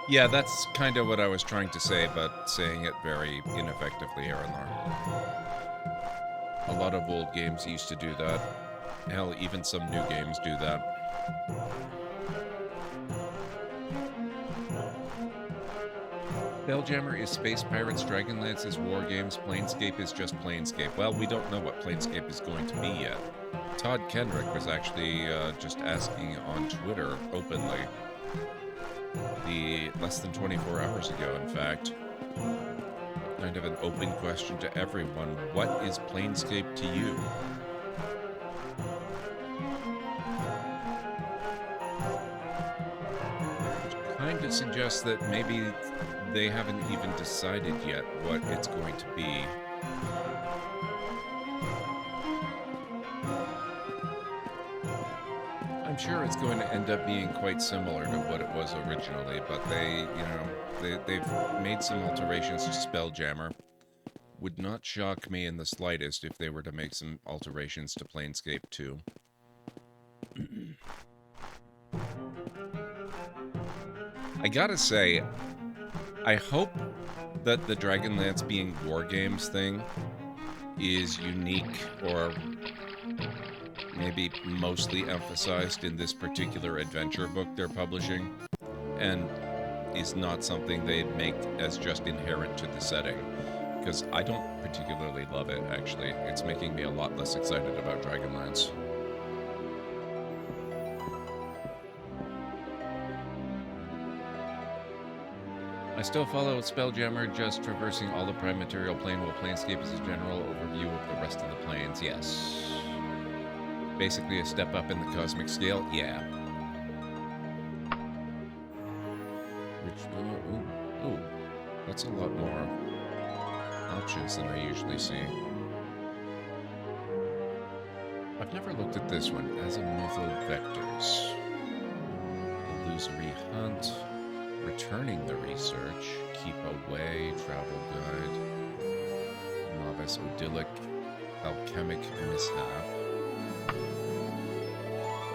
Yeah, that's kind of what I was trying to say, but saying it very ineffectively here and there. A lot of old games used to do that. Hell, even some new games do that. Spelljammer is Space Pirates, Dragonlance is War Games, Planescape is just Planescape. Well, we don't know what Planescape is going to be yet. Todd Kendrick was actually just asking on Twitter openly, less than 24 hours ago, in fact. Kind of an open question to everyone. What is Planescape to you? Which kind of suggests that maybe they haven't even decided yet what it's going to be. I'm sure it's going to end up being quite similar to what it was originally, but they've made some alterations to Spelljammer. Would not shock me in the slightest if they were to make some alterations to Planescape 2. I gotta say, I hope that the Dragonlance being War Games thing is unique, or maybe mostly emphasized in this particular adventure book they're publishing, and is not something they'd make as just inherent to the setting, because I don't particularly love it, actually. It's making me a lot less excited about Dragonlance. I still follow Spelljammer, just traversing all the prime material plane, while Planescape is a general overview of the rest of the planes. Yes. Basically a step up in the cosmic scale? Yeah. Ooh, that's a lot more options than I usually see. I've never looked at this one. As a Mytho Vectors. Illusory Hunt. Returning the Research. Keep Away. Travel Guide. Novice Odyllic. Alchemic Mishap.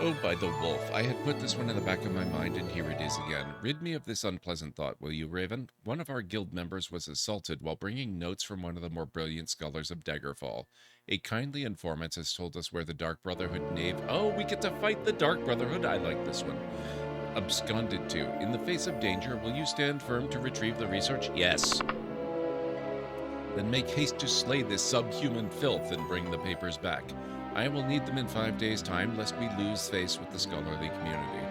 Oh, by the wolf. I had put this one in the back of my mind, and here it is again. Rid me of this unpleasant thought, will you, Raven? One of our guild members was assaulted while bringing notes from one of the more brilliant scholars of Daggerfall. A kindly informant has told us where the Dark Brotherhood knave... Oh, we get to fight the Dark Brotherhood? I like this one. Absconded to. In the face of danger, will you stand firm to retrieve the research? Yes. Then make haste to slay this subhuman filth and bring the papers back. I will need them in 5 days' time, lest we lose face with the scholarly community.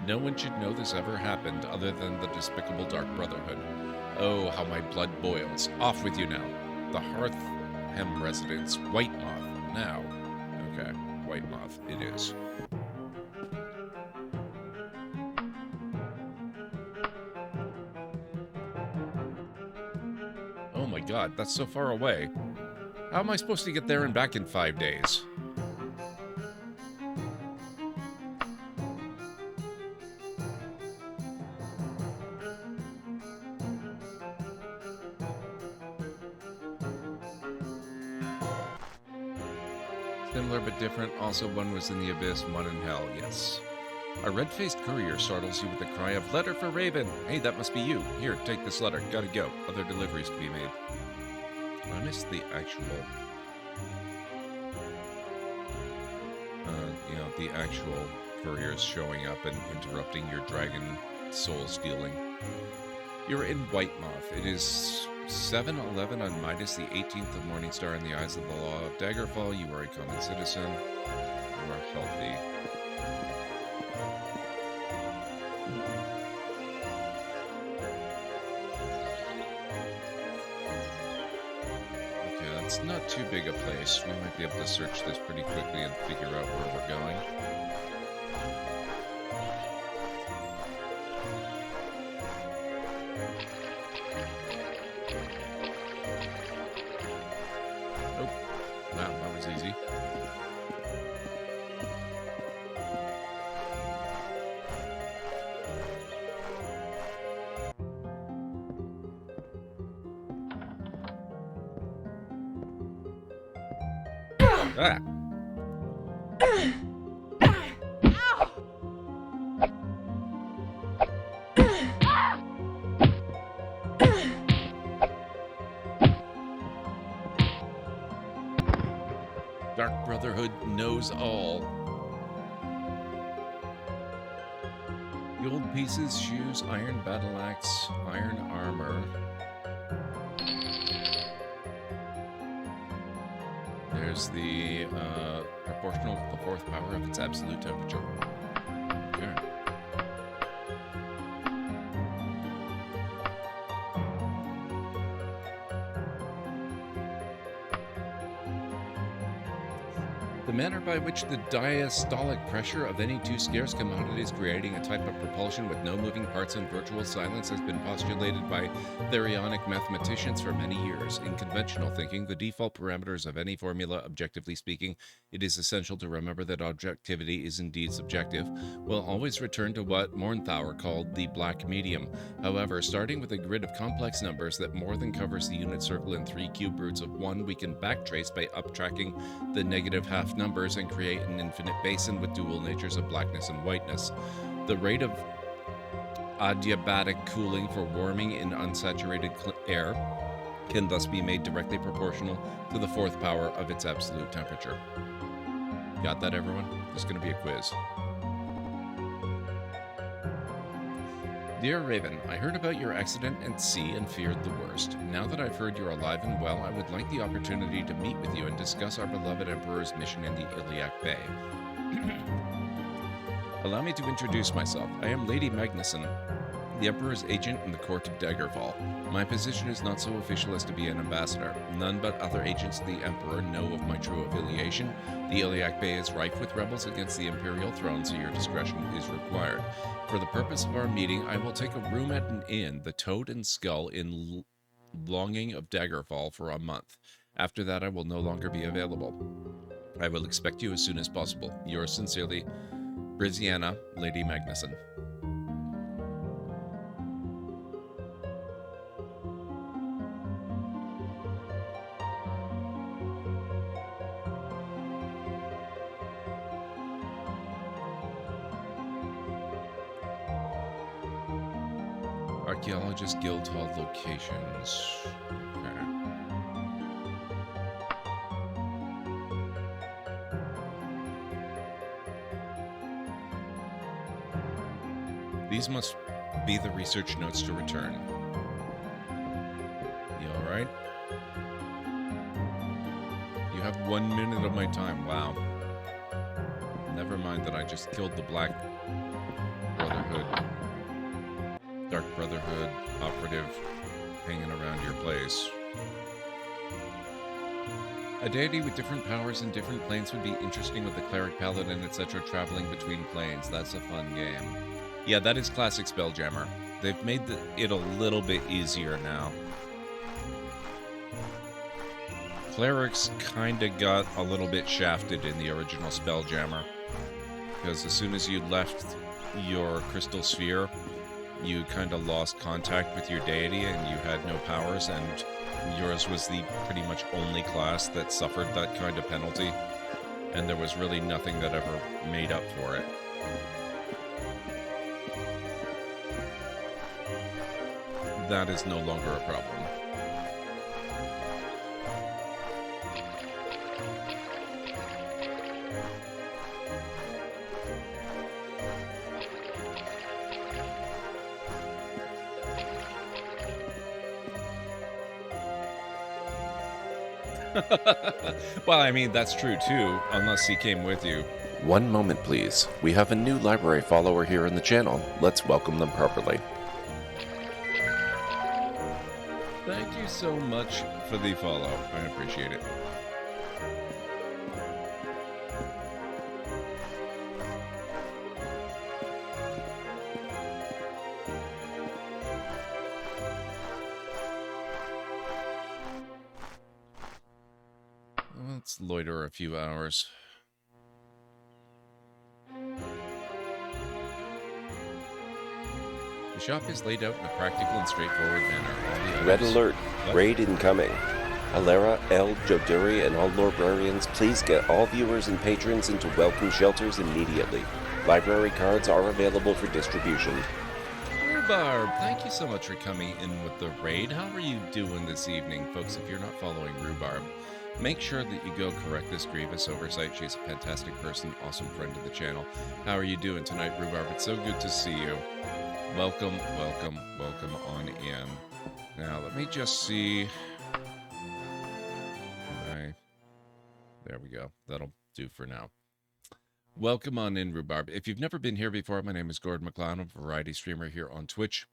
No one should know this ever happened, other than the despicable Dark Brotherhood. Oh, how my blood boils. Off with you now. The Hearthhem residence, White Moth. Now. Okay, White Moth, it is. Oh my god, that's so far away. How am I supposed to get there and back in 5 days? Similar but different. Also, one was in the abyss, one in hell. Yes. A red-faced courier startles you with a cry of, "Letter for Raven!" Hey, that must be you. Here, take this letter. Gotta go. Other deliveries to be made. I missed the actual... the actual couriers showing up and interrupting your dragon soul stealing. You're in White Moth. It is 7:11 on Midas, the 18th of Morningstar in the eyes of the law of Daggerfall. You are a common citizen. You are healthy. Okay, that's not too big a place. We might be able to search this pretty quickly and figure out where we're going. Ah. Dark Brotherhood knows all. Gold pieces, shoes, iron battle axe, iron armor. There's the proportional to the fourth power of its absolute temperature. Okay. The manner by which the diastolic pressure of any two scarce commodities creating a type of propulsion with no moving parts and virtual silence has been postulated by baryonic mathematicians for many years. In conventional thinking, the default parameters of any formula, objectively speaking, it is essential to remember that objectivity is indeed subjective, will always return to what Mornthauer called the black medium. However, starting with a grid of complex numbers that more than covers the unit circle in 3 cube roots of 1, we can backtrace by uptracking the negative half numbers and create an infinite basin with dual natures of blackness and whiteness. The rate of adiabatic cooling for warming in unsaturated air can thus be made directly proportional to the fourth power of its absolute temperature. Got that, everyone? There's going to be a quiz. Dear Raven, I heard about your accident at sea and feared the worst. Now that I've heard you're alive and well, I would like the opportunity to meet with you and discuss our beloved Emperor's mission in the Iliac Bay. Allow me to introduce myself. I am Lady Magnuson, the Emperor's agent in the court of Daggerfall. My position is not so official as to be an ambassador. None but other agents of the Emperor know of my true affiliation. The Iliac Bay is rife with rebels against the Imperial throne, so your discretion is required. For the purpose of our meeting, I will take a room at an inn, the Toad and Skull, in Longing of Daggerfall for a month. After that, I will no longer be available. I will expect you as soon as possible. Yours sincerely, Briziana, Lady Magnuson. Archaeologist Guildhall locations. Okay. These must be the research notes to return. You alright? You have 1 minute of my time. Wow. Never mind that I just killed the Black Brotherhood. Dark Brotherhood operative hanging around your place. A deity with different powers in different planes would be interesting with the cleric, paladin, etc. traveling between planes. That's a fun game. Yeah, that is classic Spelljammer. They've made it a little bit easier now. Clerics kinda got a little bit shafted in the original Spelljammer. Because as soon as you left your crystal sphere, you kind of lost contact with your deity and you had no powers, and yours was the pretty much only class that suffered that kind of penalty, and there was really nothing that ever made up for it. That is no longer a problem. Well, I mean, that's true too, unless he came with you. One moment, please. We have a new library follower here in the channel. Let's welcome them properly. Thank you so much for the follow. I appreciate it. Let's loiter a few hours. The shop is laid out in a practical and straightforward manner. Red alert. Raid incoming. Alera, El, Joduri, and all librarians, please get all viewers and patrons into welcome shelters immediately. Library cards are available for distribution. Rhubarb, thank you so much for coming in with the raid. How are you doing this evening, folks? If you're not following Rhubarb, make sure that you go correct this grievous oversight. She's a fantastic person, awesome friend of the channel. How are you doing tonight, Rhubarb? It's so good to see you. Welcome, welcome, welcome on in. Now, let me just see. Okay. There we go. That'll do for now. Welcome on in, Rhubarb. If you've never been here before, my name is GordMcLeod. I'm a variety streamer here on Twitch.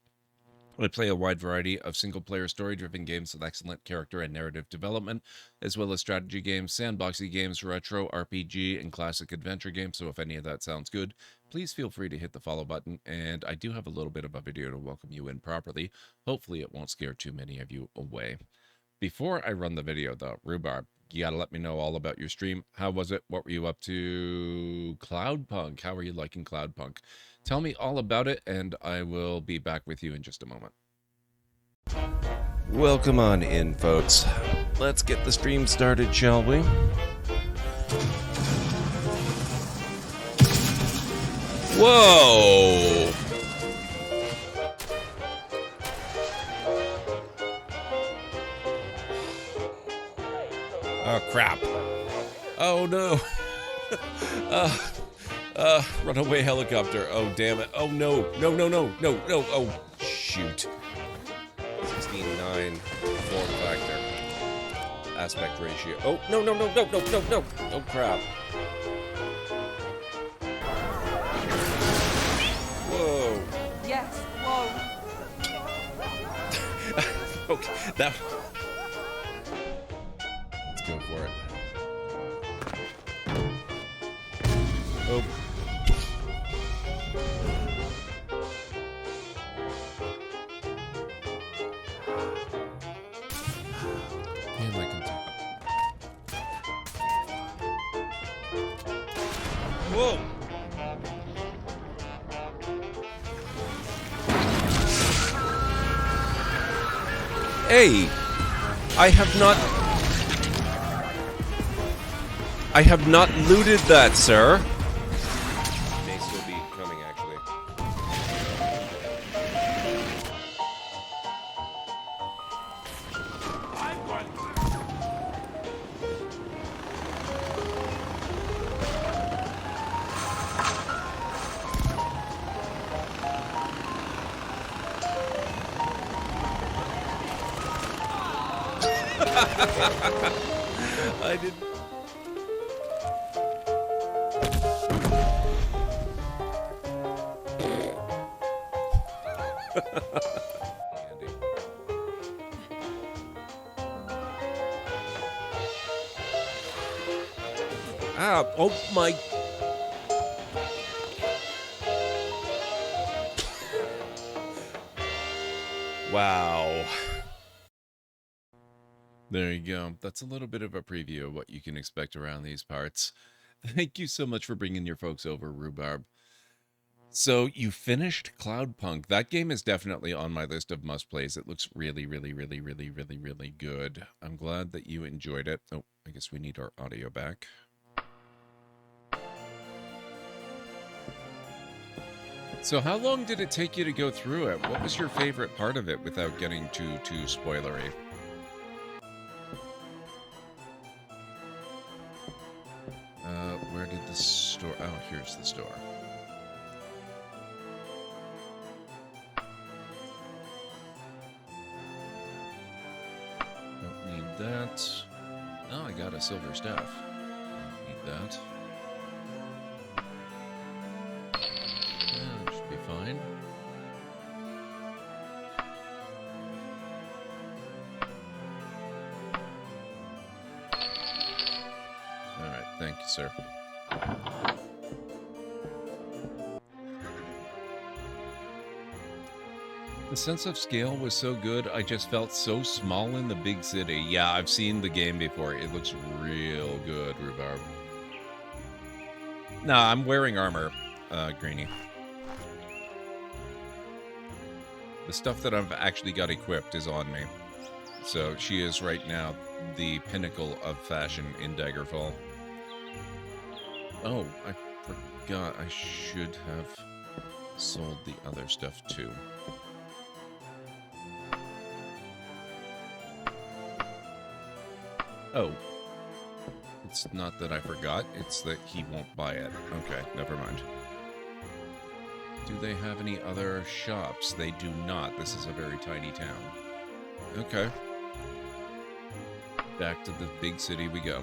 I play a wide variety of single-player story-driven games with excellent character and narrative development, as well as strategy games, sandboxy games, retro, RPG, and classic adventure games. So if any of that sounds good, please feel free to hit the follow button. And I do have a little bit of a video to welcome you in properly. Hopefully it won't scare too many of you away. Before I run the video, though, Rhubarb, you got to let me know all about your stream. How was it? What were you up to? Cloudpunk. How are you liking Cloudpunk? Tell me all about it, and I will be back with you in just a moment. Welcome on in, folks. Let's get the stream started, shall we? Whoa! Oh, crap. Oh, no. Runaway helicopter. Oh, damn it. Oh, no. No, no, no, no, no. Oh, shoot. 16:9 form factor. Aspect ratio. Oh, no, no, no, no, no, no, no. Oh, crap. Whoa. Yes, whoa. Okay, that... Let's go for it. Oh. Damn, I can tell. Whoa! Hey! I have not looted that, sir. May still be coming, actually. I didn't. Ah, oh my. Wow. There you go. That's a little bit of a preview of what you can expect around these parts. Thank you so much for bringing your folks over, Rhubarb. So you finished Cloudpunk. That game is definitely on my list of must-plays. It looks really, really, really, really, really, really good. I'm glad that you enjoyed it. Oh, I guess we need our audio back. So how long did it take you to go through it? What was your favorite part of it without getting too spoilery? Where did the store... Oh, here's the store. Don't need that. Oh, I got a silver staff. Don't need that. Yeah, should be fine. Alright, thank you, sir. The sense of scale was so good, I just felt so small in the big city. Yeah, I've seen the game before. It looks real good, Rhubarb. Nah, I'm wearing armor, Greenie. The stuff that I've actually got equipped is on me. So she is right now the pinnacle of fashion in Daggerfall. Oh, I forgot. I should have sold the other stuff too. Oh. It's not that I forgot, it's that he won't buy it. Okay, never mind. Do they have any other shops? They do not. This is a very tiny town. Okay. Back to the big city we go.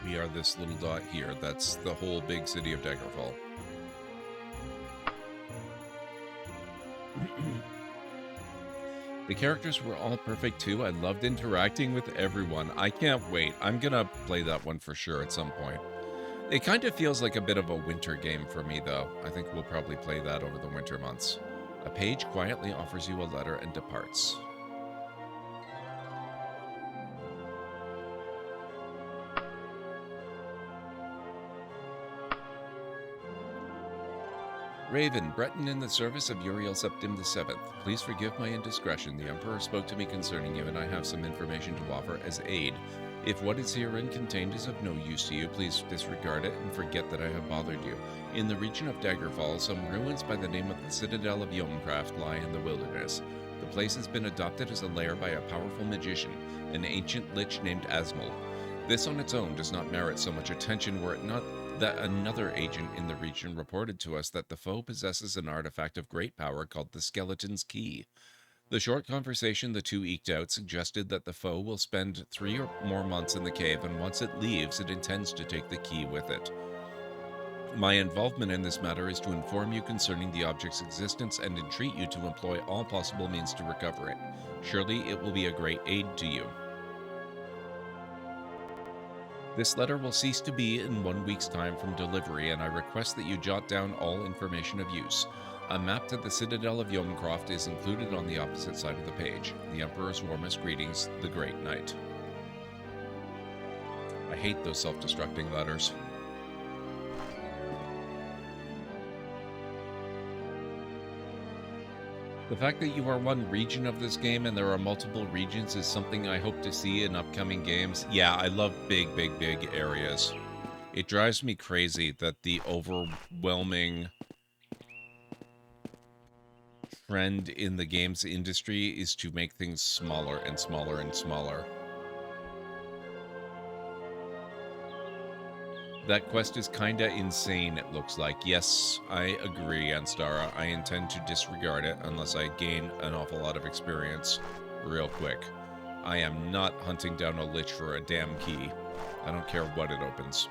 We are this little dot here. That's the whole big city of Daggerfall. The characters were all perfect too. I loved interacting with everyone. I can't wait. I'm gonna play that one for sure at some point. It kind of feels like a bit of a winter game for me though. I think we'll probably play that over the winter months. A page quietly offers you a letter and departs. Raven, Breton in the service of Uriel Septim VII. Please forgive my indiscretion. The Emperor spoke to me concerning you, and I have some information to offer as aid. If what is herein contained is of no use to you, please disregard it and forget that I have bothered you. In the region of Daggerfall, some ruins by the name of the Citadel of Yomcraft lie in the wilderness. The place has been adopted as a lair by a powerful magician, an ancient lich named Asmol. This on its own does not merit so much attention were it not that another agent in the region reported to us that the foe possesses an artifact of great power called the Skeleton's Key. The short conversation the two eked out suggested that the foe will spend 3 or more months in the cave, and once it leaves, it intends to take the key with it. My involvement in this matter is to inform you concerning the object's existence and entreat you to employ all possible means to recover it. Surely it will be a great aid to you. This letter will cease to be in 1 week's time from delivery, and I request that you jot down all information of use. A map to the Citadel of Yomcroft is included on the opposite side of the page. The Emperor's warmest greetings, the Great Knight. I hate those self-destructing letters. The fact that you are one region of this game and there are multiple regions is something I hope to see in upcoming games. Yeah, I love big areas. It drives me crazy that the overwhelming trend in the games industry is to make things smaller and smaller and smaller. That quest is kinda insane, it looks like. Yes, I agree, Anstara. I intend to disregard it unless I gain an awful lot of experience real quick. I am not hunting down a lich for a damn key. I don't care what it opens.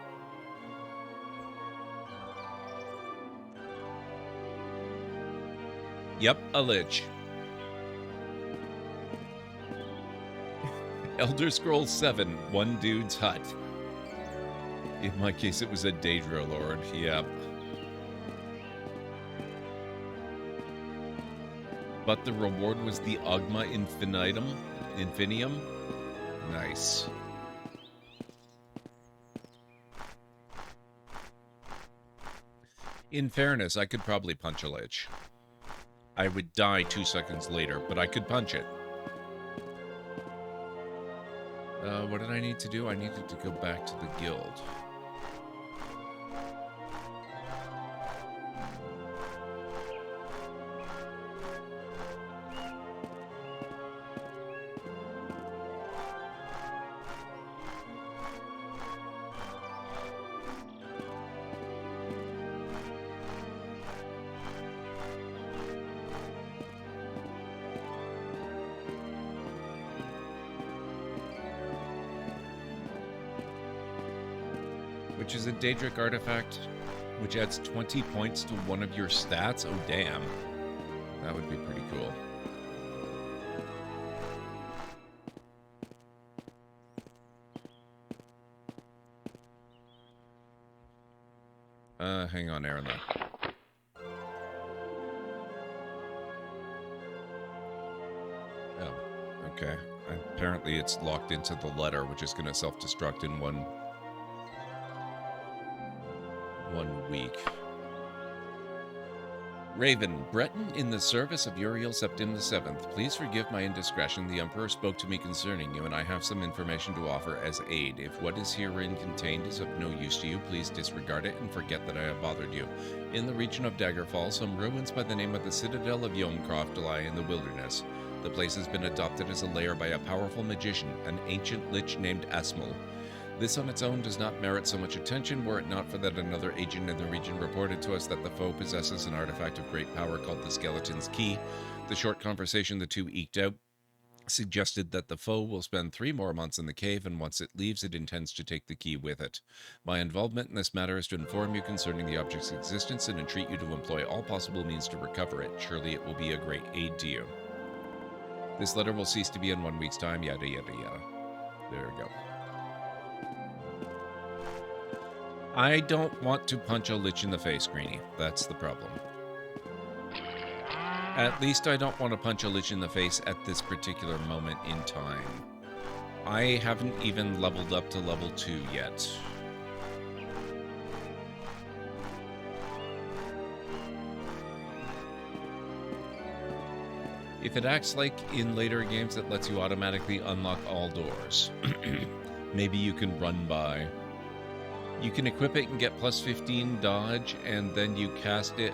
Yep, a lich. Elder Scrolls 7, one dude's hut. In my case, it was a Daedra Lord, yep. But the reward was the Ogma Infinium? Nice. In fairness, I could probably punch a lich. I would die 2 seconds later, but I could punch it. What did I need to do? I needed to go back to the guild. Which is a Daedric artifact, which adds 20 points to one of your stats. Oh, damn. That would be pretty cool. Hang on, Aaron, though. Oh, okay. Apparently it's locked into the letter, which is going to self-destruct in one week. Raven, Breton in the service of Uriel Septim VII. Please forgive my indiscretion. The Emperor spoke to me concerning you, and I have some information to offer as aid. If what is herein contained is of no use to you, please disregard it and forget that I have bothered you. In the region of Daggerfall, some ruins by the name of the Citadel of Yomcroft lie in the wilderness. The place has been adopted as a lair by a powerful magician, an ancient lich named Asmul. This on its own does not merit so much attention were it not for that another agent in the region reported to us that the foe possesses an artifact of great power called the Skeleton's Key. The short conversation the two eked out suggested that the foe will spend 3 more months in the cave, and once it leaves, it intends to take the key with it. My involvement in this matter is to inform you concerning the object's existence and entreat you to employ all possible means to recover it. Surely it will be a great aid to you. This letter will cease to be in 1 week's time, yada yada yada. There we go. I don't want to punch a lich in the face, Greenie. That's the problem. At least I don't want to punch a lich in the face at this particular moment in time. I haven't even leveled up to level 2 yet. If it acts like in later games that lets you automatically unlock all doors, maybe you can run by. You can equip it and get plus 15 dodge, and then you cast it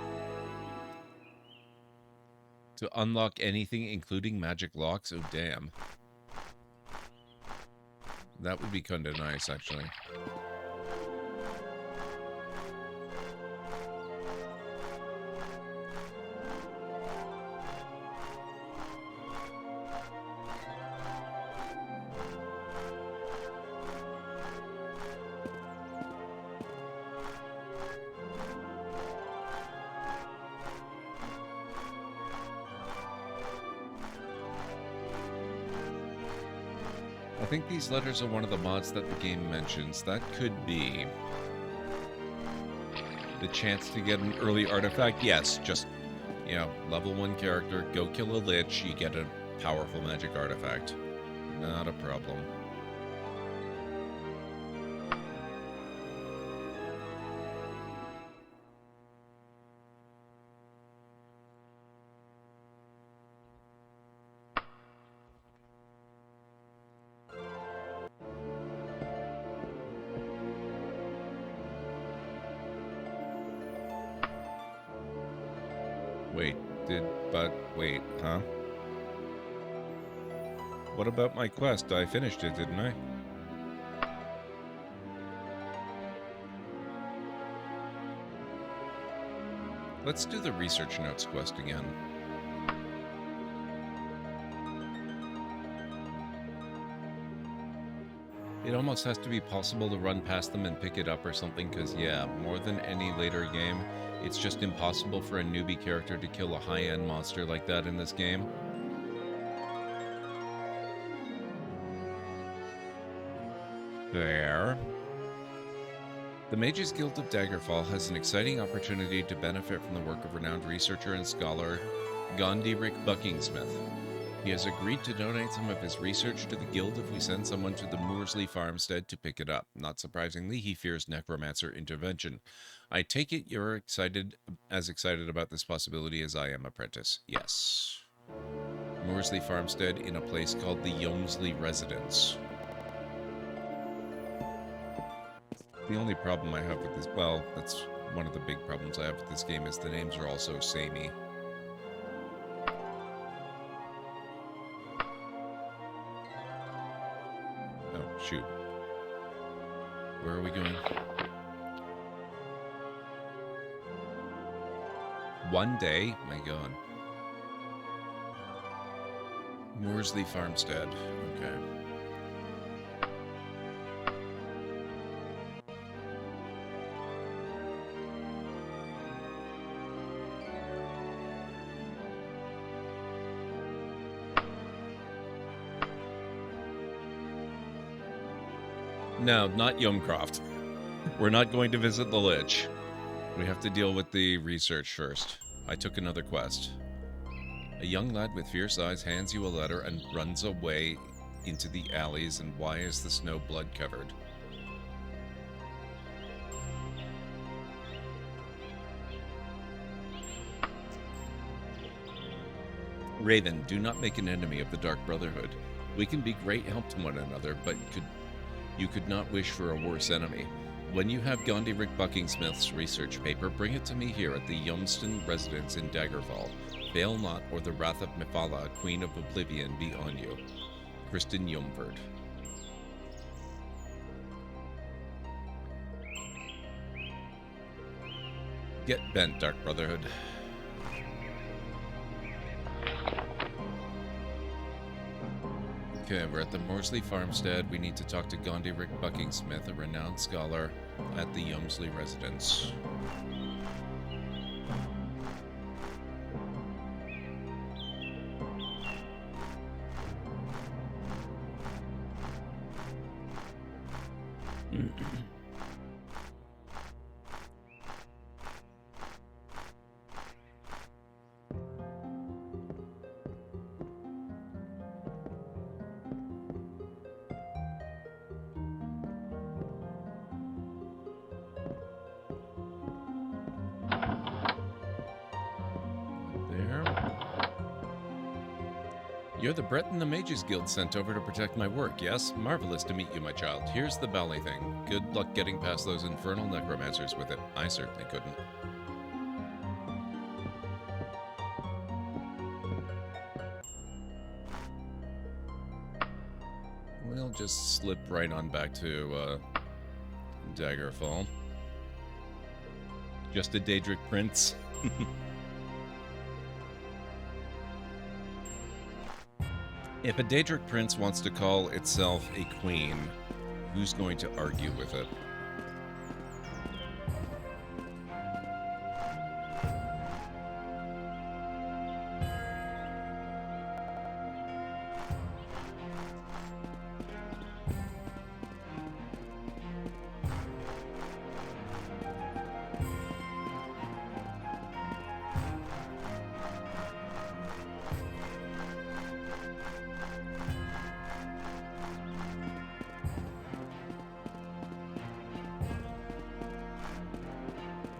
to unlock anything, including magic locks. Oh, damn. That would be kind of nice, actually. I think these letters are one of the mods that the game mentions. That could be the chance to get an early artifact. Yes, just, you know, level 1 character, go kill a lich, you get a powerful magic artifact. Not a problem. Wait, huh? What about my quest? I finished it, didn't I? Let's do the research notes quest again. It almost has to be possible to run past them and pick it up or something, because, yeah, more than any later game, it's just impossible for a newbie character to kill a high-end monster like that in this game. There. The Mages Guild of Daggerfall has an exciting opportunity to benefit from the work of renowned researcher and scholar Gonderic Buckingsmith. He has agreed to donate some of his research to the guild if we send someone to the Moorsley farmstead to pick it up. Not surprisingly, he fears necromancer intervention. I take it you're as excited about this possibility as I am, apprentice. Yes. Moorsley farmstead in a place called the Yomsley Residence. The only problem I have with this, well, that's one of the big problems I have with this game, is the names are all so samey. Oh, shoot. Where are we going? One day? My god. Moorsley Farmstead. Okay. No, not Yomcroft. We're not going to visit the Lich. We have to deal with the research first. I took another quest. A young lad with fierce eyes hands you a letter and runs away into the alleys, and why is the snow blood-covered? Raven, do not make an enemy of the Dark Brotherhood. We can be great help to one another, but you could not wish for a worse enemy. When you have Gondirik Buckingsmith's research paper, bring it to me here at the Yumston residence in Daggerfall. Fail not, or the wrath of Mephala, Queen of Oblivion, be on you. Kristen Yumford. Get bent, Dark Brotherhood. Okay, we're at the Morsley farmstead. We need to talk to Gondirik Buckingsmith, a renowned scholar at the Yumsley residence. You're the Breton the Mages Guild sent over to protect my work, yes? Marvelous to meet you, my child. Here's the bally thing. Good luck getting past those infernal necromancers with it. I certainly couldn't. We'll just slip right on back to Daggerfall. Just a Daedric Prince. If a Daedric Prince wants to call itself a queen, who's going to argue with it?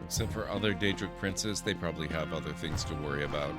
Except for other Daedric princes, they probably have other things to worry about.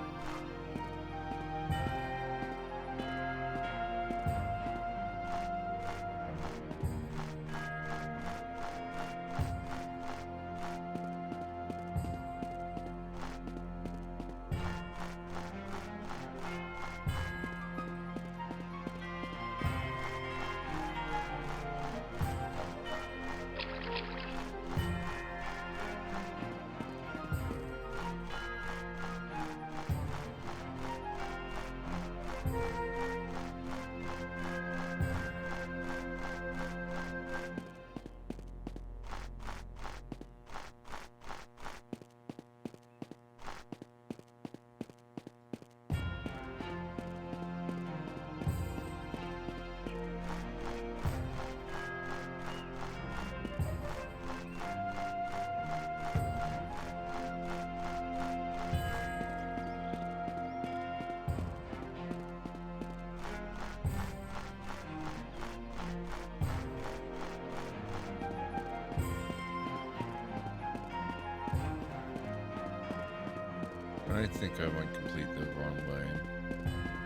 I think I went completely the wrong way.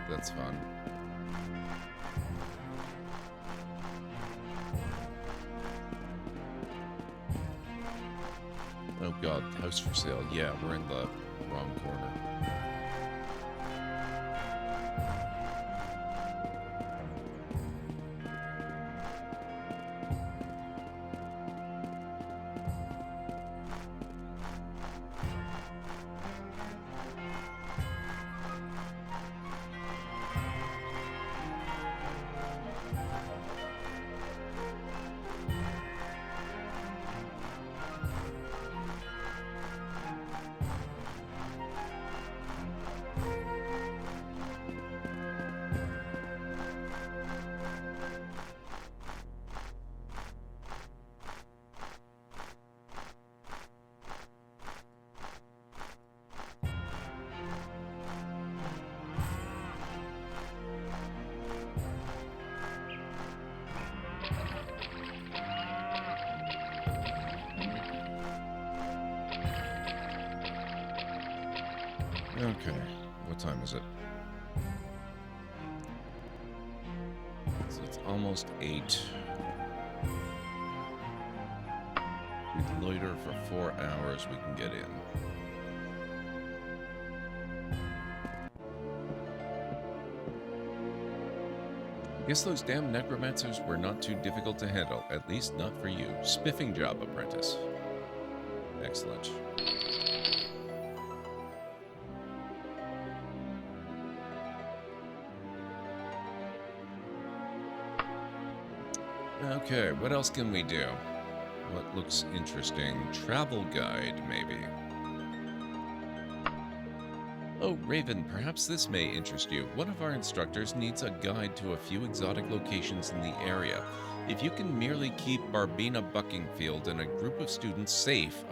That's fun. Oh god, house for sale. Yeah, we're in the wrong corner. Okay, what time is it? almost 8. We loiter for 4 hours, we can get in. Guess those damn necromancers were not too difficult to handle, at least not for you. Spiffing job, apprentice. Excellent. Okay, what else can we do? What looks interesting? Travel guide, maybe. Oh, Raven, perhaps this may interest you. One of our instructors needs a guide to a few exotic locations in the area. If you can merely keep Barbina Buckingfield and a group of students safe,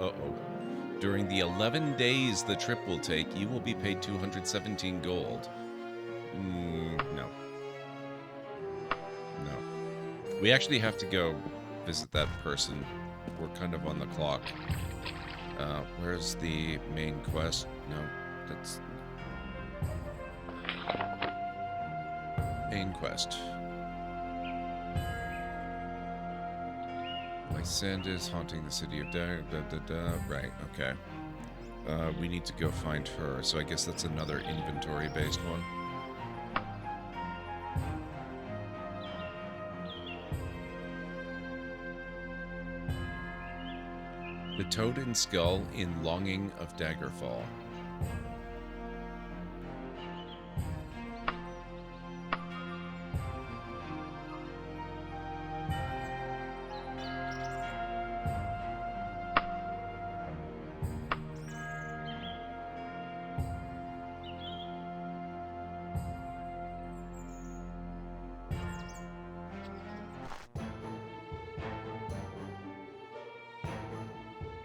during the 11 days the trip will take, you will be paid 217 gold. No. No. We actually have to go visit that person. We're kind of on the clock. Where's the main quest? No, that's... Main quest. Lysandra's haunting the city of Right, okay. We need to go find her, so I guess that's another inventory-based one. The Toad and Skull in Longing of Daggerfall.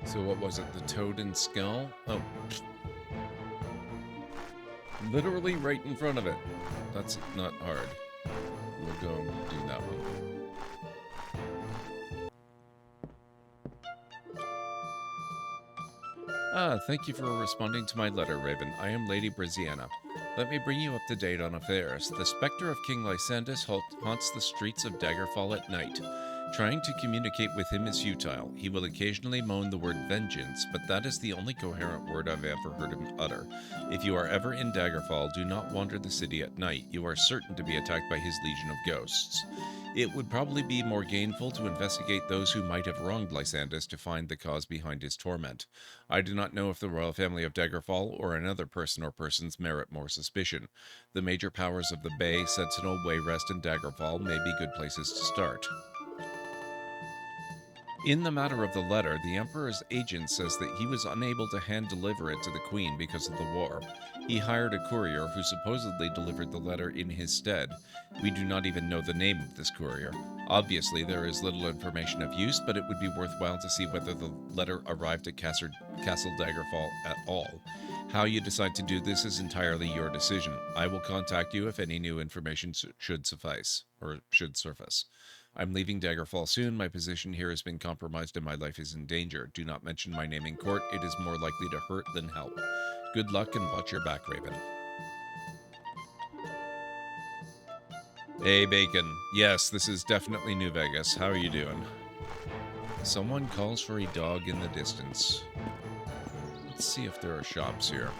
So what was it? The Toad and Skull? Oh. Literally right in front of it. That's not hard. We'll go do that one. Thank you for responding to my letter, Raven. I am Lady Braziana. Let me bring you up to date on affairs. The specter of King Lysandus haunts the streets of Daggerfall at night. Trying to communicate with him is futile. He will occasionally moan the word vengeance, but that is the only coherent word I've ever heard him utter. If you are ever in Daggerfall, do not wander the city at night. You are certain to be attacked by his legion of ghosts. It would probably be more gainful to investigate those who might have wronged Lysandus to find the cause behind his torment. I do not know if the royal family of Daggerfall or another person or persons merit more suspicion. The major powers of the Bay, Sentinel, Wayrest, and Daggerfall may be good places to start. In the matter of the letter, the Emperor's agent says that he was unable to hand-deliver it to the Queen because of the war. He hired a courier who supposedly delivered the letter in his stead. We do not even know the name of this courier. Obviously, there is little information of use, but it would be worthwhile to see whether the letter arrived at Castle Daggerfall at all. How you decide to do this is entirely your decision. I will contact you if any new information should surface. I'm leaving Daggerfall soon. My position here has been compromised and my life is in danger. Do not mention my name in court. It is more likely to hurt than help. Good luck and watch your back, Raven. Hey, Bacon. Yes, this is definitely New Vegas. How are you doing? Someone calls for a dog in the distance. Let's see if there are shops here.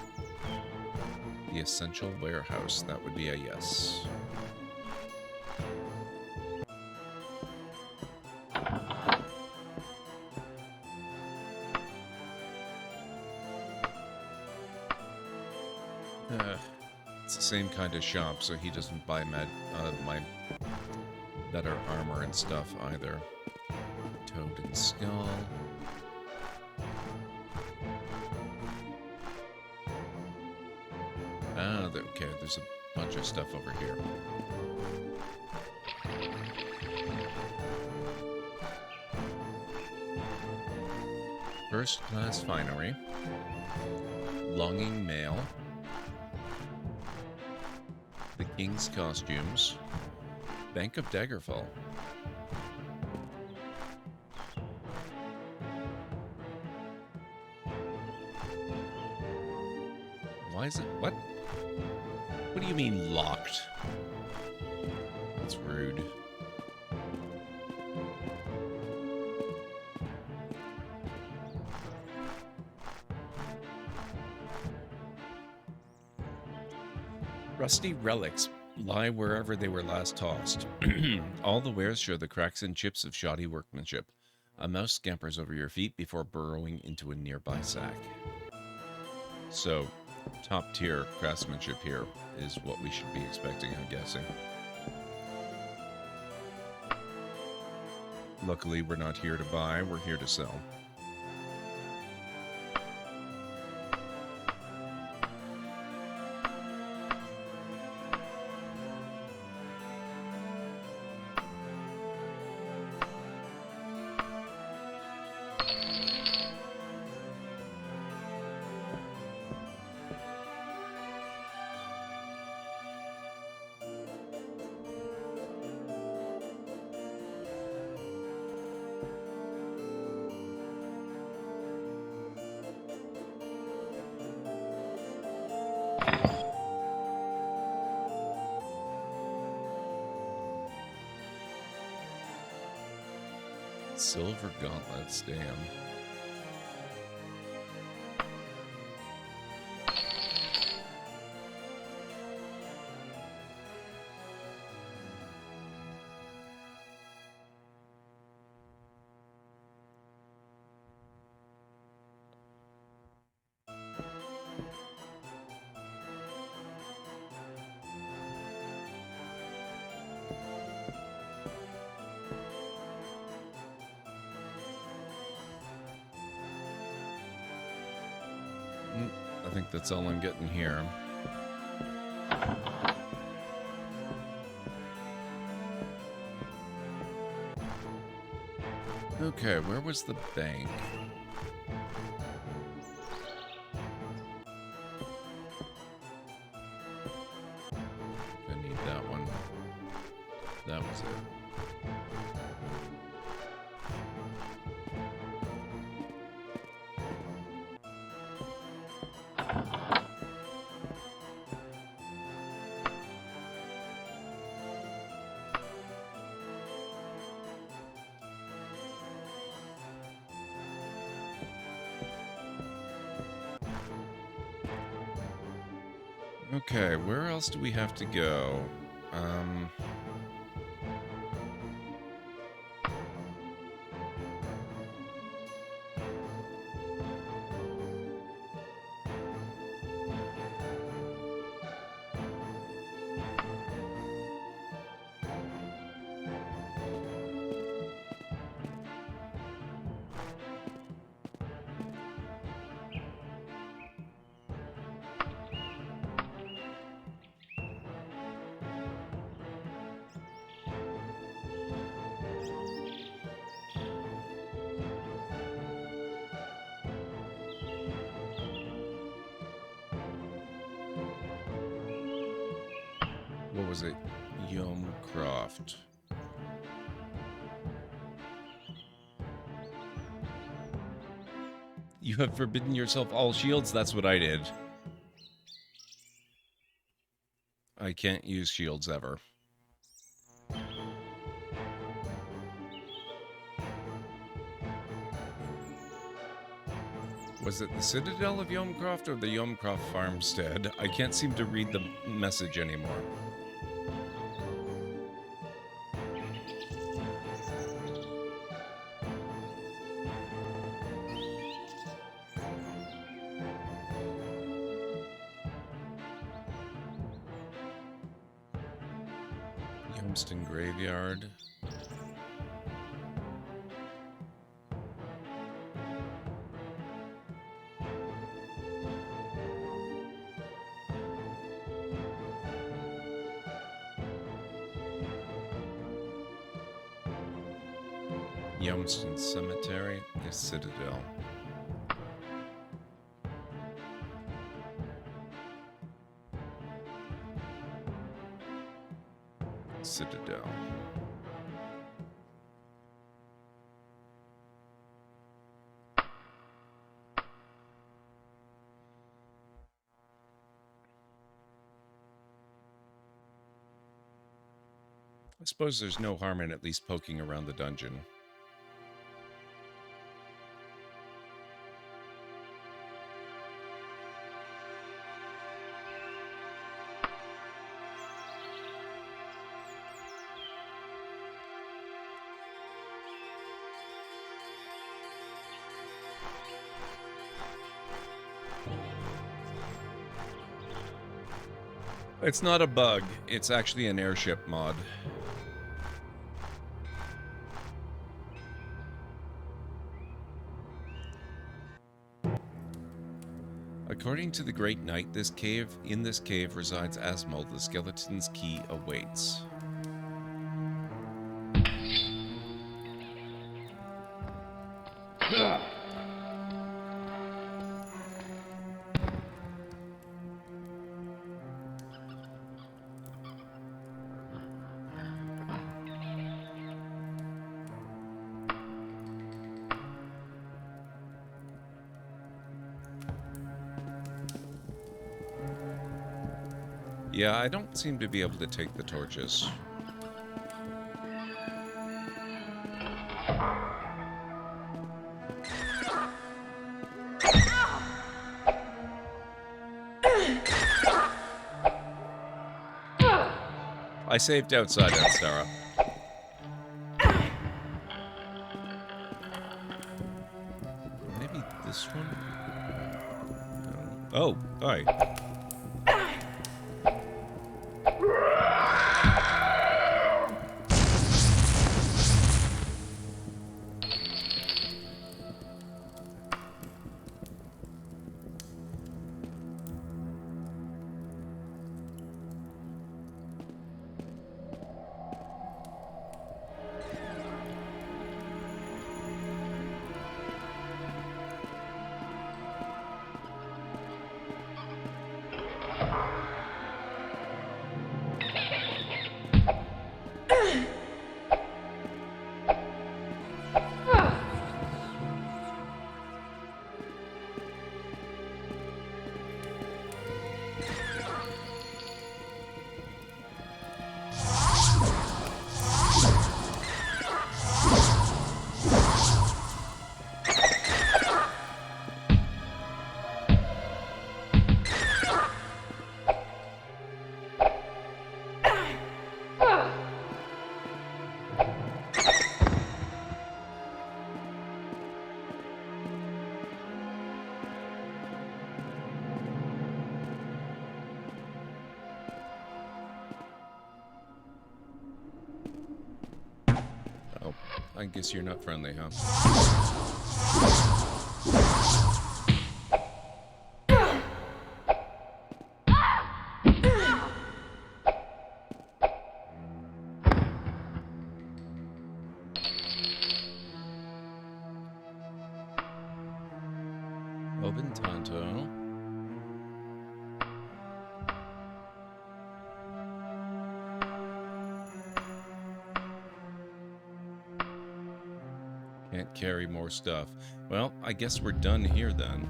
The Essential Warehouse. That would be a yes. It's the same kind of shop, so he doesn't buy my better armor and stuff either. Toad and Skull. Okay, there's a bunch of stuff over here. First class finery. Longing mail. The King's costumes. Bank of Daggerfall. Why is it? What? What do you mean locked? That's rude. Rusty relics lie wherever they were last tossed. All the wares show the cracks and chips of shoddy workmanship. A mouse scampers over your feet before burrowing into a nearby sack. So, top tier craftsmanship here is what we should be expecting, I'm guessing. Luckily, we're not here to buy, we're here to sell. Silver gauntlets, damn. I think that's all I'm getting here. Okay, where was the bank? I need that one. That was it. Okay, where else do we have to go? What was it? Yomcroft. You have forbidden yourself all shields? That's what I did. I can't use shields ever. Was it the Citadel of Yomcroft or the Yomcroft Farmstead? I can't seem to read the message anymore. Yomston Graveyard. Yomston Cemetery, the Citadel. Citadel. I suppose there's no harm in at least poking around the dungeon. It's not a bug, it's actually an airship mod. According to the Great Knight, in this cave resides Asmo. The skeleton's key awaits. Yeah, I don't seem to be able to take the torches. I saved outside that, Sarah. Maybe this one? No. Oh, hi. I guess you're not friendly, huh? Open Tonto. Can't carry more stuff. Well, I guess we're done here then.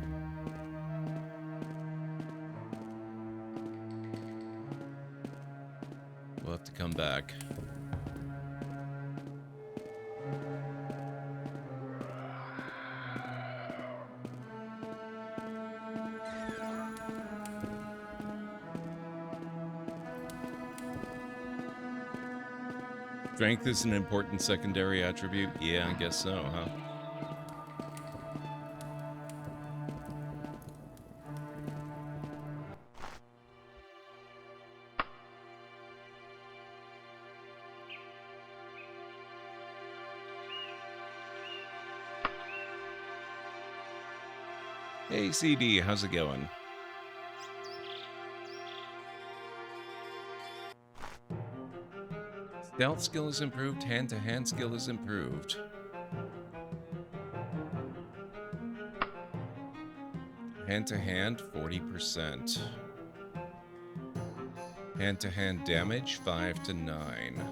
We'll have to come back. Strength is an important secondary attribute? Yeah, I guess so, huh? Hey, CD, how's it going? Stealth skill is improved, hand-to-hand skill is improved. Hand-to-hand, 40%. Hand-to-hand damage, 5 to 9.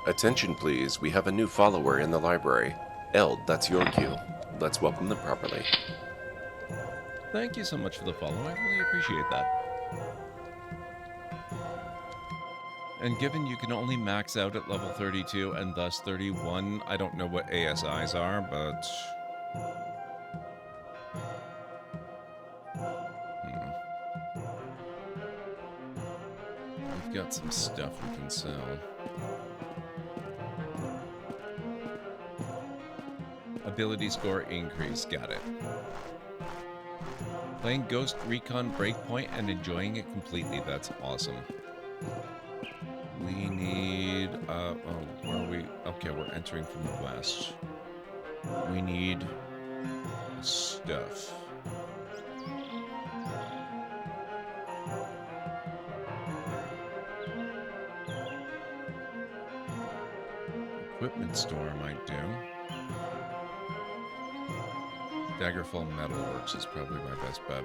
Attention please, we have a new follower in the library. Eld, that's your cue. Let's welcome them properly. Thank you so much for the follow, I really appreciate that. And given you can only max out at level 32 and thus 31, I don't know what ASIs are, but... We've got some stuff we can sell. ability score increase. Got it. Playing Ghost Recon Breakpoint and enjoying it completely. That's awesome. We need, where are we? Okay, we're entering from the west. We need stuff. Equipment store might do. Daggerfall Metalworks is probably my best bet.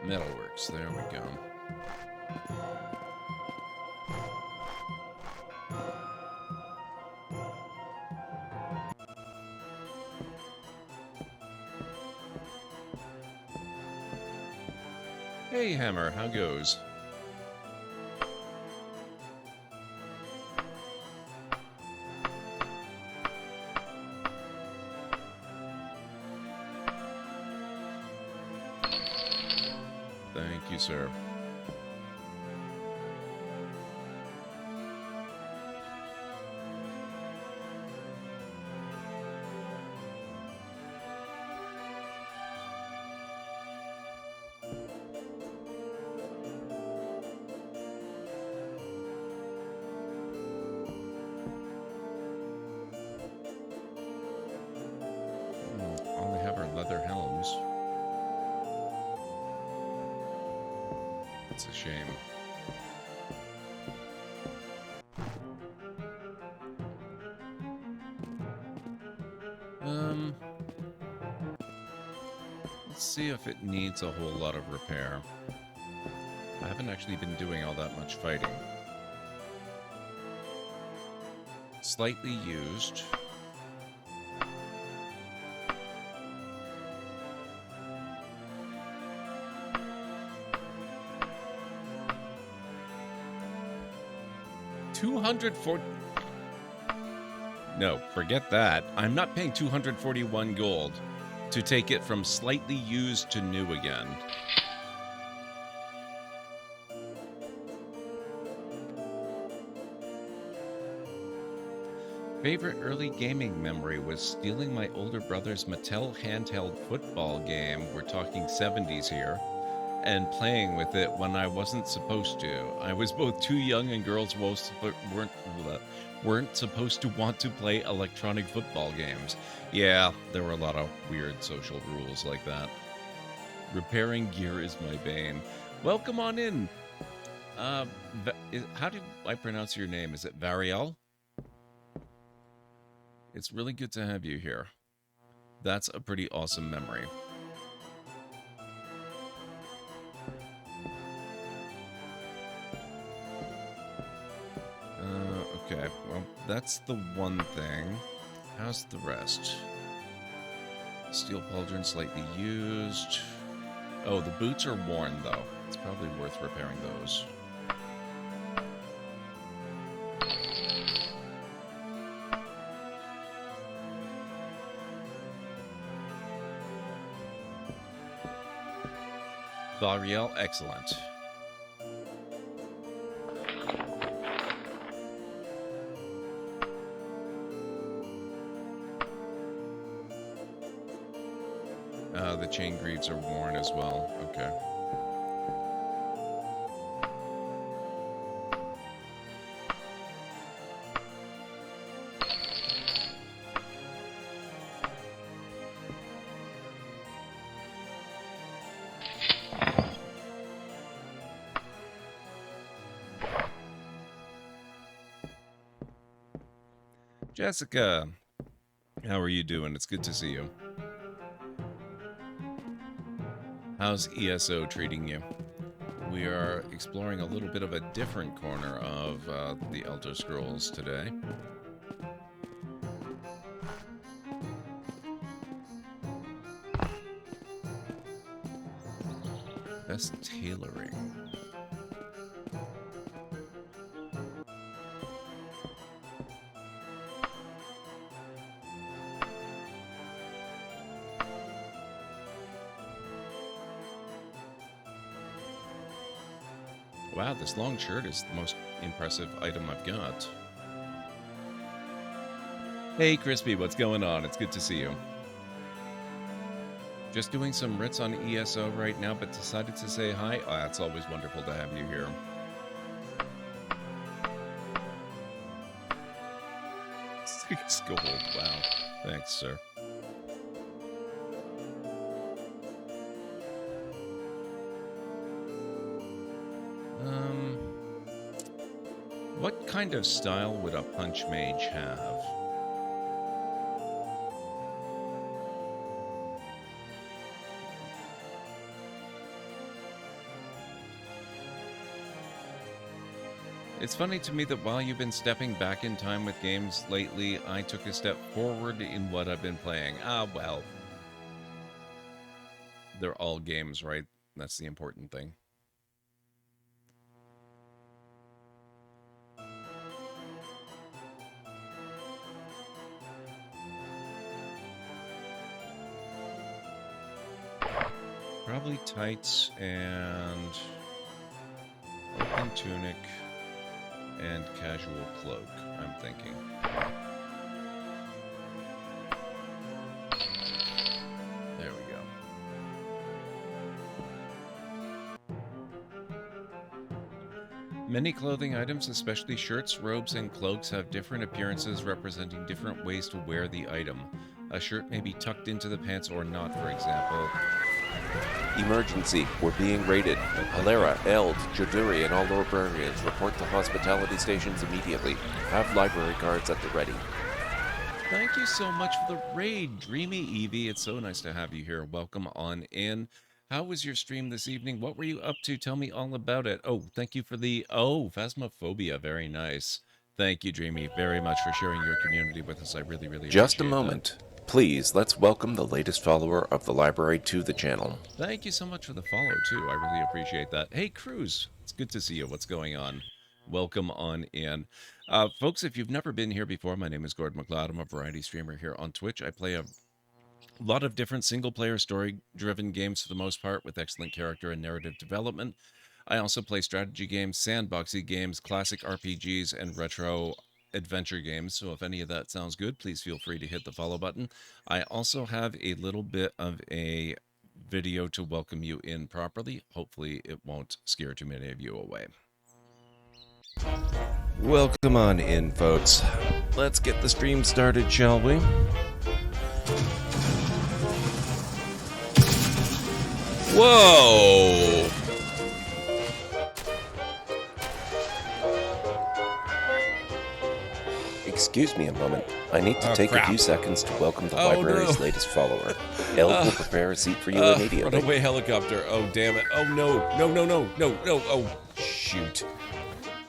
Metalworks, there we go. Hey Hammer, how goes? Thank you, sir. All we have are leather helms. It's a shame. Let's see if it needs a whole lot of repair. I haven't actually been doing all that much fighting. Slightly used. $240. No, forget that. I'm not paying 241 gold to take it from slightly used to new again. Favorite early gaming memory was stealing my older brother's Mattel handheld football game, we're talking 70s here, and playing with it when I wasn't supposed to. I was both too young and girls weren't supposed to want to play electronic football games. Yeah, there were a lot of weird social rules like that. Repairing gear is my bane. Welcome on in. How do I pronounce your name? Is it Variel? It's really good to have you here. That's a pretty awesome memory. Okay, well, that's the one thing. How's the rest? Steel pauldron slightly used. Oh, the boots are worn, though. It's probably worth repairing those. Variel, excellent. The chain greaves are worn as well. Okay. Jessica, how are you doing? It's good to see you. How's ESO treating you? We are exploring a little bit of a different corner of the Elder Scrolls today. Best tailoring. Wow, this long shirt is the most impressive item I've got. Hey, Crispy, what's going on? It's good to see you. Just doing some writs on ESO right now, but decided to say hi. Oh, it's always wonderful to have you here. 6 gold. Wow. Thanks, sir. What kind of style would a punch mage have? It's funny to me that while you've been stepping back in time with games lately, I took a step forward in what I've been playing. Ah, well. They're all games, right? That's the important thing. Probably tights and open tunic and casual cloak, I'm thinking. There we go. Many clothing items, especially shirts, robes, and cloaks, have different appearances representing different ways to wear the item. A shirt may be tucked into the pants or not, for example. Emergency. We're being raided. Halera, Eld, Joduri, and all librarians report to hospitality stations immediately. Have library cards at the ready. Thank you so much for the raid, Dreamy Evie. It's so nice to have you here. Welcome on in. How was your stream this evening? What were you up to? Tell me all about it. Oh, thank you for the... Oh, Phasmophobia. Very nice. Thank you, Dreamy, very much for sharing your community with us. I really, really appreciate Just a moment. That. Please, let's welcome the latest follower of the library to the channel. Thank you so much for the follow, too. I really appreciate that. Hey, Cruz. It's good to see you. What's going on? Welcome on in. Folks, if you've never been here before, my name is GordMcLeod. I'm a variety streamer here on Twitch. I play a lot of different single-player, story-driven games for the most part with excellent character and narrative development. I also play strategy games, sandboxy games, classic RPGs, and retro adventure games, so if any of that sounds good, please feel free to hit the follow button. I also have a little bit of a video to welcome you in properly. Hopefully it won't scare too many of you away. Welcome on in, folks. Let's get the stream started, shall we? Whoa! Excuse me a moment. I need to take crap. a few seconds to welcome the library's latest follower. Eld will prepare a seat for you immediately. Runaway helicopter. Oh, damn it. Oh, no. No, no, no, no, no. Oh, shoot.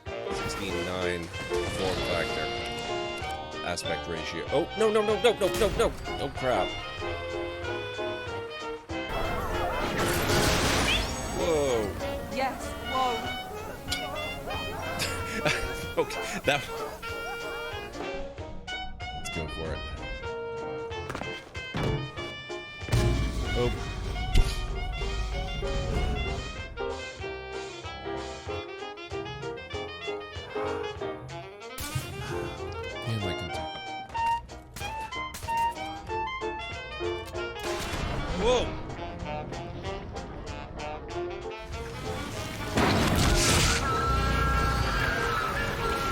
16:9 form factor. Aspect ratio. Oh, no, no, no, no, no, no, no. Oh, crap. Whoa. Yes, whoa. Okay, that... Let's go for it. Oh. Damn, I can do. Whoa!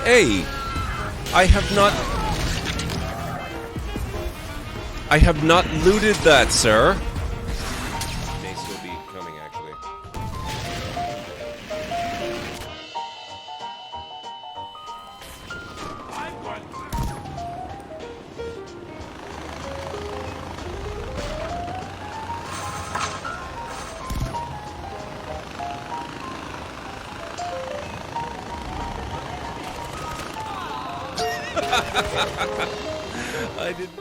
Hey! I have not looted that, sir. May still be coming, actually. I didn't.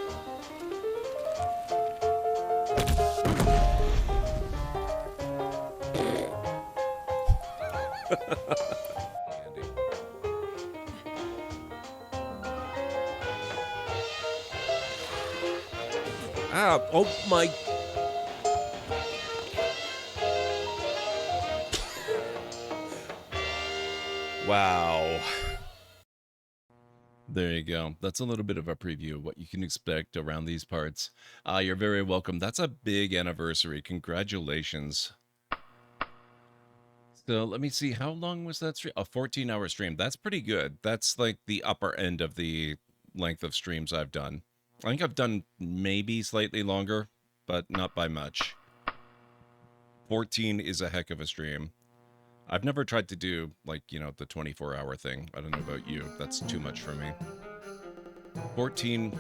Ah, oh my. Wow. There you go. That's a little bit of a preview of what you can expect around these parts. You're very welcome. That's a big anniversary. Congratulations. So let me see. How long was that stream? A 14-hour stream. That's pretty good. That's like the upper end of the length of streams I've done. I think I've done maybe slightly longer, but not by much. 14 is a heck of a stream. I've never tried to do, like, you know, the 24-hour thing. I don't know about you. That's too much for me. 14,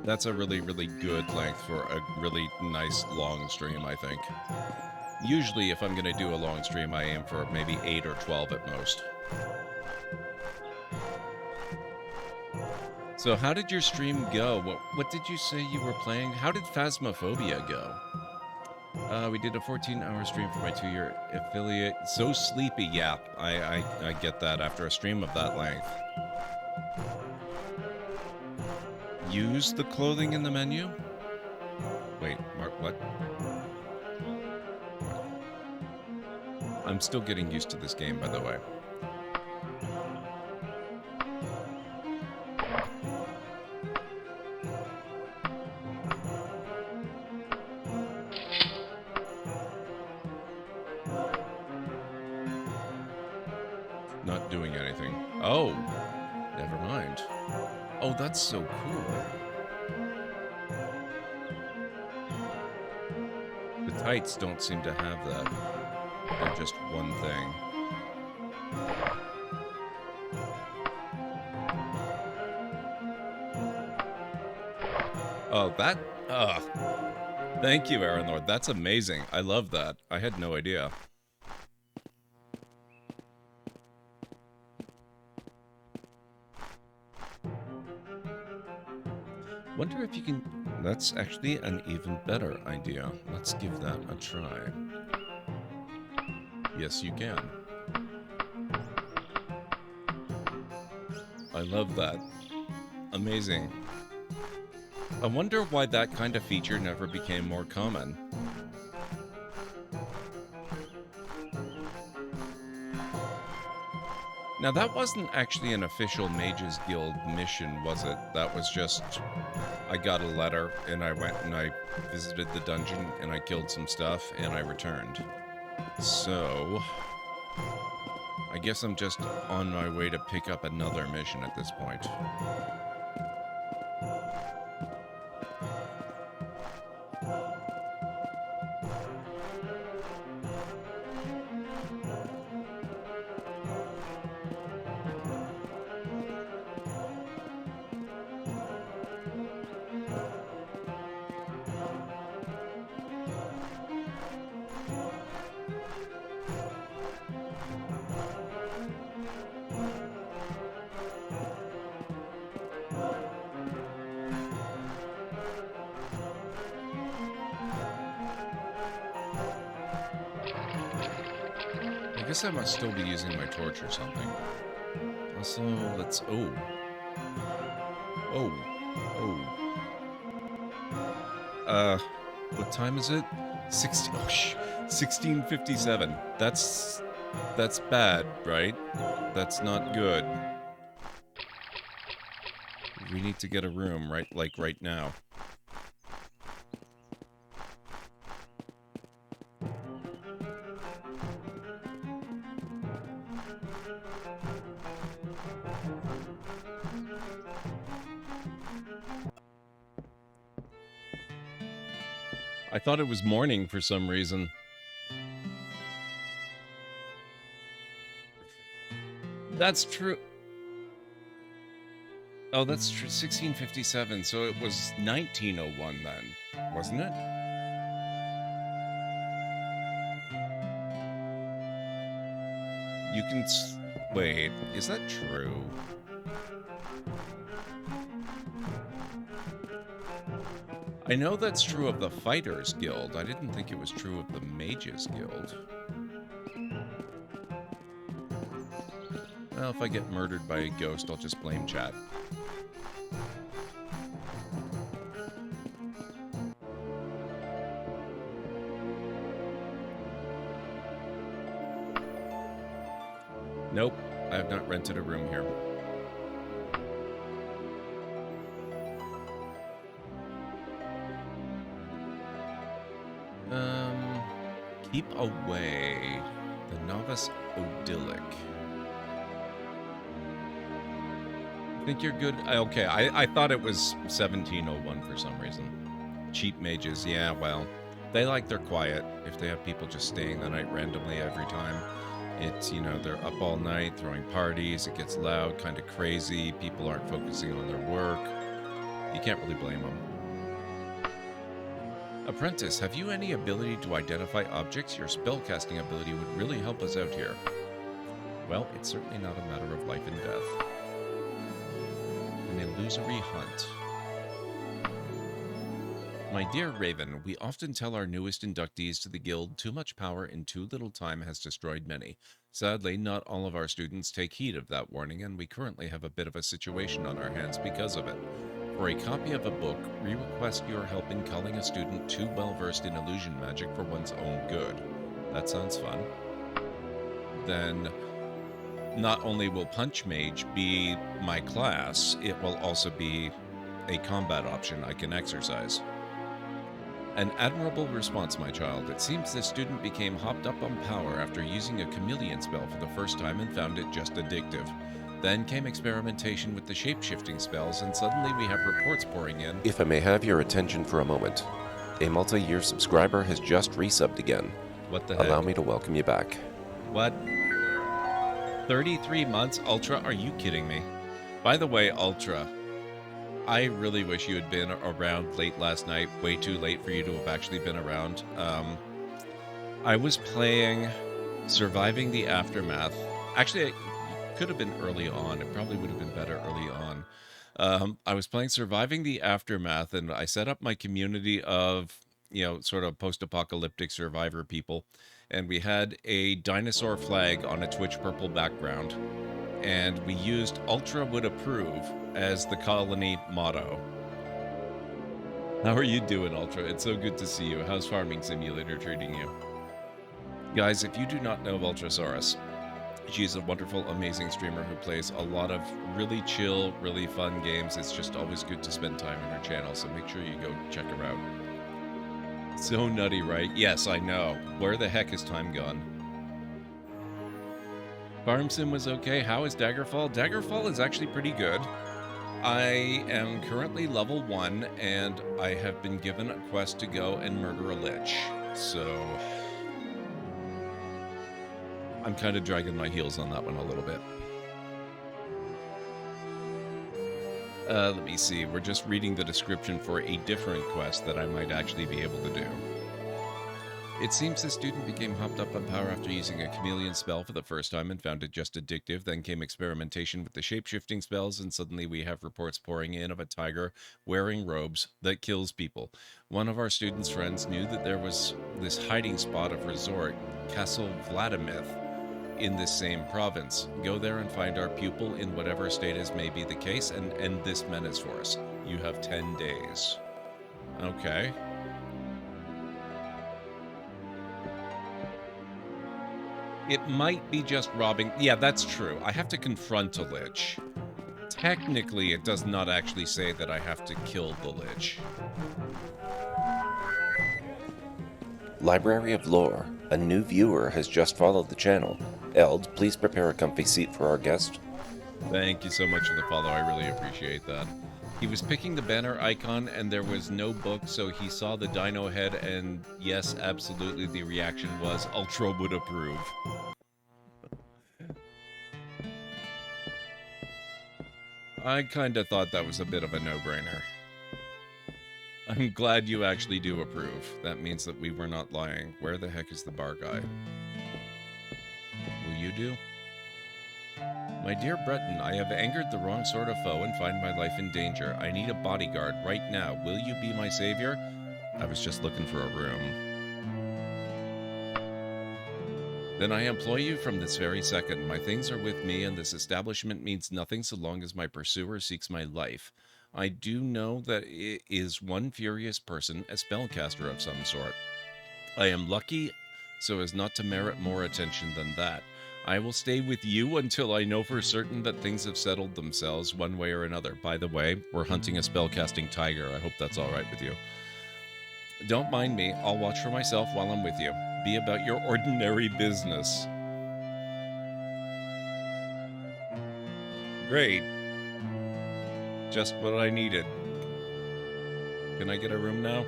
that's a really, really good length for a really nice long stream, I think. Usually, if I'm going to do a long stream, I aim for maybe 8 or 12 at most. So how did your stream go? What did you say you were playing? How did Phasmophobia go? We did a 14-hour stream for my 2-year affiliate. So sleepy, yeah. I get that after a stream of that length. Use the clothing in the menu? Wait, Mark, what? I'm still getting used to this game, by the way. Not doing anything. Oh, never mind. Oh, that's so cool. The tights don't seem to have that. They're just one thing. Oh, that... Thank you, Aaron Lord. That's amazing. I love that. I had no idea. Wonder if you can... That's actually an even better idea. Let's give that a try. Yes, you can. I love that. Amazing. I wonder why that kind of feature never became more common. Now, that wasn't actually an official Mages Guild mission, was it? That was just... I got a letter, and I went and I visited the dungeon, and I killed some stuff, and I returned. So... I guess I'm just on my way to pick up another mission at this point. I guess I must still be using my torch or something. Also, let's... Oh. What time is it? 16:57. That's bad, right? That's not good. We need to get a room, right now. I thought it was morning for some reason. That's true. Oh, that's true. 16:57, so it was 19:01 then, wasn't it? You can... Wait, is that true? I know that's true of the Fighters Guild. I didn't think it was true of the Mages Guild. Well, if I get murdered by a ghost, I'll just blame chat. Nope, I have not rented a room here. Keep away. The Novice Odilic. I think you're good. Okay, I thought it was 1701 for some reason. Cheap mages, yeah, well, they like their quiet. If they have people just staying the night randomly every time, it's, you know, they're up all night throwing parties, it gets loud, kind of crazy, people aren't focusing on their work. You can't really blame them. Apprentice, have you any ability to identify objects? Your spellcasting ability would really help us out here. Well, it's certainly not a matter of life and death. An illusory hunt. My dear Raven, we often tell our newest inductees to the guild, too much power in too little time has destroyed many. Sadly, not all of our students take heed of that warning, and we currently have a bit of a situation on our hands because of it. For a copy of a book, we request your help in culling a student too well versed in illusion magic for one's own good. That sounds fun. Then, not only will Punch Mage be my class, it will also be a combat option I can exercise. An admirable response, my child. It seems this student became hopped up on power after using a chameleon spell for the first time and found it just addictive. Then came experimentation with the shape-shifting spells, and suddenly we have reports pouring in. If I may have your attention for a moment. A multi-year subscriber has just resubbed again. What the heck? Allow me to welcome you back. What? 33 months? Ultra? Are you kidding me? By the way, Ultra, I really wish you had been around late last night. Way too late for you to have actually been around. I was playing Surviving the Aftermath. Actually, it could have been early on. It probably would have been better early on. I was playing Surviving the Aftermath, and I set up my community of, you know, sort of post-apocalyptic survivor people, and we had a dinosaur flag on a Twitch purple background, and we used Ultra Would Approve as the colony motto. How are you doing, Ultra? It's so good to see you. How's Farming Simulator treating you? Guys, if you do not know Ultrasaurus, she's a wonderful, amazing streamer who plays a lot of really chill, really fun games. It's just always good to spend time on her channel, so make sure you go check her out. So nutty, right? Yes, I know. Where the heck has time gone? Farm Sim was okay. How is Daggerfall? Daggerfall is actually pretty good. I am currently level 1, and I have been given a quest to go and murder a lich. So I'm kind of dragging my heels on that one a little bit. Let me see. We're just reading the description for a different quest that I might actually be able to do. It seems the student became hopped up on power after using a chameleon spell for the first time and found it just addictive. Then came experimentation with the shape-shifting spells, and suddenly we have reports pouring in of a tiger wearing robes that kills people. One of our students' friends knew that there was this hiding spot of resort, Castle Vladimir, in this same province. Go there and find our pupil in whatever state as may be the case and end this menace for us. You have 10 days. Okay. It might be just robbing. Yeah, that's true. I have to confront a lich. Technically, it does not actually say that I have to kill the lich. Library of Lore. A new viewer has just followed the channel. Eld, please prepare a comfy seat for our guest. Thank you so much for the follow. I really appreciate that. He was picking the banner icon and there was no book, so he saw the dino head, and yes, absolutely, the reaction was Ultra would approve. I kinda thought that was a bit of a no-brainer. I'm glad you actually do approve. That means that we were not lying. Where the heck is the bar guy? Will you do? My dear Breton, I have angered the wrong sort of foe and find my life in danger. I need a bodyguard right now. Will you be my savior? I was just looking for a room. Then I employ you from this very second. My things are with me, and this establishment means nothing so long as my pursuer seeks my life. I do know that it is one furious person, a spellcaster of some sort. I am lucky so as not to merit more attention than that. I will stay with you until I know for certain that things have settled themselves one way or another. By the way, we're hunting a spellcasting tiger. I hope that's all right with you. Don't mind me. I'll watch for myself while I'm with you. Be about your ordinary business. Great. Just what I needed. Can I get a room now?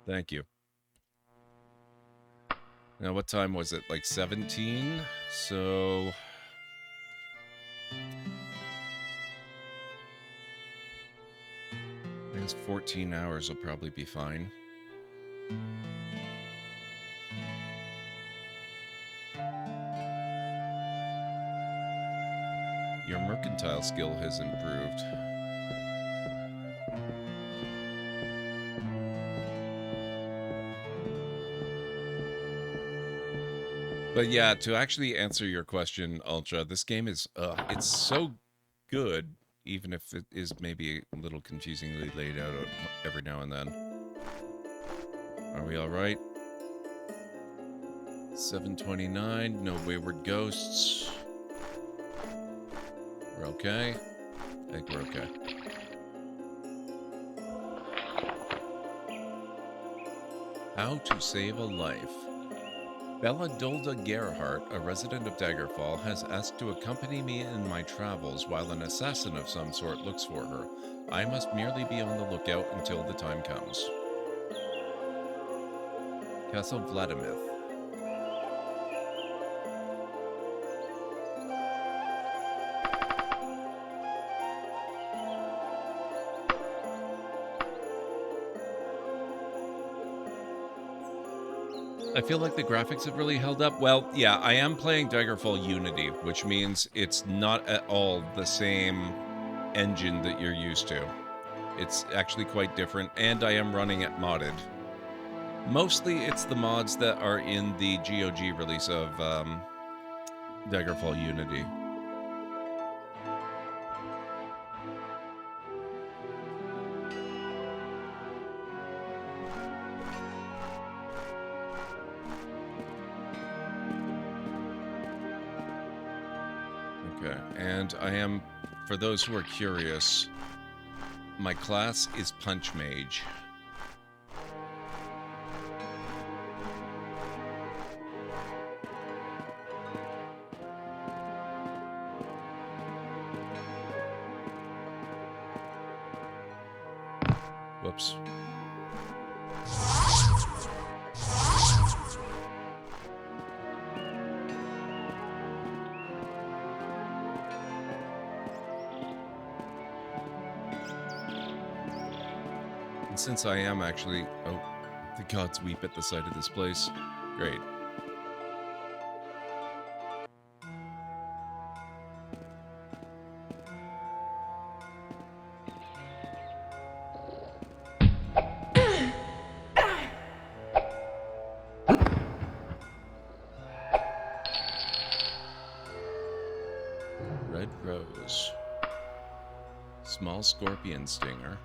Thank you. Now, what time was it? Like 17? So... I guess 14 hours will probably be fine. Your mercantile skill has improved. But yeah, to actually answer your question, Ultra, this game is, it's so good, even if it is maybe a little confusingly laid out every now and then. Are we all right? 7:29, no wayward ghosts. We're okay? I think we're okay. How to save a life. Bella Dolda Gerhardt, a resident of Daggerfall, has asked to accompany me in my travels while an assassin of some sort looks for her. I must merely be on the lookout until the time comes. Castle Vladimir. I feel like the graphics have really held up. Well, yeah, I am playing Daggerfall Unity, which means it's not at all the same engine that you're used to. It's actually quite different, and I am running it modded. Mostly it's the mods that are in the GOG release of Daggerfall Unity. Okay, and I am, for those who are curious, my class is Punch Mage. Whoops. And since I am actually... Oh, the gods weep at the sight of this place. Great. Red Rose. Small scorpion stinger.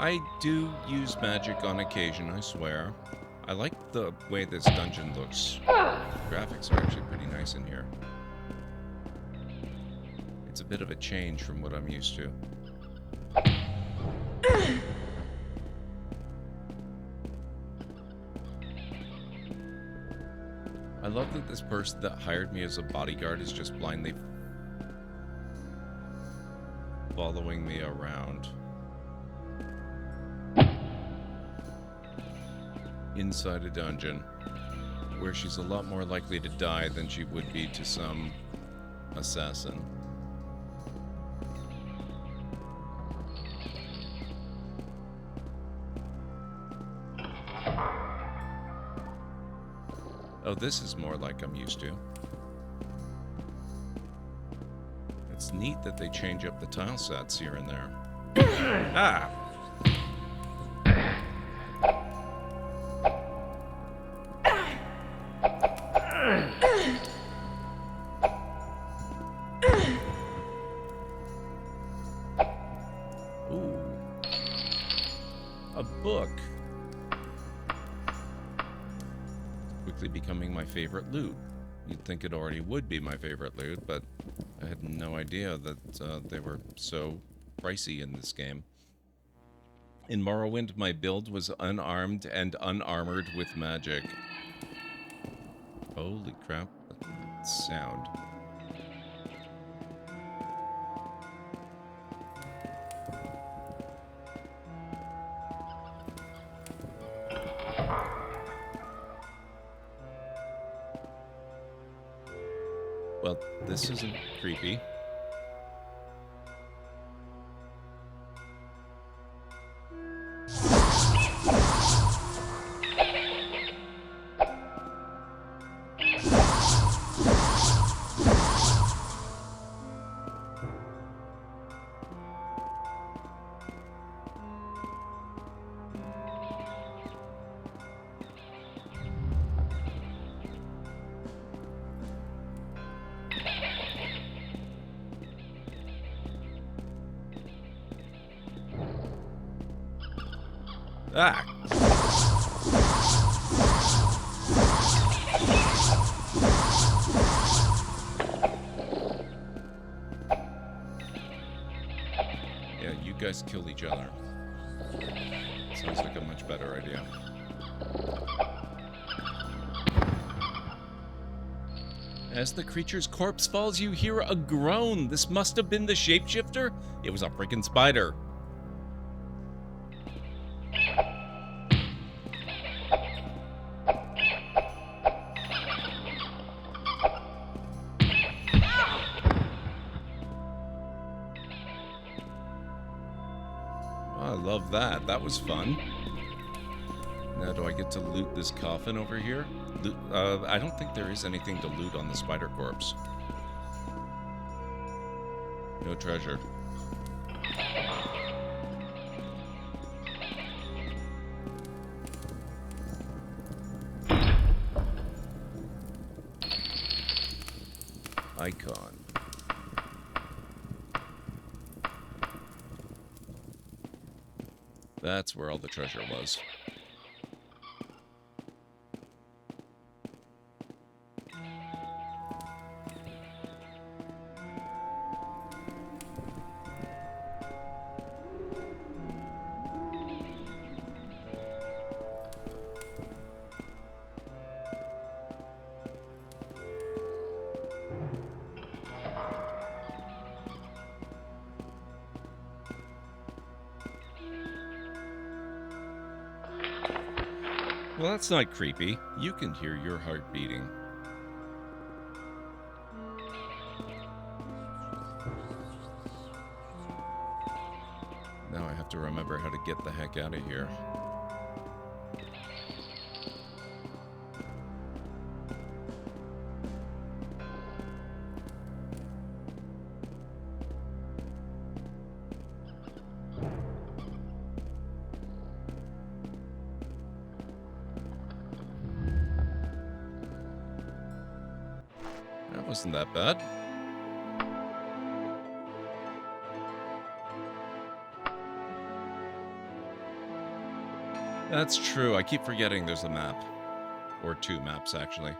I do use magic on occasion, I swear. I like the way this dungeon looks. The graphics are actually pretty nice in here. It's a bit of a change from what I'm used to. I love that this person that hired me as a bodyguard is just blindly following me around. Inside a dungeon. where she's a lot more likely to die than she would be to some assassin. Oh, this is more like I'm used to. It's neat that they change up the tile sets here and there. Ah! Ooh. A book. Quickly becoming my favorite loot. You'd think it already would be my favorite loot, but I had no idea that they were so pricey in this game. In Morrowind, my build was unarmed and unarmored with magic. Holy crap, that sound. Well, this isn't creepy. Ah! Yeah, you guys kill each other. Sounds like a much better idea. As the creature's corpse falls, you hear a groan. This must have been the shapeshifter? It was a freaking spider. I love that. That was fun. Now, do I get to loot this coffin over here? I don't think there is anything to loot on the spider corpse. No treasure. Icon. That's where all the treasure was. Well, that's not creepy. You can hear your heart beating. Now I have to remember how to get the heck out of here. That wasn't that bad. That's true. I keep forgetting there's a map. Or two maps, actually.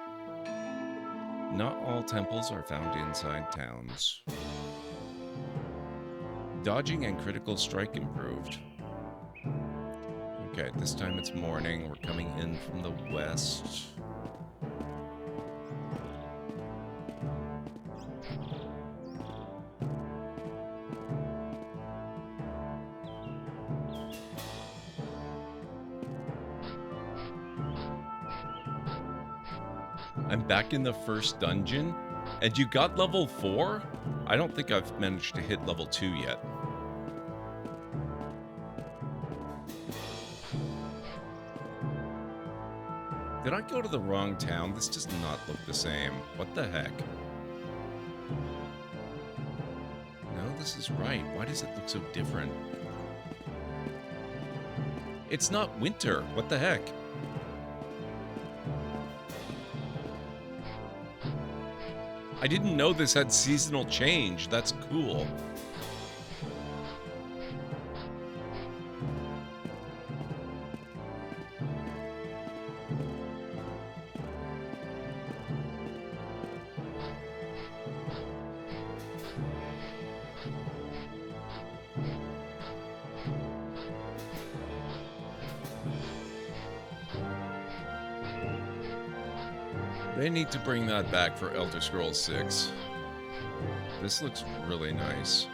Not all temples are found inside towns. Dodging and critical strike improved. Okay, this time it's morning. We're coming in from the west. I'm back in the first dungeon, and you got level 4? I don't think I've managed to hit level 2 yet. Did I go to the wrong town? This does not look the same. What the heck? No, this is right. Why does it look so different? It's not winter. What the heck? I didn't know this had seasonal change. That's cool. They need to bring that back for Elder Scrolls 6. This looks really nice.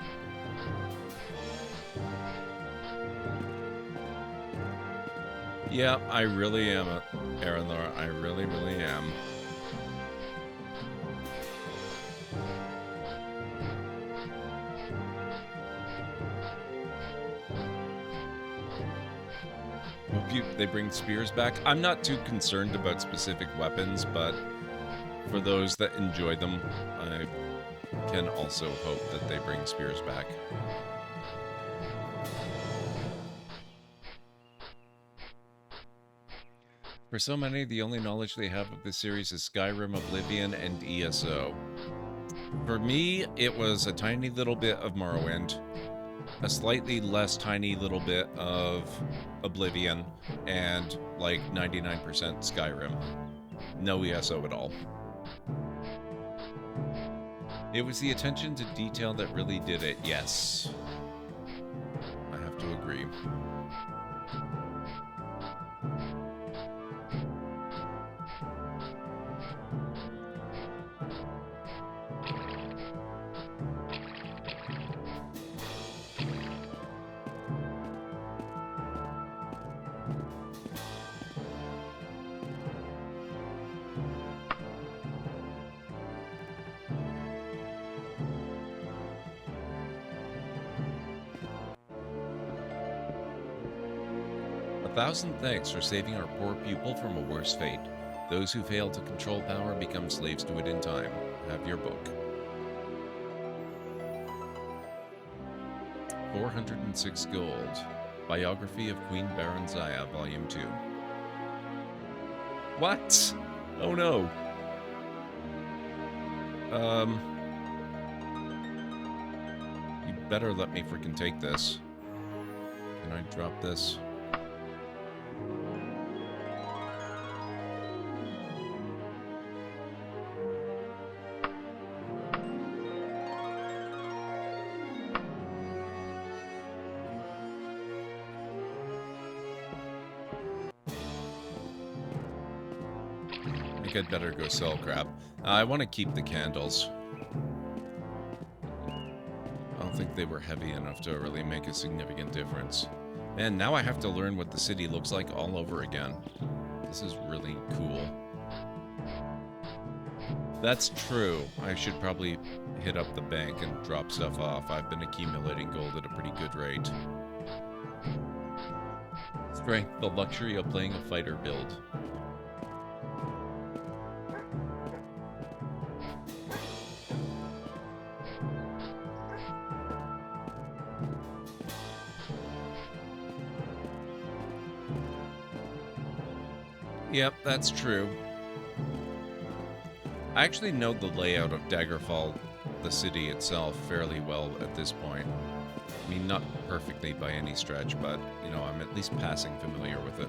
Yeah, I really am, Aranor. I really, really am. Hope they bring spears back. I'm not too concerned about specific weapons, but for those that enjoy them, I can also hope that they bring spears back. For so many, the only knowledge they have of this series is Skyrim, Oblivion, and ESO. For me, it was a tiny little bit of Morrowind, a slightly less tiny little bit of Oblivion, and like 99% Skyrim. No ESO at all. It was the attention to detail that really did it, yes. I have to agree. Thousand thanks for saving our poor pupil from a worse fate. Those who fail to control power become slaves to it in time. Have your book. 406 gold. Biography of Queen Baranzaya, Volume 2. What? Oh no. You better let me freaking take this. Can I drop this? I'd better go sell crap. I want to keep the candles. I don't think they were heavy enough to really make a significant difference. Man, now I have to learn what the city looks like all over again. This is really cool. That's true. I should probably hit up the bank and drop stuff off. I've been accumulating gold at a pretty good rate. Strength, the luxury of playing a fighter build. Yep, that's true. I actually know the layout of Daggerfall, the city itself, fairly well at this point. I mean, not perfectly by any stretch, but, you know, I'm at least passing familiar with it.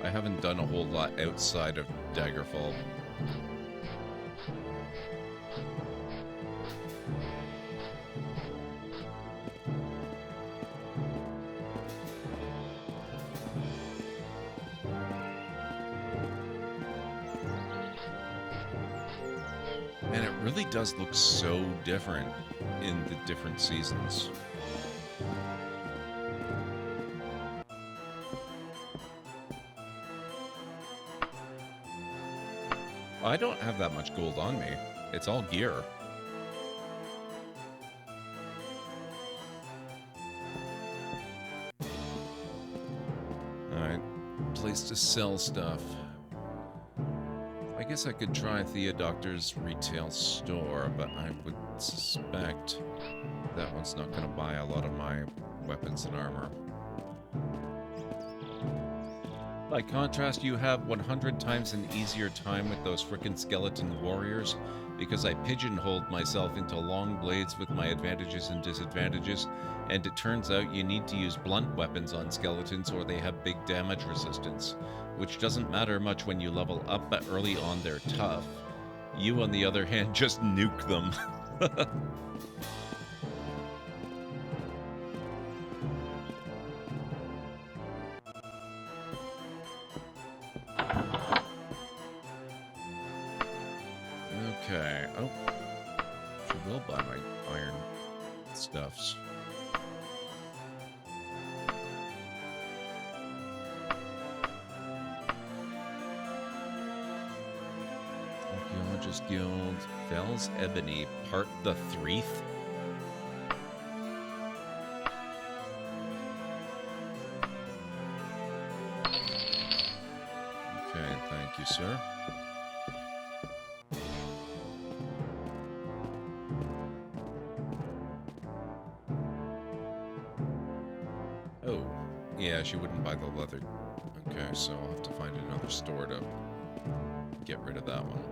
I haven't done a whole lot outside of Daggerfall. And it really does look so different in the different seasons. I don't have that much gold on me. It's all gear. Alright. Place to sell stuff. I guess I could try Theodoctor's retail store, but I would suspect that one's not going to buy a lot of my weapons and armor. By contrast, you have 100 times an easier time with those frickin' skeleton warriors, because I pigeonholed myself into long blades with my advantages and disadvantages, and it turns out you need to use blunt weapons on skeletons or they have big damage resistance, which doesn't matter much when you level up, but early on they're tough. You, on the other hand, just nuke them. Okay. Oh. She will buy my iron stuffs. Archaeologist Guild. Fells Ebony. Part the Threeth. Okay, thank you, sir. Oh, yeah, she wouldn't buy the leather. Okay, so I'll have to find another store to get rid of that one.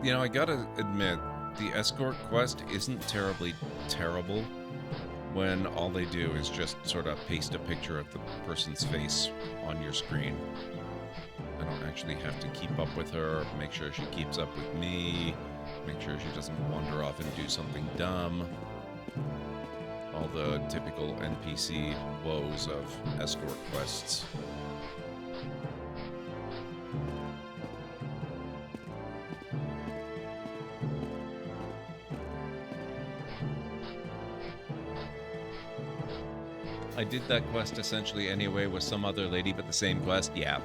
You know, I gotta admit, the escort quest isn't terribly terrible when all they do is just sort of paste a picture of the person's face on your screen. I don't actually have to keep up with her, make sure she keeps up with me, make sure she doesn't wander off and do something dumb. All the typical NPC woes of escort quests. I did that quest essentially anyway with some other lady, but the same quest, yeah.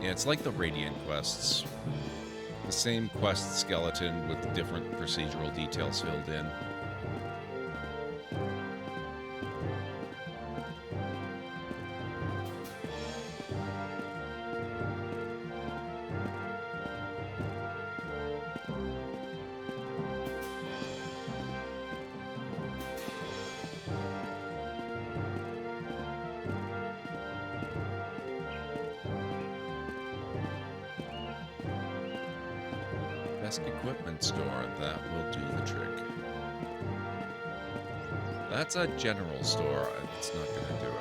Yeah, it's like the Radiant quests. The same quest skeleton with different procedural details filled in. Best equipment store, that will do the trick. That's a general store, it's not gonna do it.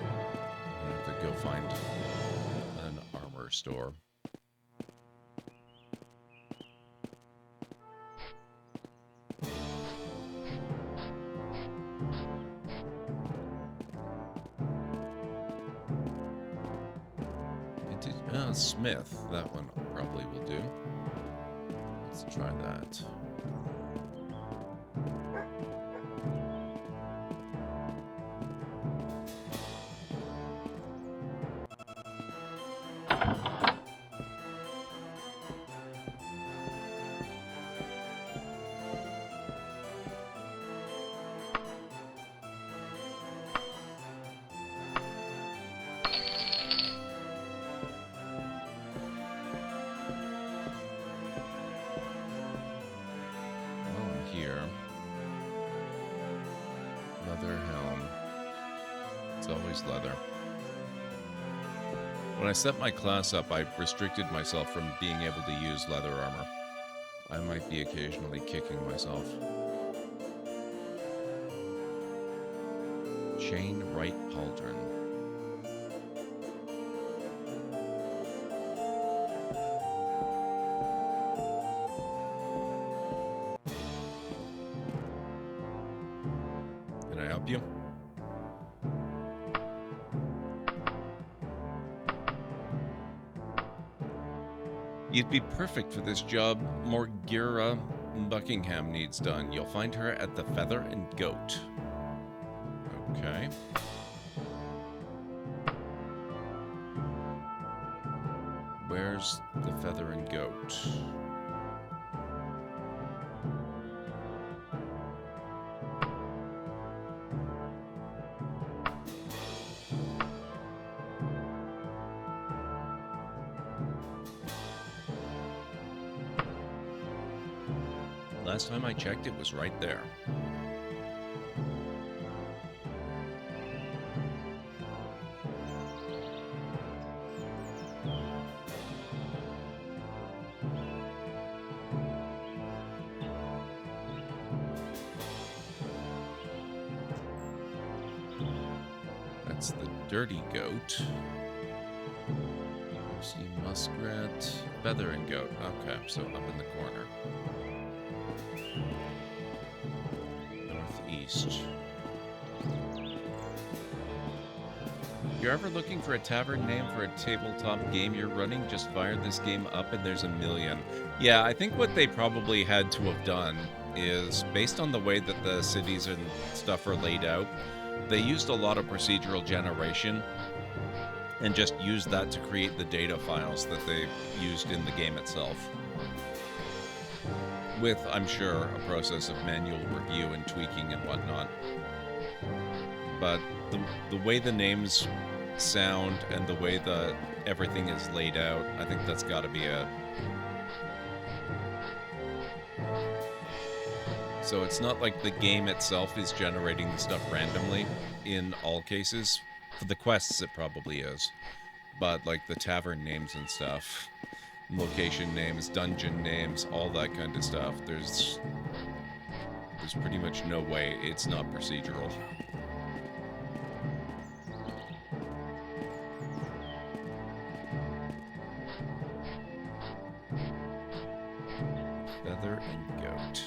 I have to go find an armor store. Smith, that one probably will do. Let's try that. Leather. When I set my class up, I restricted myself from being able to use leather armor. I might be occasionally kicking myself. Chain right pauldron. help you? You'd be perfect for this job Morgira Buckingham needs done. You'll find her at the Feather and Goat. Okay. Where's the Feather and Goat? Last time I checked, it was right there. That's the Dirty Goat. See Muskrat, Feather and Goat. Okay, so up in the corner. Northeast. You're ever looking for a tavern name for a tabletop game you're running? Just fire this game up and there's a million. Yeah, I think what they probably had to have done is, based on the way that the cities and stuff are laid out, they used a lot of procedural generation and just used that to create the data files that they used in the game itself. With, I'm sure, a process of manual review and tweaking and whatnot. But the way the names sound and the way that everything is laid out, I think that's got to be it. So it's not like the game itself is generating the stuff randomly in all cases. For the quests, it probably is. But like the tavern names and stuff, location names, dungeon names, all that kind of stuff, there's pretty much no way it's not procedural. Feather and Goat.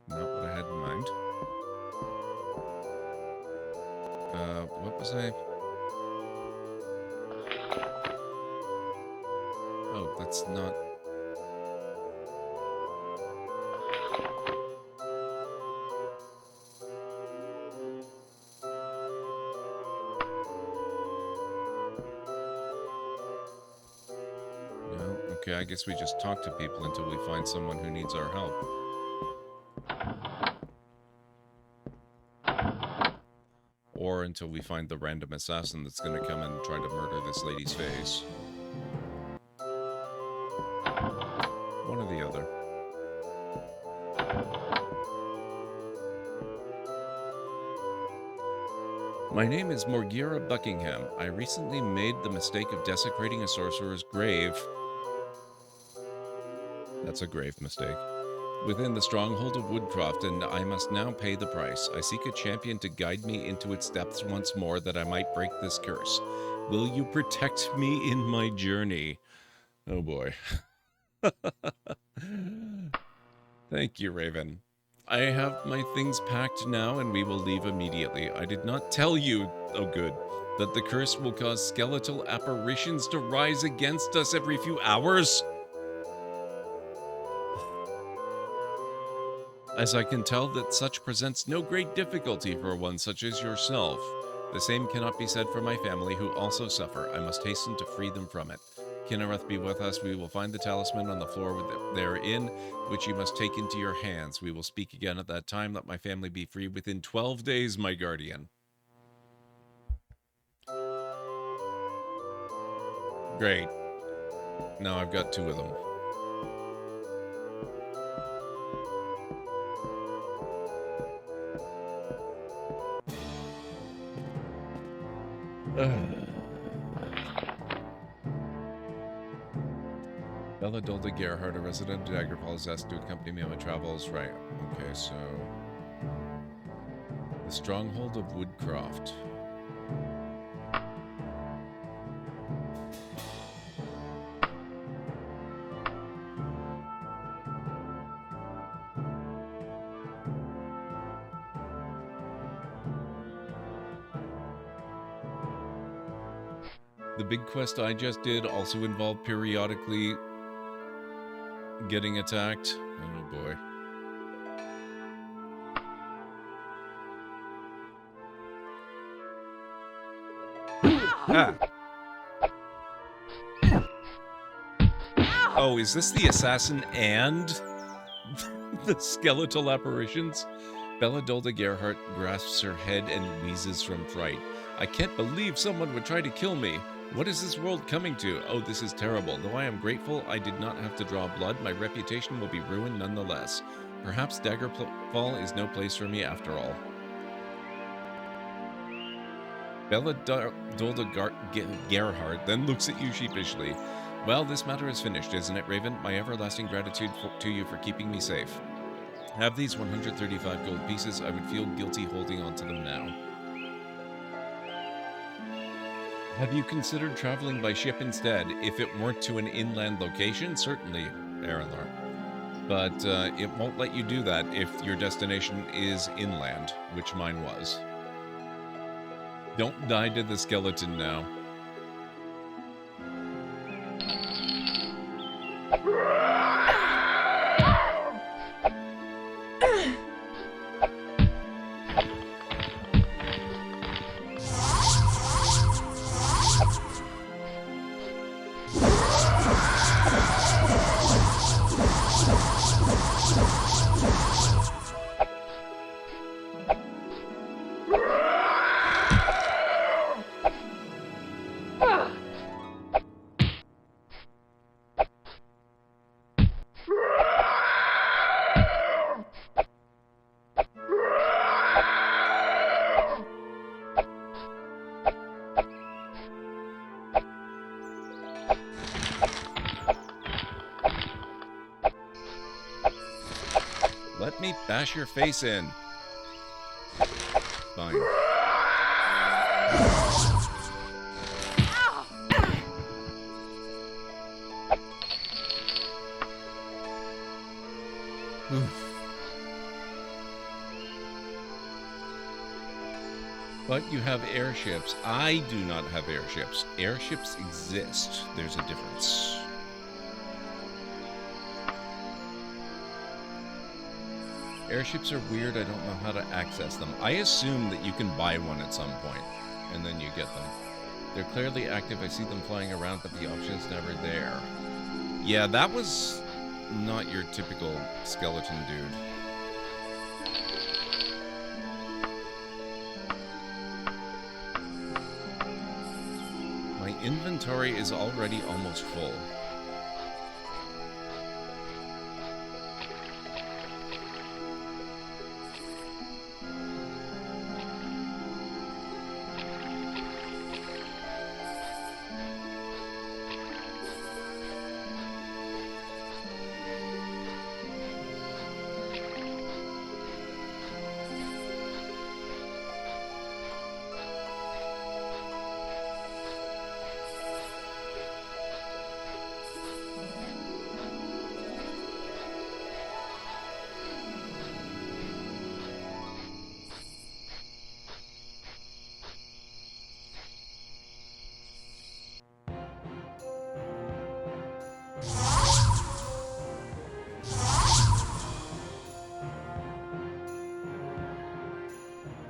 Not what I had in mind. What was I? Oh, that's not... No, okay, I guess we just talk to people until we find someone who needs our help. Or until we find the random assassin that's going to come and try to murder this lady's face. One or the other. My name is Morgira Buckingham. I recently made the mistake of desecrating a sorcerer's grave. That's a grave mistake. Within the stronghold of Woodcroft, and I must now pay the price. I seek a champion to guide me into its depths once more, that I might break this curse. Will you protect me in my journey? Oh boy. Thank you, Raven. I have my things packed now, and we will leave immediately. I did not tell you, oh good, that the curse will cause skeletal apparitions to rise against us every few hours. As I can tell that such presents no great difficulty for one such as yourself. The same cannot be said for my family, who also suffer. I must hasten to free them from it. Kinnereth be with us. We will find the talisman on the floor therein, which you must take into your hands. We will speak again at that time. Let my family be free within 12 days, my guardian. Great. Now I've got 2 of them. Bella Dolda Gerhardt, a resident of Daggerfall, is asked to accompany me on my travels. Right. Okay, so... The Stronghold of Woodcroft. The big quest I just did also involved periodically getting attacked. Oh boy. Ah. Oh, is this the assassin and the skeletal apparitions? Belladolda Gerhardt grasps her head and wheezes from fright. I can't believe someone would try to kill me. What is this world coming to? Oh, this is terrible. Though I am grateful I did not have to draw blood, my reputation will be ruined nonetheless. Perhaps Daggerfall is no place for me after all. Belladolda Gerhardt then looks at you sheepishly. Well, this matter is finished, isn't it, Raven? My everlasting gratitude to you for keeping me safe. Have these 135 gold pieces. I would feel guilty holding on to them now. Have you considered traveling by ship instead? If it weren't to an inland location, certainly, Aranor. But it won't let you do that if your destination is inland, which mine was. Don't die to the skeleton now. Let me bash your face in. Fine. But you have airships. I do not have airships. Airships exist. There's a difference. Airships are weird. I don't know how to access them. I assume that you can buy one at some point, and then you get them. They're clearly active. I see them flying around, but the option's never there. Yeah, that was not your typical skeleton dude. My inventory is already almost full.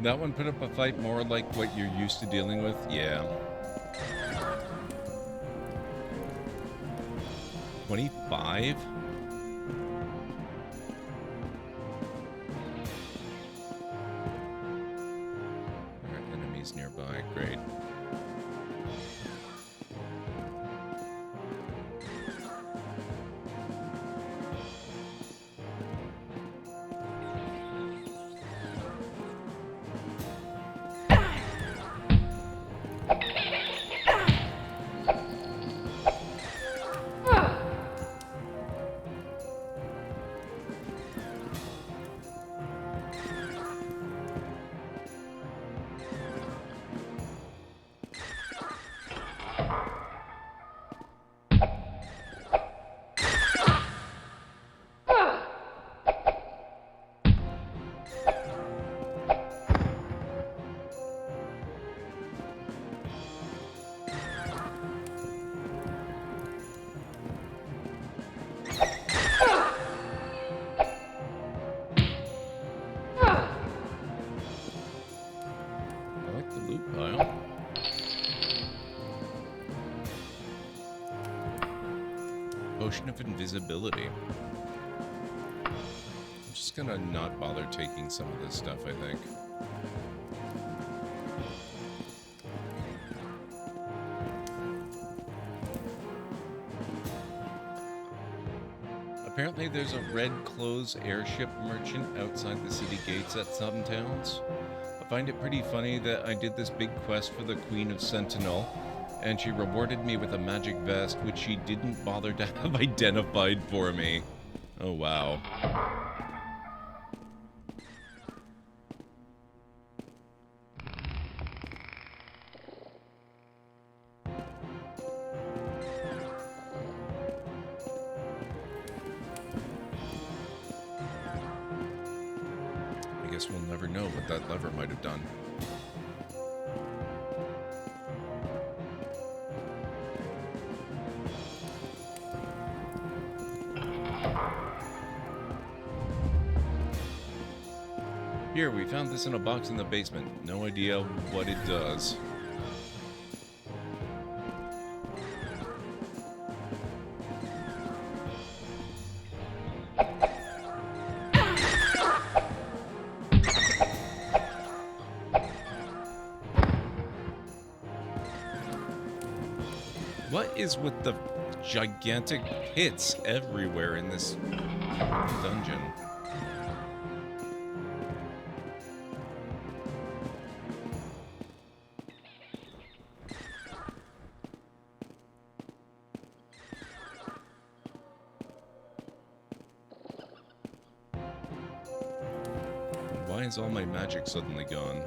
That one put up a fight more like what you're used to dealing with? Yeah. 25? There are enemies nearby. Great. loot pile. Potion of invisibility. I'm just gonna not bother taking some of this stuff, I think. Apparently there's a red clothes airship merchant outside the city gates at some towns. I find it pretty funny that I did this big quest for the Queen of Sentinel, and she rewarded me with a magic vest, which she didn't bother to have identified for me. Oh, wow. I guess we'll never know what that lever might have done. Here, we found this in a box in the basement. No idea what it does. What is with the gigantic pits everywhere in this dungeon? Why is all my magic suddenly gone?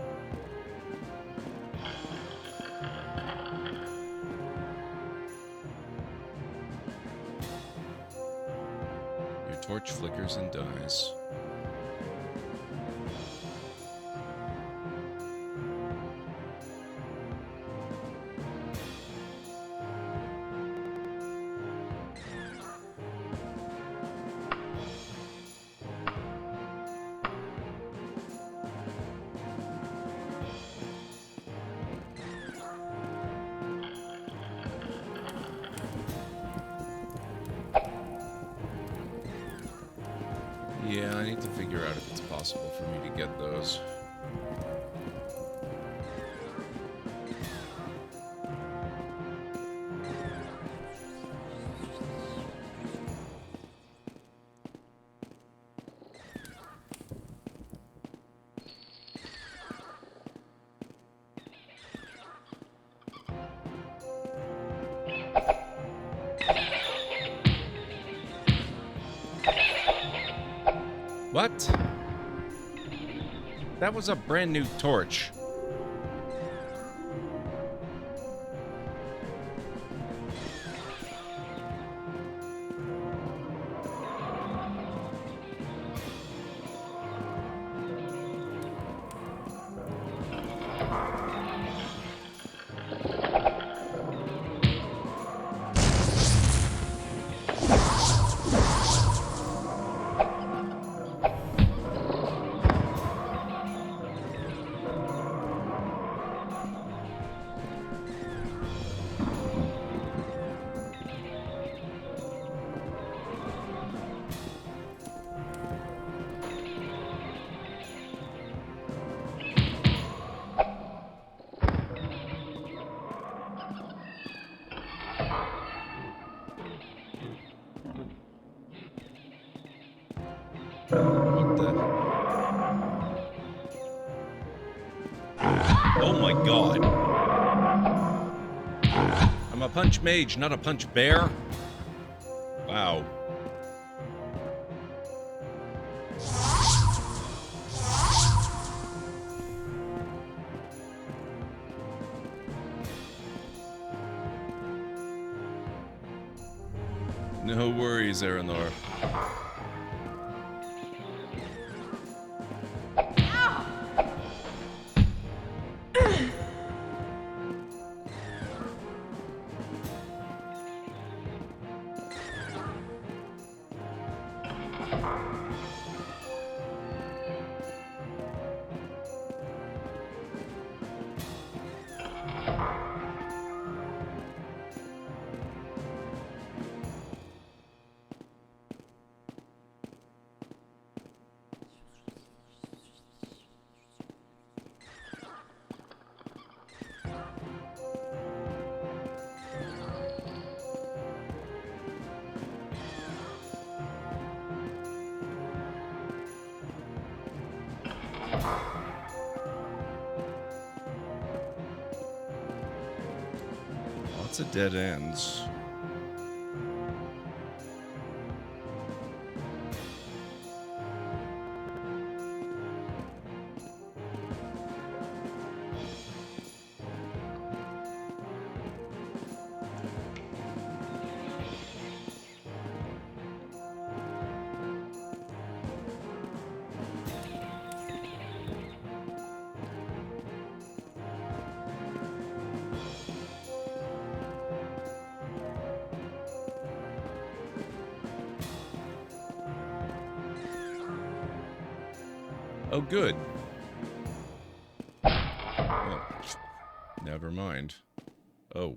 Your torch flickers and dies. Yeah, I need to figure out if it's possible for me to get those. What? That was a brand new torch. What the? Oh my god. I'm a punch mage, not a punch bear. Wow. No worries, Aranor. Lots of dead ends. Oh, good. Oh, never mind. Oh.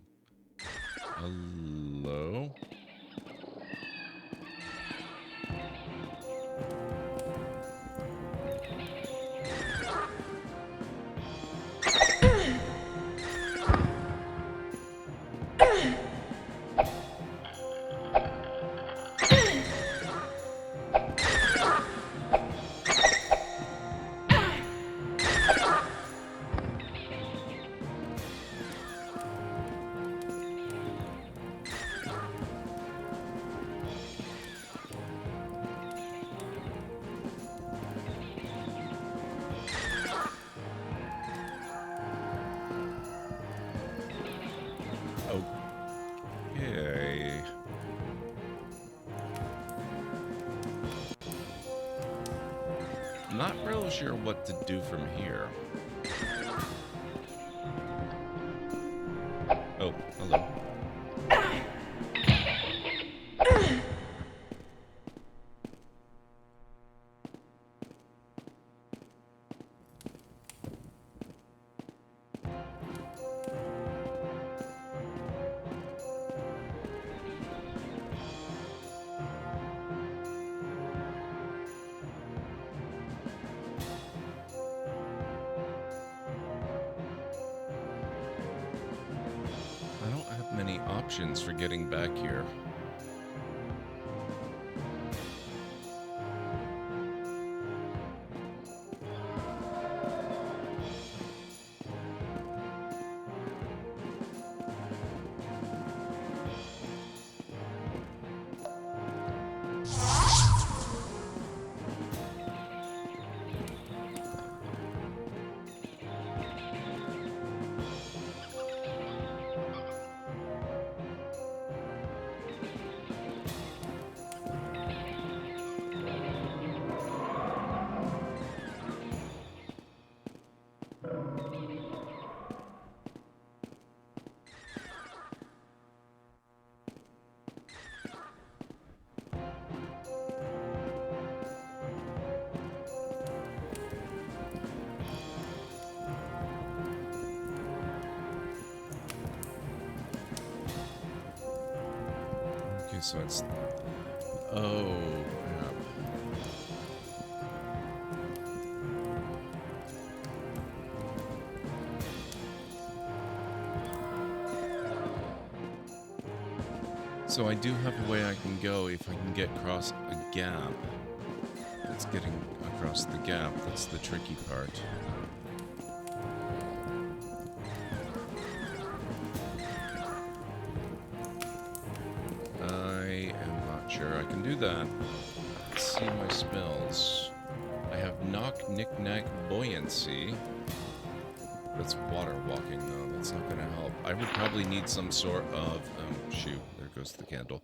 Hello? Okay. I'm not real sure what to do from here. Oh, hello. I don't have many options for getting back here. Okay, so it's... Oh, crap. So I do have a way I can go if I can get across a gap. It's getting across the gap that's the tricky part. I am not sure I can do that. Let's see my spells. I have Knock, Knick-Knack, Buoyancy. That's water walking, though. That's not going to help. I would probably need some sort of... shoot. There goes the candle.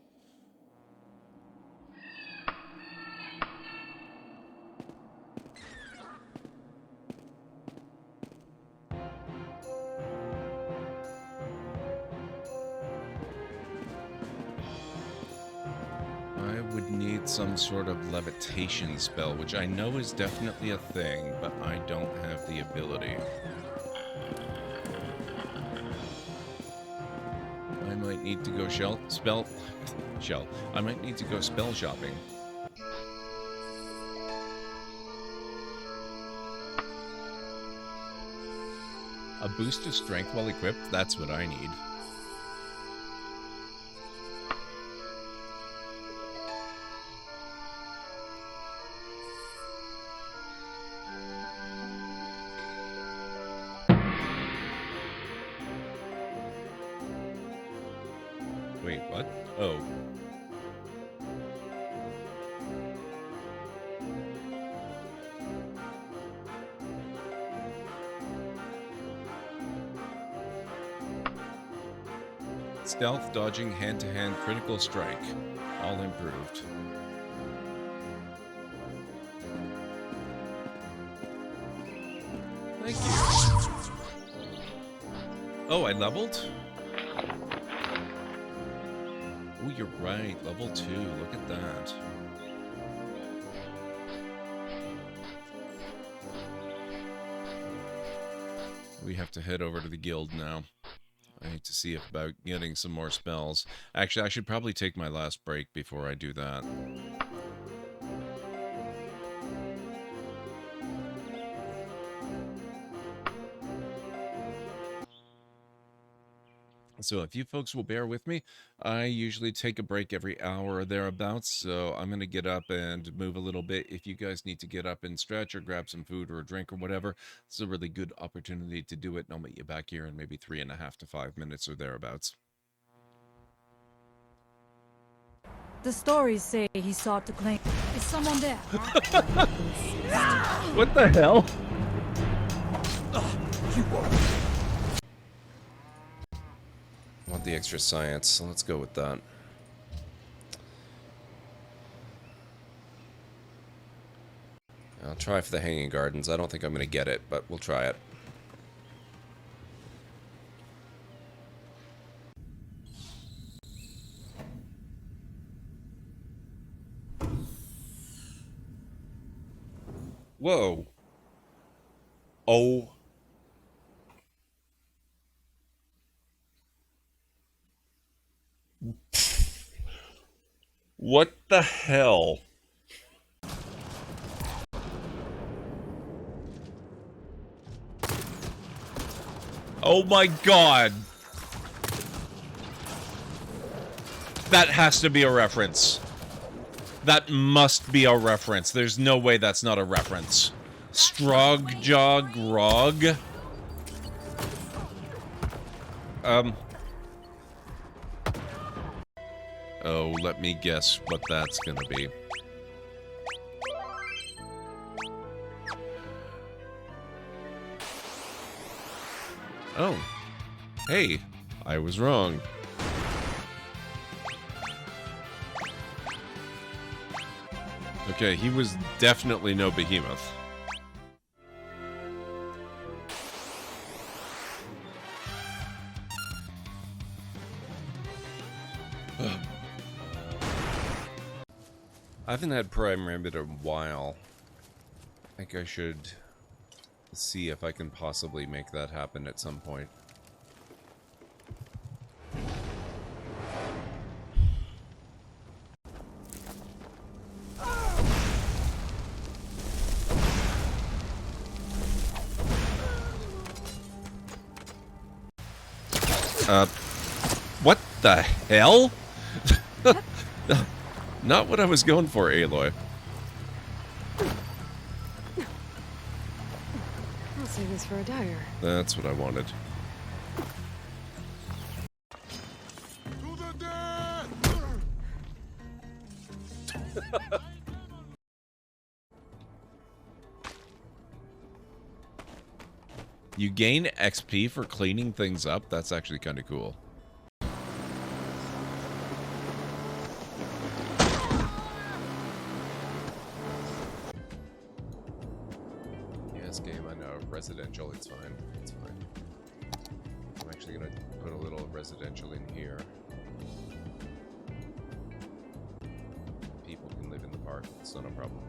I would need some sort of levitation spell, which I know is definitely a thing, but I don't have the ability. I might need to go I might need to go spell shopping. A boost of strength while equipped? That's what I need. Wait, what? Oh. Stealth, dodging, hand-to-hand, critical strike. All improved. Thank you. Oh, I leveled? Oh, you're right. Level 2. Look at that. We have to head over to the guild now. I need to see about getting some more spells. Actually, I should probably take my last break before I do that. So if you folks will bear with me, I usually take a break every hour or thereabouts, so I'm going to get up and move a little bit. If you guys need to get up and stretch or grab some food or a drink or whatever, it's a really good opportunity to do it, and I'll meet you back here in maybe 3.5 to 5 minutes or thereabouts. The stories say he sought to claim... Is someone there? What the hell? I want the extra science, so let's go with that. I'll try for the Hanging Gardens. I don't think I'm going to get it, but we'll try it. Whoa. Oh. What the hell? Oh my god. That has to be a reference. That must be a reference. There's no way that's not a reference. Strog, jog, rog. Oh, let me guess what that's gonna be. Oh. Hey, I was wrong. Okay, he was definitely no behemoth. I haven't had Prime Rabbit in a while. I think I should see if I can possibly make that happen at some point. What the hell? Not what I was going for, Aloy. I'll save this for a dagger. That's what I wanted. You gain XP for cleaning things up? That's actually kind of cool. Yes, game, I know. Residential, it's fine. It's fine. I'm actually going to put a little residential in here. People can live in the park. It's not a problem.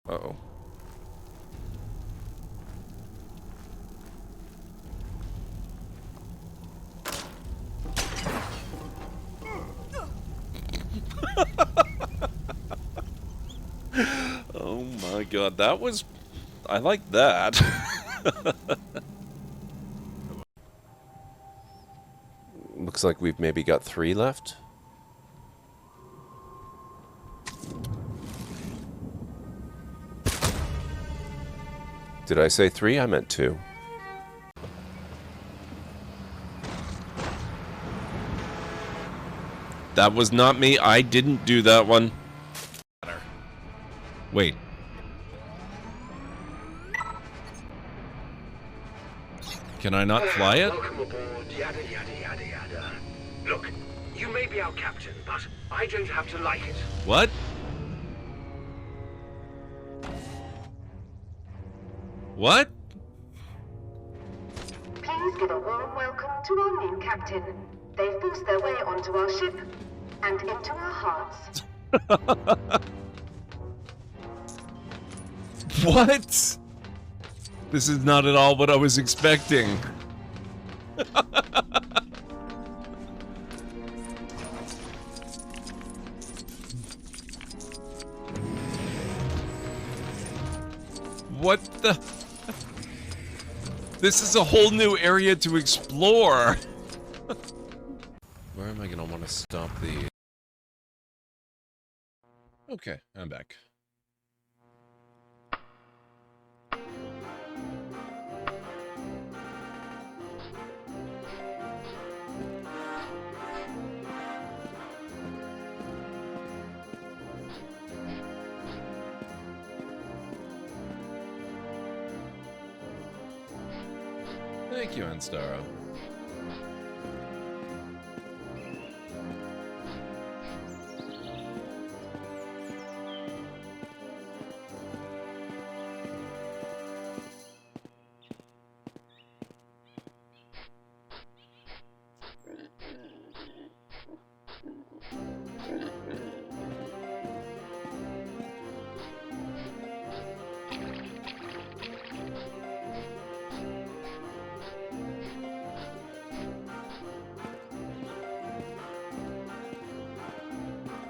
Uh-oh. Oh my god, that was... I like that. Looks like we've maybe got 3 left. Did I say 3? I meant 2. That was not me. I didn't do that one. Wait. Can I not fly it? Welcome aboard, yada yada yada yada. Look, you may be our captain, but I don't have to like it. What? What? Please give a warm welcome to our new captain. They've forced their way onto our ship and into our hearts. What? This is not at all what I was expecting. What the? This is a whole new area to explore. Where am I gonna want to stop the... Okay, I'm back. Thank you, Anstaro.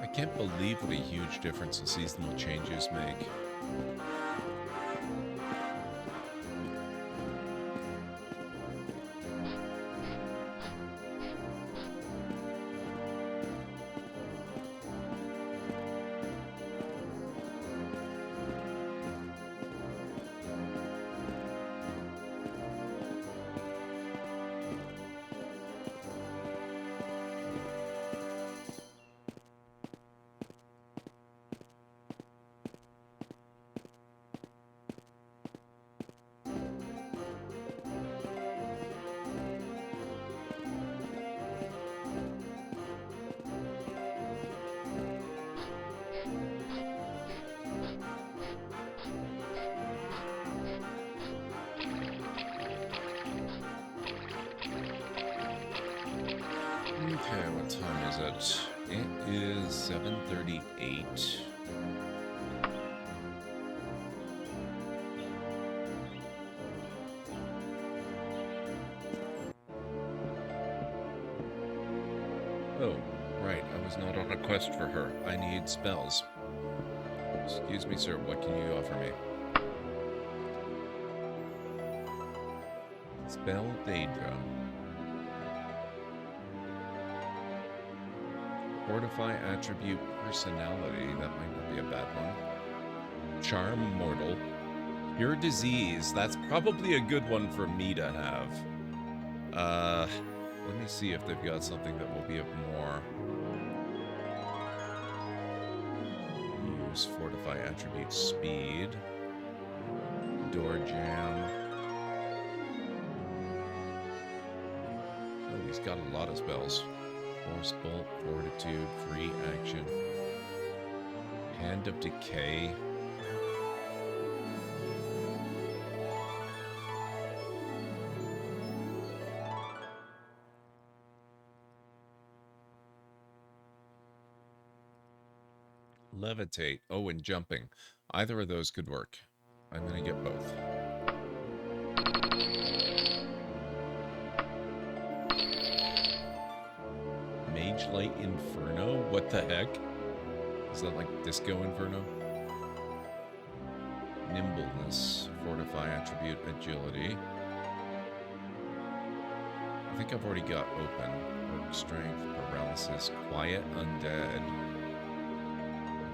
I can't believe what a huge difference the seasonal changes make. Okay, what time is it? It is 7:38. Oh, right, I was not on a quest for her. I need spells. Excuse me, sir, what can you offer me? Spell Daedra. Fortify attribute personality. That might not be a bad one. Charm mortal. Cure disease. That's probably a good one for me to have. Let me see if they've got something that will be of more use. Fortify attribute speed. Door jam. Oh, he's got a lot of spells. Force bolt, fortitude, free action, hand of decay. Levitate. Oh, and jumping. Either of those could work. I'm gonna get both. Mage Light Inferno? What the heck? Is that like Disco Inferno? Nimbleness. Fortify attribute agility. I think I've already got open. Work strength, paralysis, quiet undead.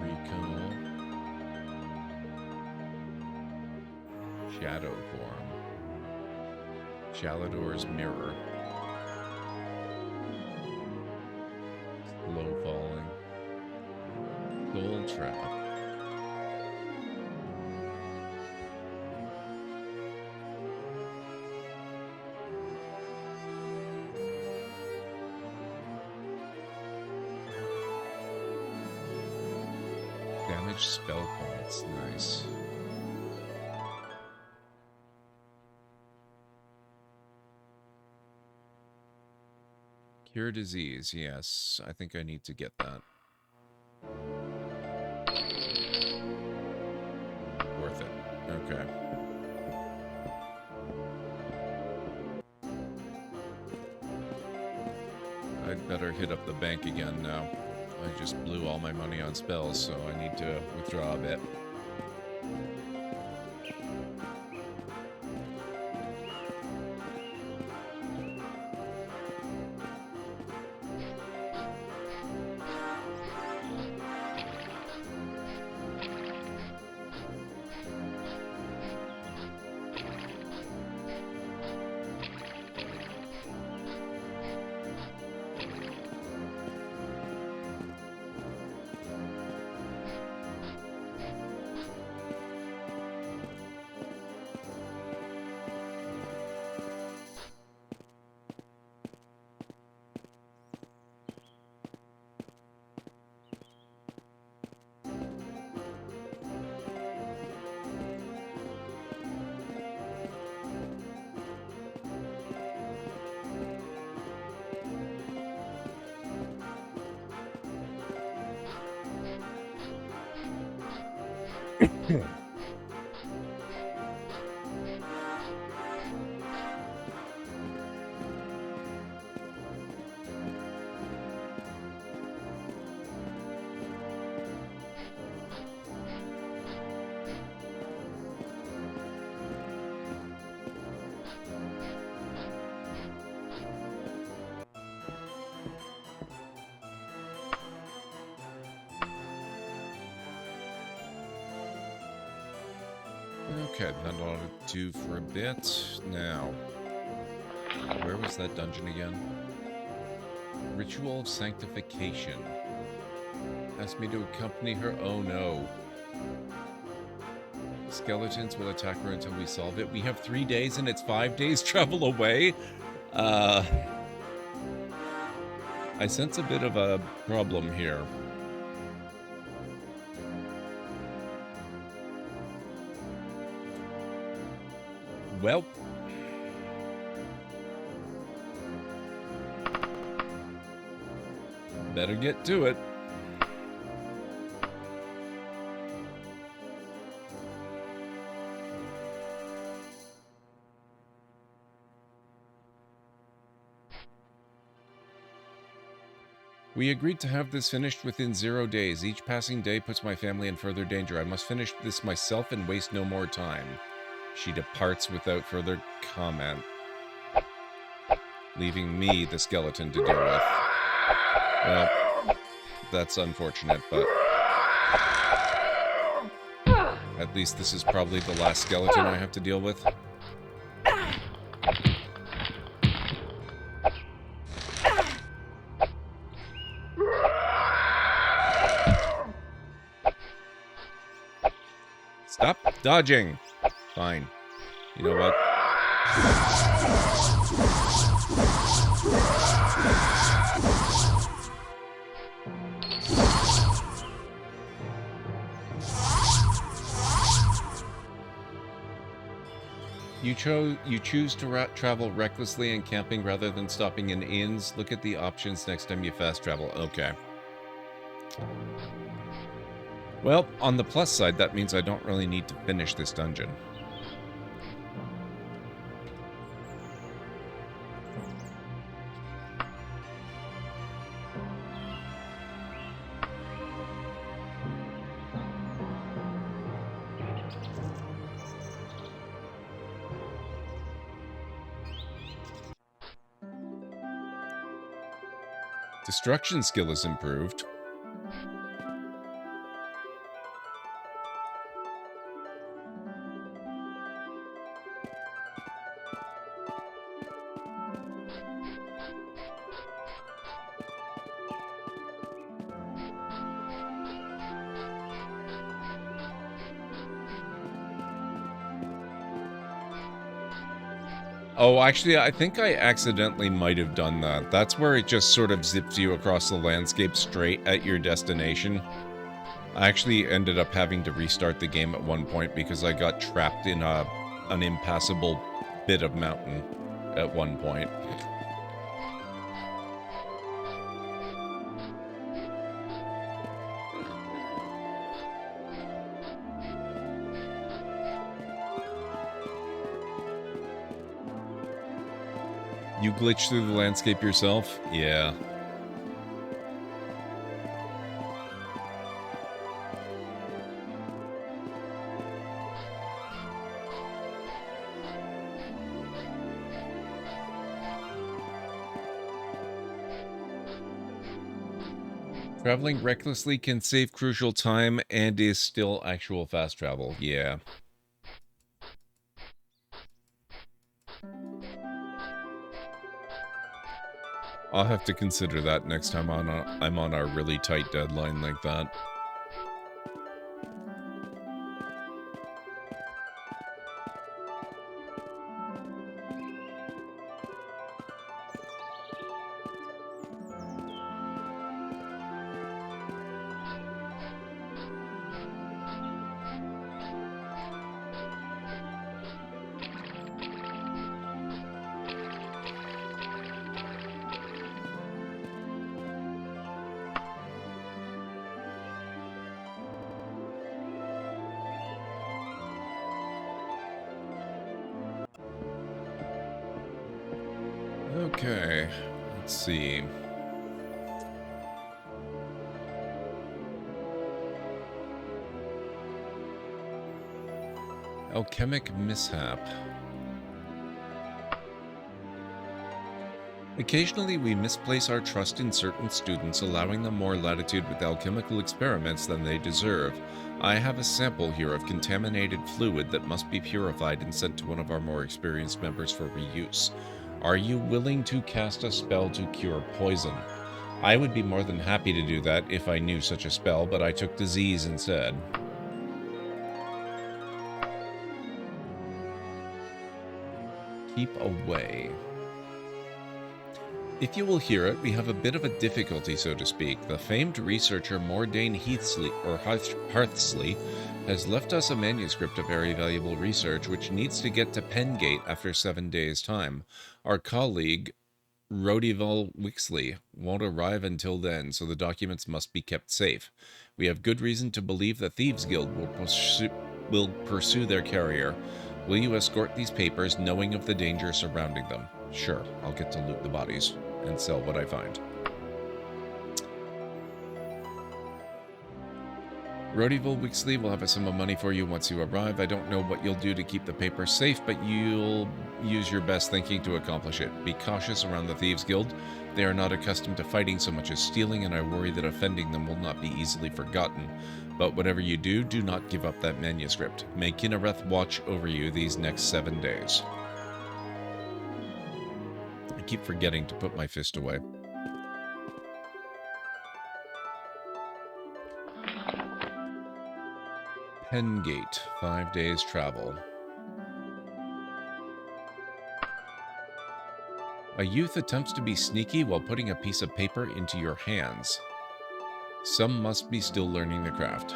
Recall. Shadow form. Shalador's mirror. Slow falling. Soul trap. Damage spell points. Nice. Cure disease. Yes, I think I need to get that. Worth it. Okay. I'd better hit up the bank again now. I just blew all my money on spells, so I need to withdraw a bit. Okay, that ought to do for a bit. Now, where was that dungeon again? Ritual of Sanctification. Asked me to accompany her. Oh no. Skeletons will attack her until we solve it. We have 3 days and it's 5 days travel away. I sense a bit of a problem here. Well, better get to it. We agreed to have this finished within 0 days. Each passing day puts my family in further danger. I must finish this myself and waste no more time. She departs without further comment, leaving me the skeleton to deal with. Well, that's unfortunate, but at least this is probably the last skeleton I have to deal with. Stop dodging! Fine. You know what? You choose to travel recklessly and camping rather than stopping in inns. Look at the options next time you fast travel. Okay. Well, on the plus side, that means I don't really need to finish this dungeon. Destruction skill is improved. Oh, actually, I think I accidentally might have done that. That's where it just sort of zips you across the landscape straight at your destination. I actually ended up having to restart the game at one point because I got trapped in an impassable bit of mountain at one point. You glitch through the landscape yourself? Yeah. Traveling recklessly can save crucial time and is still actual fast travel. Yeah. I'll have to consider that next time I'm on a really tight deadline like that. Okay, let's see. Alchemic mishap. Occasionally we misplace our trust in certain students, allowing them more latitude with alchemical experiments than they deserve. I have a sample here of contaminated fluid that must be purified and sent to one of our more experienced members for reuse. Are you willing to cast a spell to cure poison? I would be more than happy to do that if I knew such a spell, but I took disease instead. Keep away. If you will hear it, we have a bit of a difficulty, so to speak. The famed researcher Mordain Hearthsley has left us a manuscript of very valuable research which needs to get to Pengate after 7 days' time. Our colleague, Rodival Wixley, won't arrive until then, so the documents must be kept safe. We have good reason to believe the Thieves Guild will pursue their carrier. Will you escort these papers, knowing of the danger surrounding them? Sure, I'll get to loot the bodies and sell what I find. Rodival Wixley will have a sum of money for you once you arrive. I don't know what you'll do to keep the papers safe, but you'll use your best thinking to accomplish it. Be cautious around the Thieves Guild. They are not accustomed to fighting so much as stealing, and I worry that offending them will not be easily forgotten. But whatever you do, do not give up that manuscript. May Kinnereth watch over you these next 7 days. I keep forgetting to put my fist away. Pengate, 5 days travel. A youth attempts to be sneaky while putting a piece of paper into your hands. Some must be still learning the craft.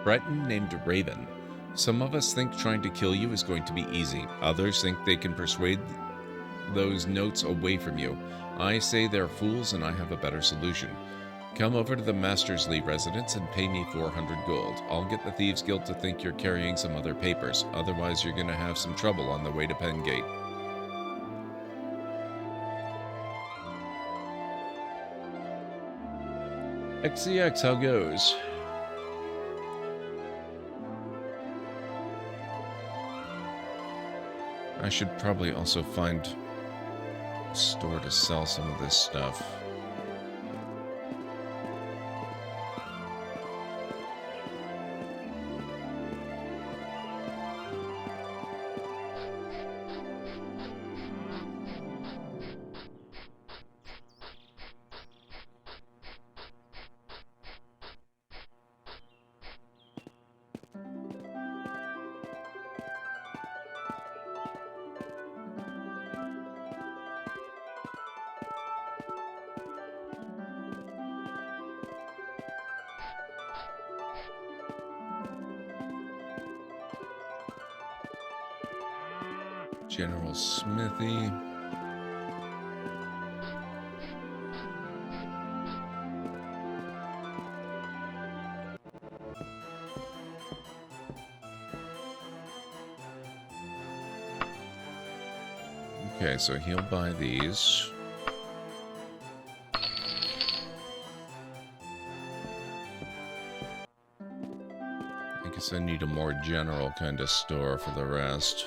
Breton named Raven. Some of us think trying to kill you is going to be easy. Others think they can persuade those notes away from you. I say they're fools, and I have a better solution. Come over to the Mastersley residence and pay me 400 gold. I'll get the Thieves Guild to think you're carrying some other papers. Otherwise, you're going to have some trouble on the way to Pengate. XCX, how goes? I should probably also find a store to sell some of this stuff. General Smithy. Okay, so he'll buy these. I guess I need a more general kind of store for the rest.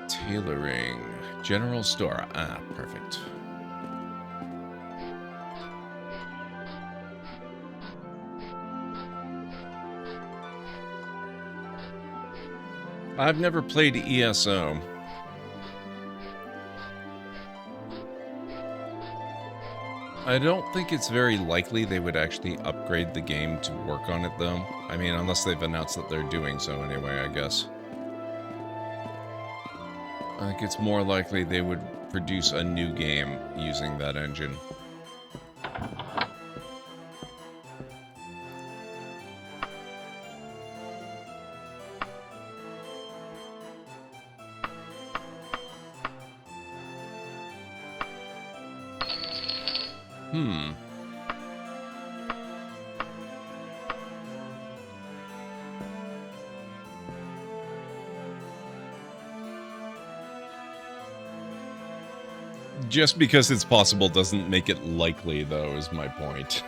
Tailoring. General store. Ah, perfect. I've never played ESO. I don't think it's very likely they would actually upgrade the game to work on it, though. I mean, unless they've announced that they're doing so anyway, I guess. I think it's more likely they would produce a new game using that engine. Just because it's possible doesn't make it likely, though, is my point.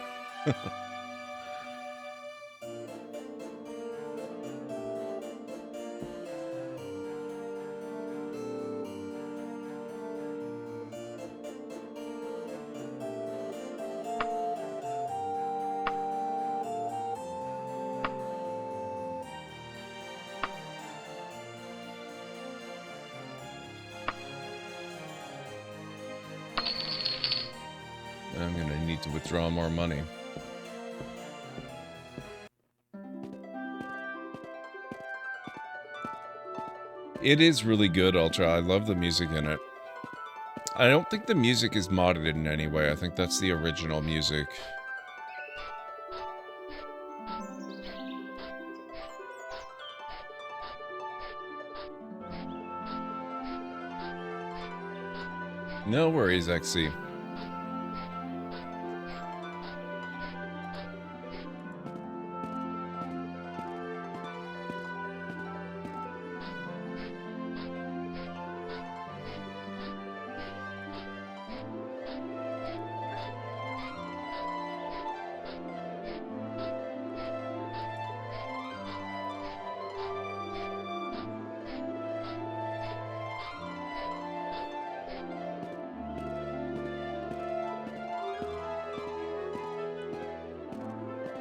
I'm gonna need to withdraw more money. It is really good, Ultra. I love the music in it. I don't think the music is modded in any way. I think that's the original music. No worries, XC.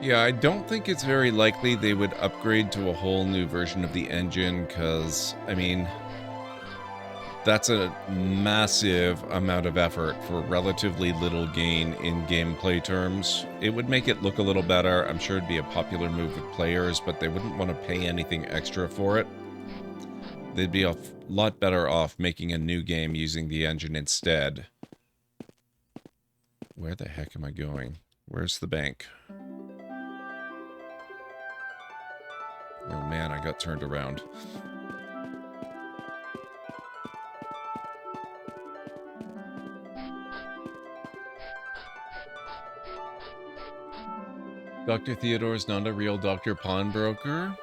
Yeah, I don't think it's very likely they would upgrade to a whole new version of the engine, because, I mean, that's a massive amount of effort for relatively little gain in gameplay terms. It would make it look a little better. I'm sure it'd be a popular move with players, but they wouldn't want to pay anything extra for it. They'd be a lot better off making a new game using the engine instead. Where the heck am I going? Where's the bank? Oh man, I got turned around. Dr. Theodore is not a real Dr. Pawnbroker.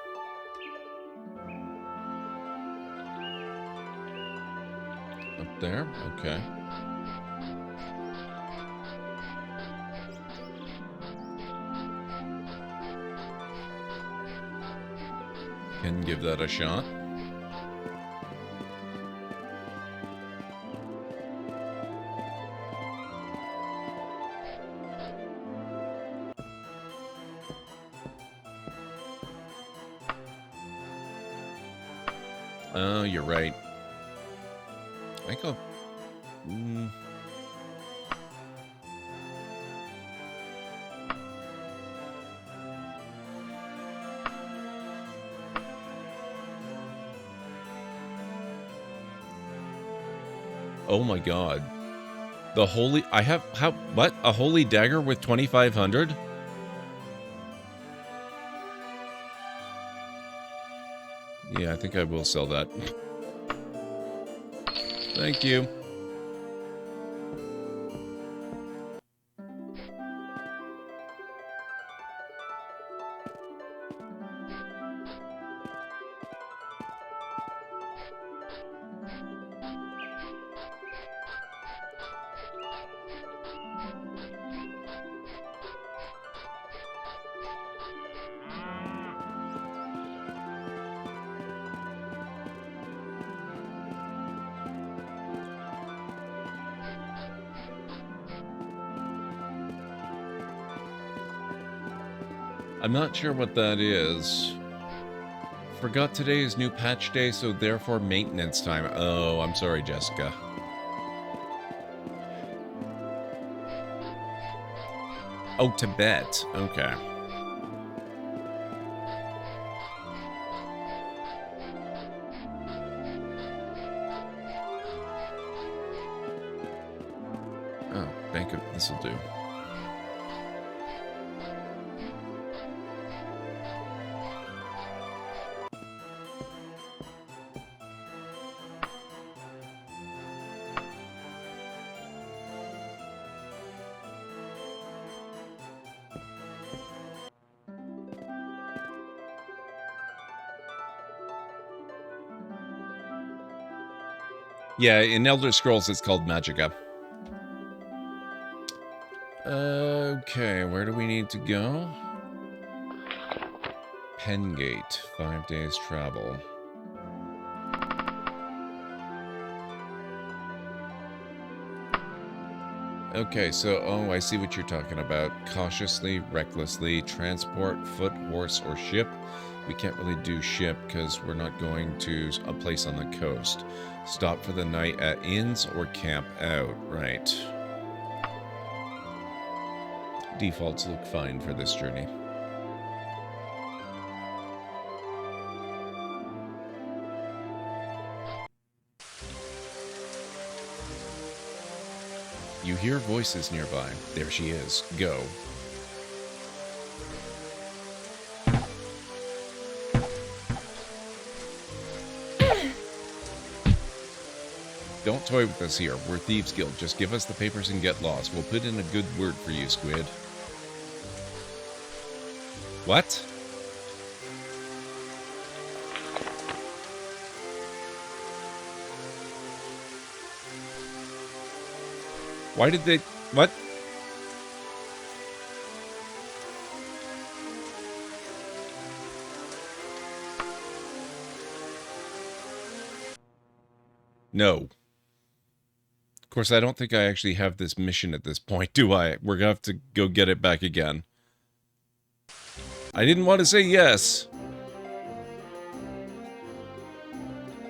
Up there? Okay. Can give that a shot. Oh, you're right. I think I'll... Oh my god. The holy... I have... How... What? A holy dagger with 2,500? Yeah, I think I will sell that. Thank you. I'm not sure what that is. Forgot today is new patch day, so therefore maintenance time. Oh, I'm sorry, Jessica. Oh, Tibet. Okay. Oh, bank of... This'll do. Yeah, in Elder Scrolls it's called Magicka. Okay, where do we need to go? Pengate, 5 days travel. Okay, so, oh, I see what you're talking about. Cautiously, recklessly, transport, foot, horse, or ship. We can't really do ship because we're not going to a place on the coast. Stop for the night at inns or camp out, right. Defaults look fine for this journey. You hear voices nearby. There she is. Go. Don't toy with us here. We're Thieves Guild. Just give us the papers and get lost. We'll put in a good word for you, Squid. What? Why did they... What? No. Of course, I don't think I actually have this mission at this point, do I? We're gonna have to go get it back again. I didn't want to say yes.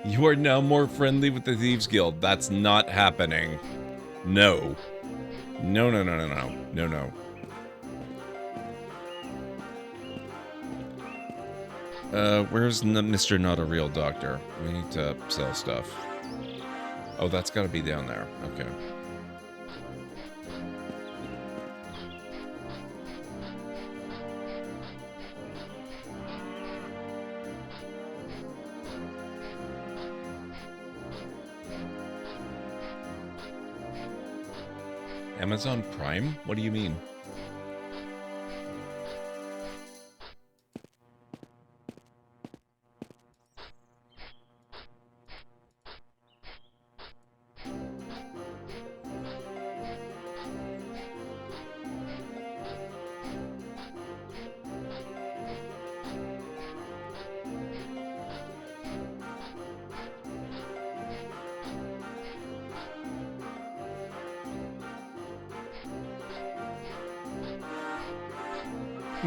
You are now more friendly with the Thieves Guild. That's not happening. No. No, no, no, no, no. No, no. Where's Mr. Not a Real Doctor? We need to sell stuff. Oh, that's gotta be down there. Okay. Amazon Prime? What do you mean?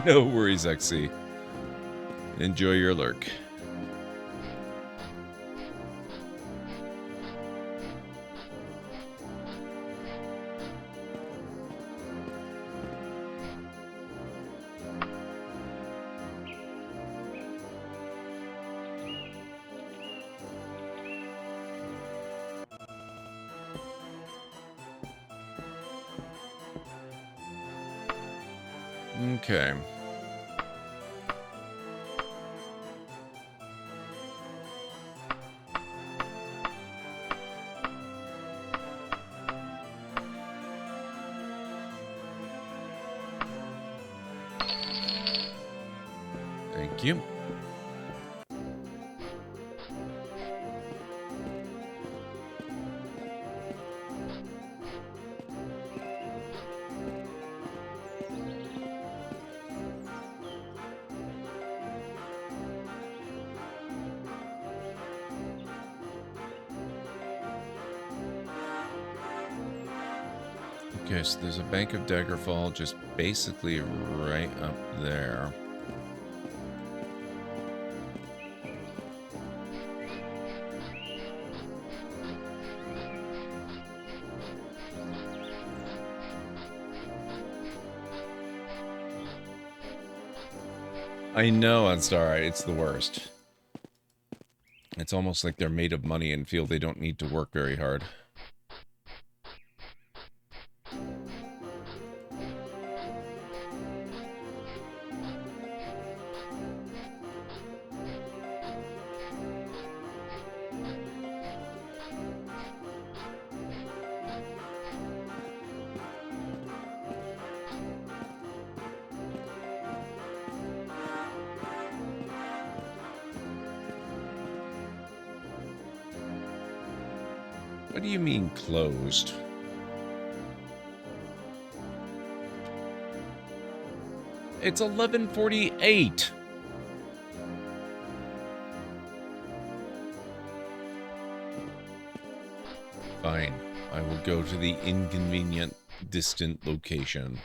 No worries, XC. Enjoy your lurk. Okay. Thank you. Okay, so there's a Bank of Daggerfall just basically right up there. I know, on Star, it's the worst. It's almost like they're made of money and feel they don't need to work very hard. What do you mean closed? It's 11:48. Fine. I will go to the inconvenient, distant location.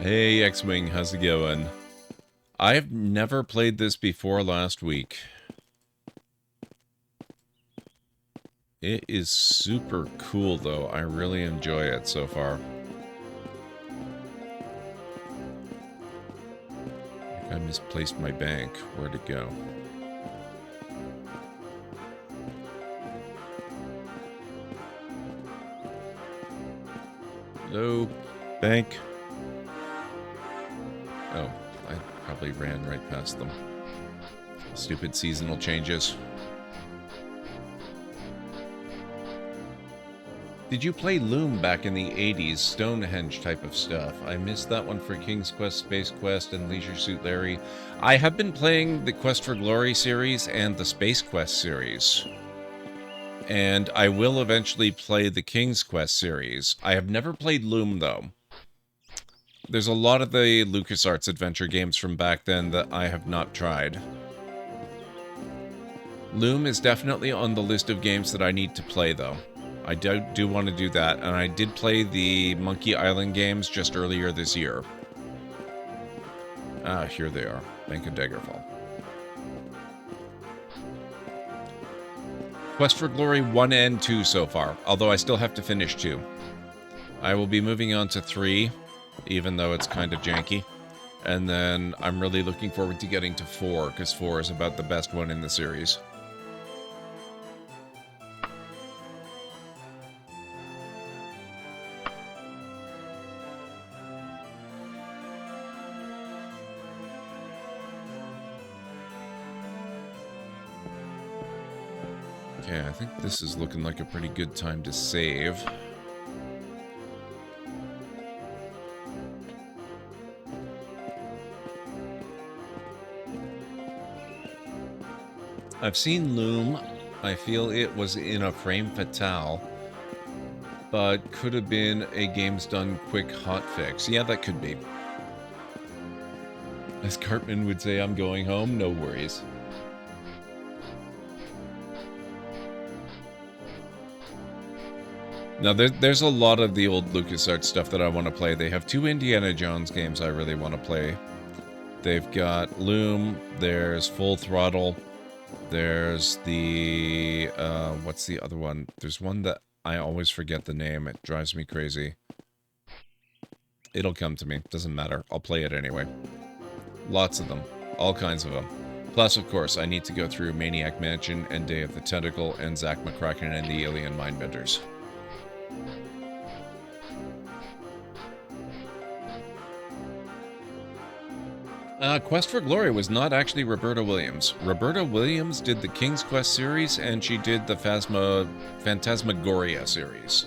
Hey, X-Wing, how's it going? I've never played this before last week. It is super cool, though. I really enjoy it so far. I misplaced my bank. Where'd it go? Hello, bank. Oh, I probably ran right past them. Stupid seasonal changes. Did you play Loom back in the 80s? Stonehenge type of stuff. I missed that one for King's Quest, Space Quest, and Leisure Suit Larry. I have been playing the Quest for Glory series and the Space Quest series. And I will eventually play the King's Quest series. I have never played Loom, though. There's a lot of the LucasArts adventure games from back then that I have not tried. Loom is definitely on the list of games that I need to play, though. I do want to do that, and I did play the Monkey Island games just earlier this year. Ah, here they are. Bank of Daggerfall. Quest for Glory 1 and 2 so far, although I still have to finish 2. I will be moving on to 3, even though it's kind of janky. And then I'm really looking forward to getting to 4, because 4 is about the best one in the series. Okay, I think this is looking like a pretty good time to save. I've seen Loom. I feel it was in a frame fatale. but could have been a game's done quick hotfix. Yeah, that could be. As Cartman would say, I'm going home, no worries. Now, there's a lot of the old LucasArts stuff that I want to play. They have 2 Indiana Jones games I really want to play. They've got Loom, there's Full Throttle, there's the, what's the other one? There's one that I always forget the name. It drives me crazy. It'll come to me. Doesn't matter. I'll play it anyway. Lots of them. All kinds of them. Plus, of course, I need to go through Maniac Mansion and Day of the Tentacle and Zack McCracken and the Alien Mindbenders. Quest for Glory was not actually Roberta Williams. Roberta Williams did the King's Quest series, and she did the Phantasmagoria series.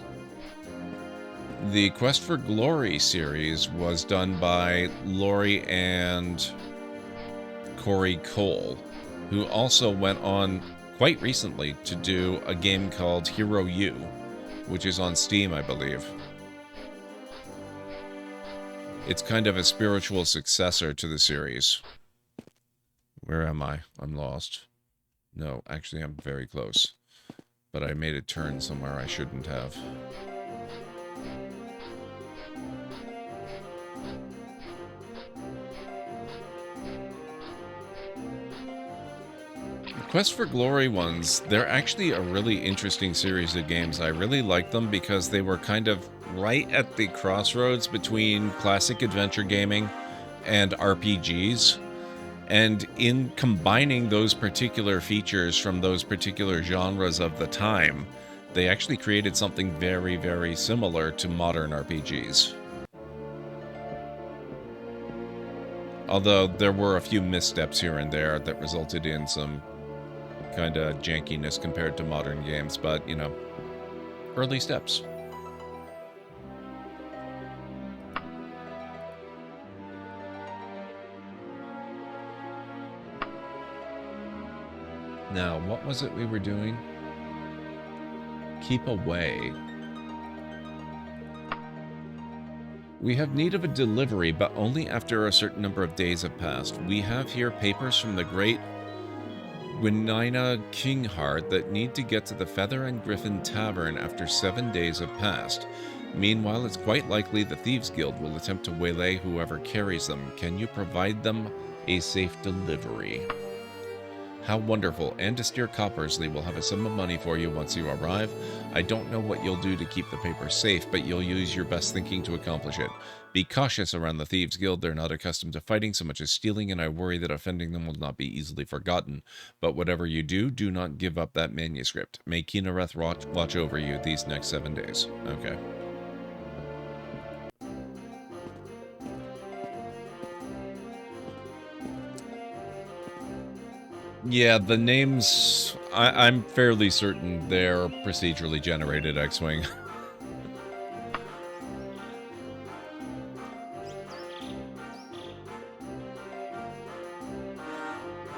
The Quest for Glory series was done by Laurie and Corey Cole, who also went on quite recently to do a game called Hero U, which is on Steam, I believe. It's kind of a spiritual successor to the series. Where am I? I'm lost. No, actually I'm very close. But I made a turn somewhere I shouldn't have. Quest for Glory ones, they're actually a really interesting series of games. I really like them because they were kind of right at the crossroads between classic adventure gaming and RPGs. And in combining those particular features from those particular genres of the time, they actually created something very, very similar to modern RPGs. Although there were a few missteps here and there that resulted in some kind of jankiness compared to modern games, but, you know, early steps. Now, what was it we were doing? Keep away. We have need of a delivery, but only after a certain number of days have passed. We have here papers from the great Winina Kingheart that need to get to the Feather and Griffin Tavern after 7 days have passed. Meanwhile, it's quite likely the Thieves Guild will attempt to waylay whoever carries them. Can you provide them a safe delivery? How wonderful. Andister Coppersley will have a sum of money for you once you arrive. I don't know what you'll do to keep the paper safe, but you'll use your best thinking to accomplish it. Be cautious around the Thieves Guild. They're not accustomed to fighting so much as stealing, and I worry that offending them will not be easily forgotten. But whatever you do, do not give up that manuscript. May Kinareth watch over you these next 7 days. Okay. Yeah, the names, I'm fairly certain they're procedurally generated X-Wing.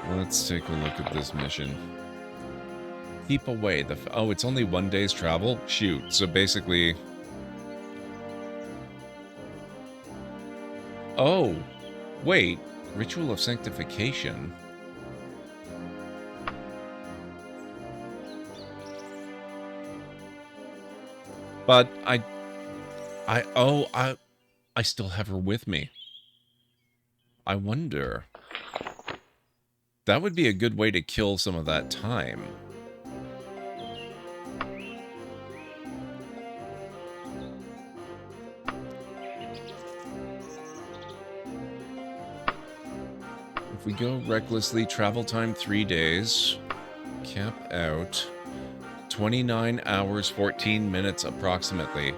Let's take a look at this mission. Keep away. Oh, it's only 1 day's travel? Shoot, so basically... Oh, wait. Ritual of Sanctification. But I still have her with me. I wonder. That would be a good way to kill some of that time. If we go recklessly, travel time 3 days, cap out. 29 hours, 14 minutes approximately.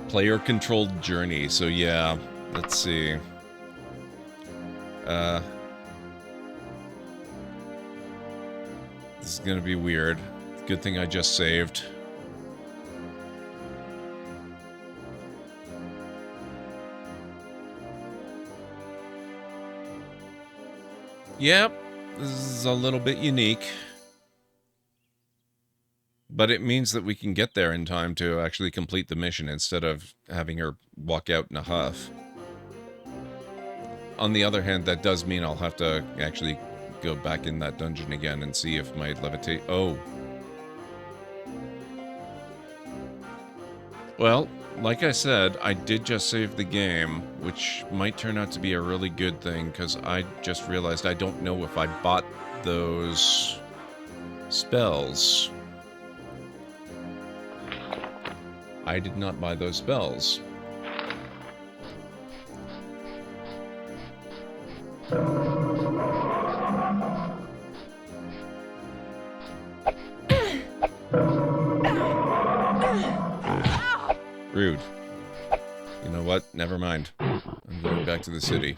Player-controlled journey, so yeah, let's see. This is gonna be weird. Good thing I just saved. Yep, this is a little bit unique. But it means that we can get there in time to actually complete the mission instead of having her walk out in a huff. On the other hand, that does mean I'll have to actually go back in that dungeon again and see if my levitate... Oh. Well, like I said, I did just save the game, which might turn out to be a really good thing, because I just realized I don't know if I bought those spells. I did not buy those spells. Rude. You know what? Never mind. I'm going back to the city.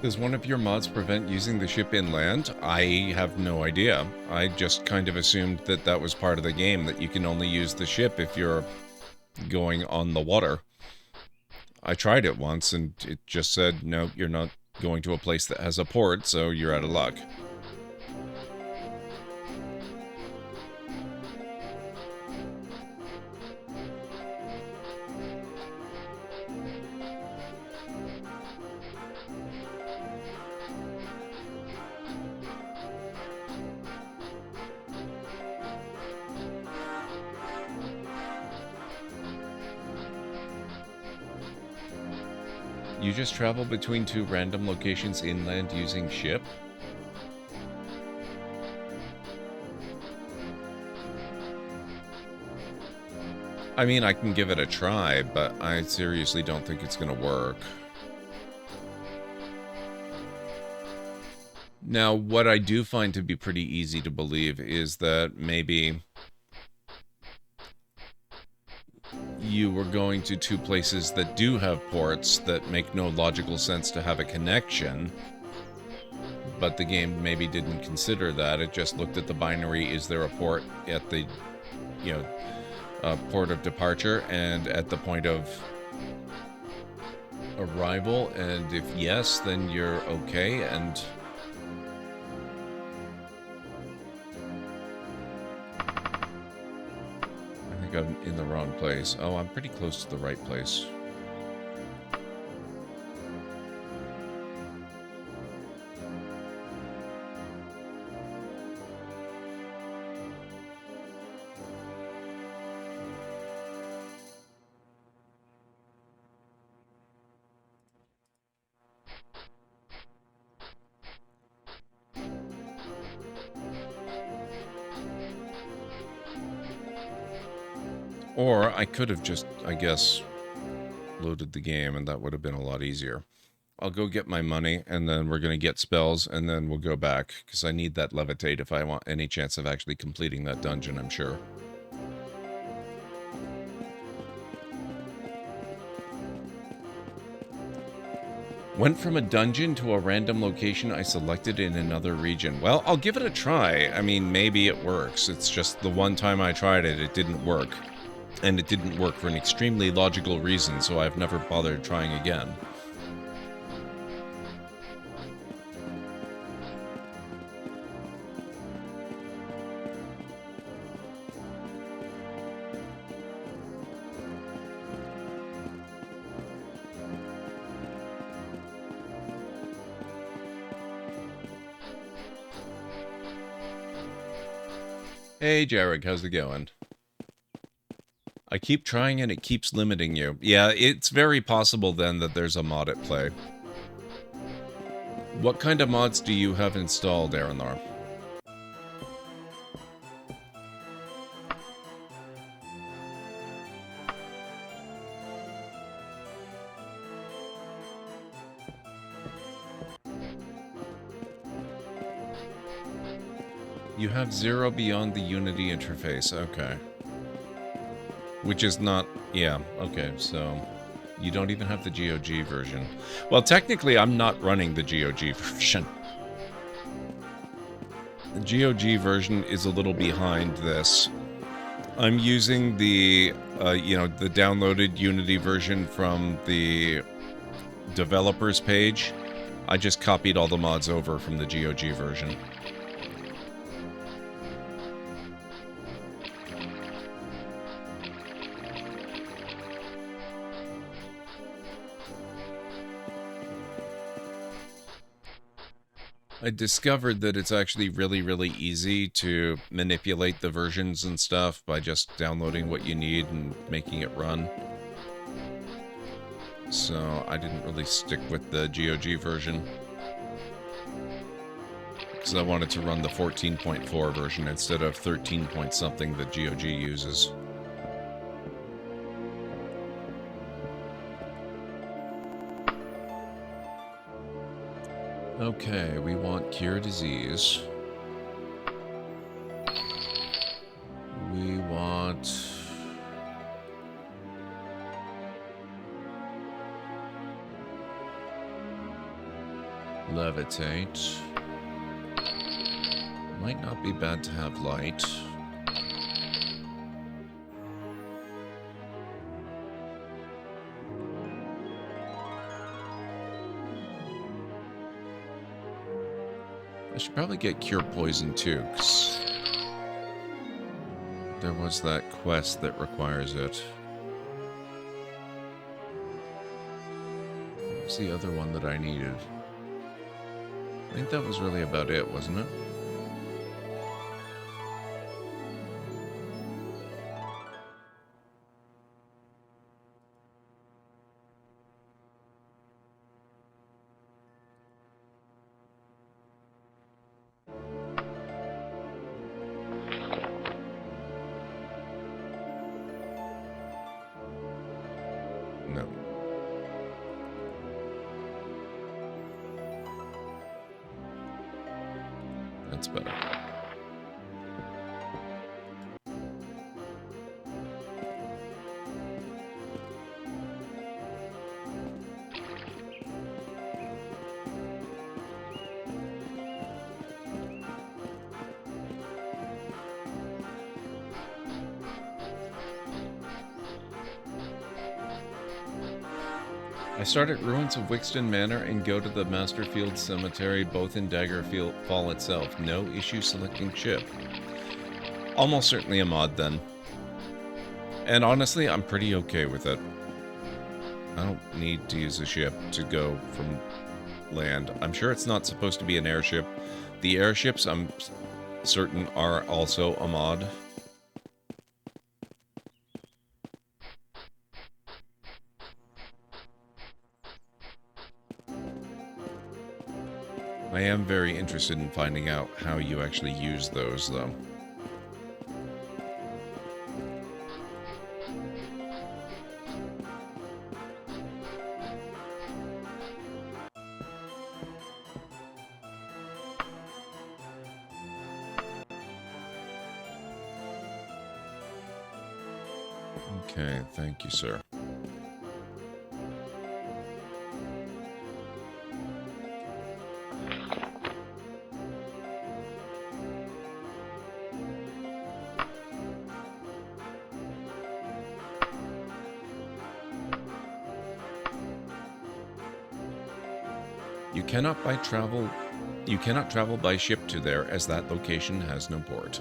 Does one of your mods prevent using the ship inland? I have no idea. I just kind of assumed that that was part of the game, that you can only use the ship if you're going on the water. I tried it once and it just said, no, you're not going to a place that has a port, so you're out of luck. You just travel between two random locations inland using ship? I mean, I can give it a try, but I seriously don't think it's gonna work. Now, what I do find to be pretty easy to believe is that maybe you were going to two places that do have ports that make no logical sense to have a connection, but the game maybe didn't consider that. It just looked at the binary, is there a port at the, you know, port of departure and at the point of arrival, and if yes, then you're okay, and I think I'm in the wrong place. Oh, I'm pretty close to the right place. Or I could have just, I guess, loaded the game, and that would have been a lot easier. I'll go get my money, and then we're going to get spells, and then we'll go back, because I need that levitate if I want any chance of actually completing that dungeon, I'm sure. Went from a dungeon to a random location I selected in another region. Well, I'll give it a try. I mean, maybe it works. It's just the one time I tried it, it didn't work. And it didn't work for an extremely logical reason, so I've never bothered trying again. Hey, Jarek, how's it going? I keep trying and it keeps limiting you. Yeah, it's very possible then that there's a mod at play. What kind of mods do you have installed, Aranor? You have 0 beyond the Unity interface. Okay. Which is not... Yeah, okay, so... You don't even have the GOG version. Well, technically, I'm not running the GOG version. The GOG version is a little behind this. I'm using the, the downloaded Unity version from the developers page. I just copied all the mods over from the GOG version. I discovered that it's actually really, really easy to manipulate the versions and stuff by just downloading what you need and making it run. So I didn't really stick with the GOG version, because I wanted to run the 14.4 version instead of 13 point something that GOG uses. Okay, we want cure disease. We want... levitate. Might not be bad to have light. I should probably get Cure Poison too, 'cause there was that quest that requires it. What was the other one that I needed? I think that was really about it, wasn't it? No. That's better. I start at Ruins of Wixton Manor and go to the Masterfield Cemetery, both in Daggerfall itself. No issue selecting ship. Almost certainly a mod, then. And honestly, I'm pretty okay with it. I don't need to use a ship to go from land. I'm sure it's not supposed to be an airship. The airships, I'm certain, are also a mod. I am very interested in finding out how you actually use those, though. Okay, thank you, sir. You cannot travel by ship to there, as that location has no port.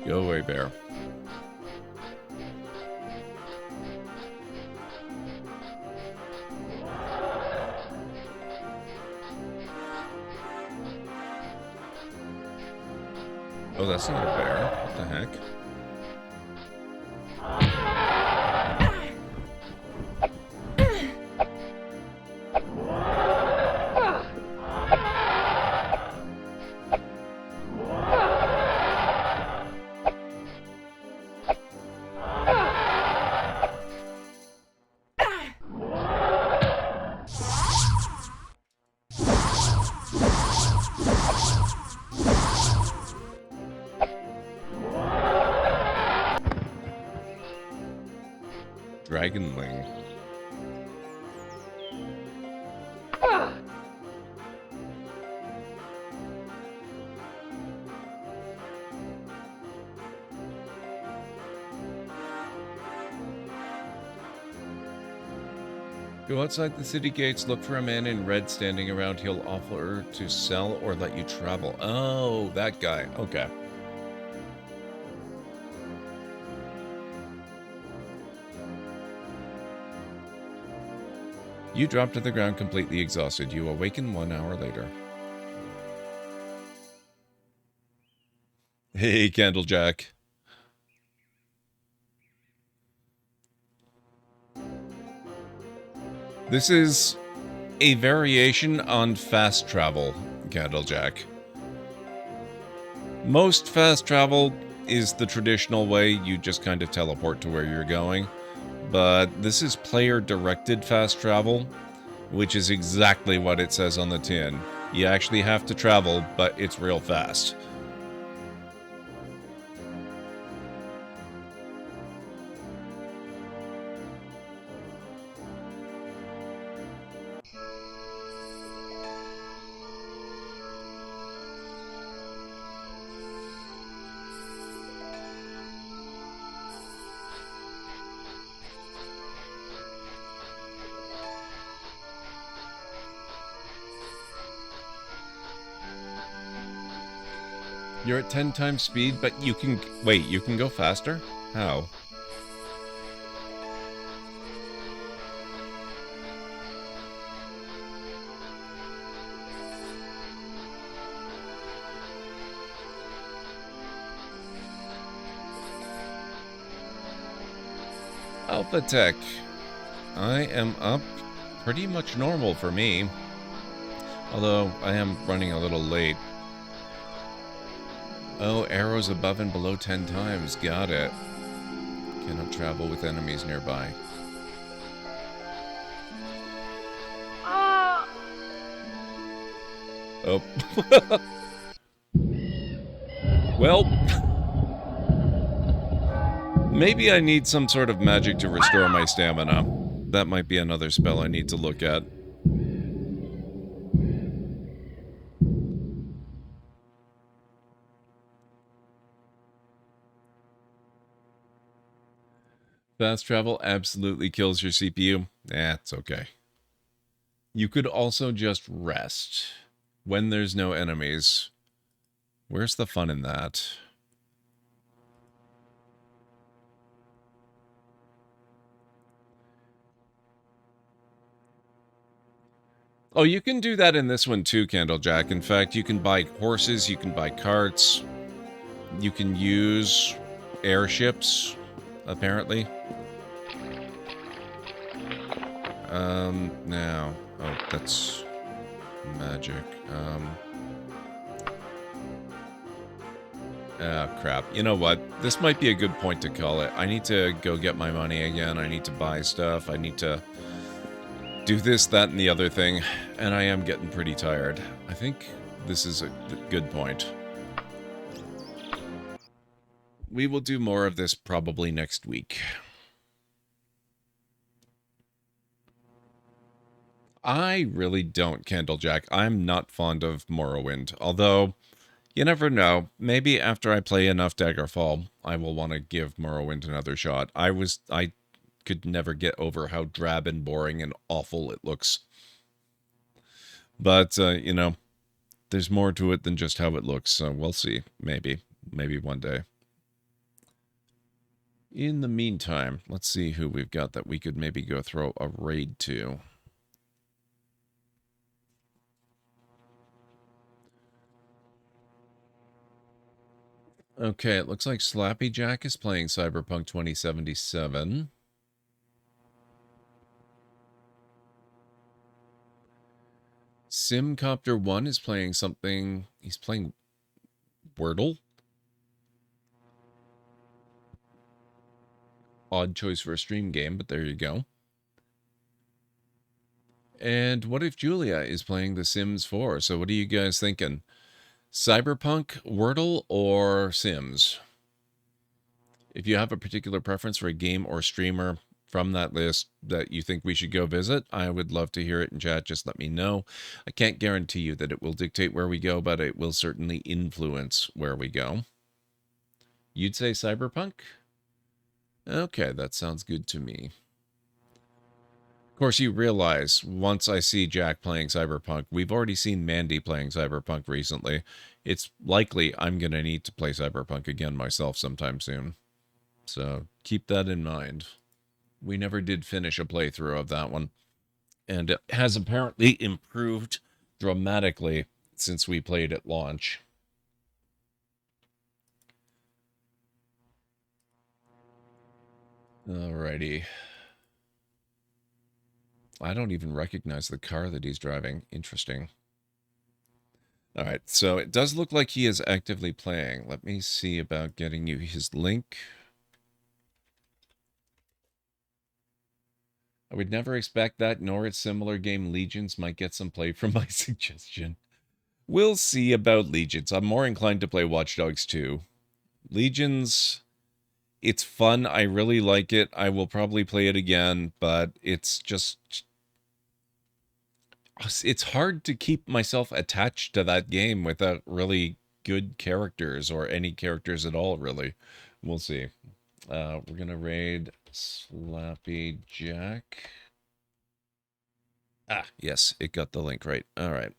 Go away, bear. that's not a bear. What the heck? Dragonling. Go outside the city gates, look for a man in red standing around. He'll offer to sell or let you travel. Oh, that guy. Okay. You drop to the ground completely exhausted. You awaken 1 hour later. Hey, Candlejack. This is a variation on fast travel, Candlejack. Most fast travel is the traditional way, you just kind of teleport to where you're going. But this is player-directed fast travel, which is exactly what it says on the tin. You actually have to travel, but it's real fast. You're at 10 times speed, but you can... Wait, you can go faster? How? Alpha Tech. I am up pretty much normal for me. Although, I am running a little late. Oh, arrows above and below 10 times. Got it. Cannot travel with enemies nearby. Oh. Well. Maybe I need some sort of magic to restore my stamina. That might be another spell I need to look at. Fast travel absolutely kills your CPU. It's okay. You could also just rest when there's no enemies. Where's the fun in that? Oh, you can do that in this one too, Candlejack. In fact, you can buy horses, you can buy carts, you can use airships, apparently. Now. Oh, that's magic. Ah, crap. You know what? This might be a good point to call it. I need to go get my money again. I need to buy stuff. I need to do this, that, and the other thing. And I am getting pretty tired. I think this is a good point. We will do more of this probably next week. I really don't, Candlejack. I'm not fond of Morrowind. Although, you never know. Maybe after I play enough Daggerfall, I will want to give Morrowind another shot. I could never get over how drab and boring and awful it looks. But, you know, there's more to it than just how it looks, so we'll see. Maybe. Maybe one day. In the meantime, let's see who we've got that we could maybe go throw a raid to. Okay, it looks like Slappy Jack is playing Cyberpunk 2077. Simcopter 1 is playing something. He's playing Wordle. Odd choice for a stream game, but there you go. And what if Julia is playing The Sims 4? So what are you guys thinking? Cyberpunk, Wordle, or Sims? If you have a particular preference for a game or streamer from that list that you think we should go visit, I would love to hear it in chat. Just let me know. I can't guarantee you that it will dictate where we go, but it will certainly influence where we go. You'd say Cyberpunk? Okay, that sounds good to me. Of course, you realize, once I see Jack playing Cyberpunk, we've already seen Mandy playing Cyberpunk recently. It's likely I'm going to need to play Cyberpunk again myself sometime soon. So keep that in mind. We never did finish a playthrough of that one. And it has apparently improved dramatically since we played at launch. Alrighty. I don't even recognize the car that he's driving. Interesting. Alright, so it does look like he is actively playing. Let me see about getting you his link. I would never expect that, nor its similar game Legions might get some play from my suggestion. We'll see about Legions. I'm more inclined to play Watch Dogs 2. Legions, it's fun. I really like it. I will probably play it again, but it's just... It's hard to keep myself attached to that game without really good characters, or any characters at all, really. We'll see. We're going to raid Slappy Jack. Ah, yes, it got the link right. All right.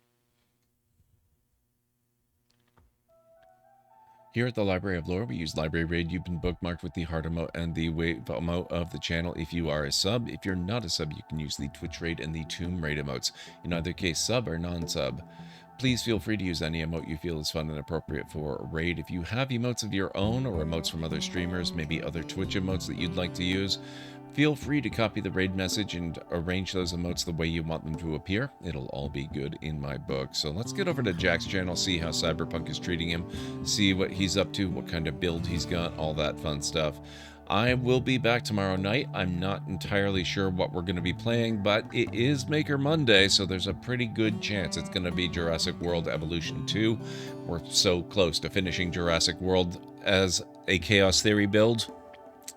Here at the Library of Lore, we use Library Raid. You've been bookmarked with the heart emote and the wave emote of the channel if you are a sub. If you're not a sub, you can use the Twitch Raid and the Tomb Raid emotes. In either case, sub or non-sub. Please feel free to use any emote you feel is fun and appropriate for a raid. If you have emotes of your own or emotes from other streamers, maybe other Twitch emotes that you'd like to use, feel free to copy the raid message and arrange those emotes the way you want them to appear. It'll all be good in my book. So let's get over to Jack's channel, see how Cyberpunk is treating him, see what he's up to, what kind of build he's got, all that fun stuff. I will be back tomorrow night. I'm not entirely sure what we're going to be playing, but it is Maker Monday, so there's a pretty good chance it's going to be Jurassic World Evolution 2. We're so close to finishing Jurassic World as a Chaos Theory build,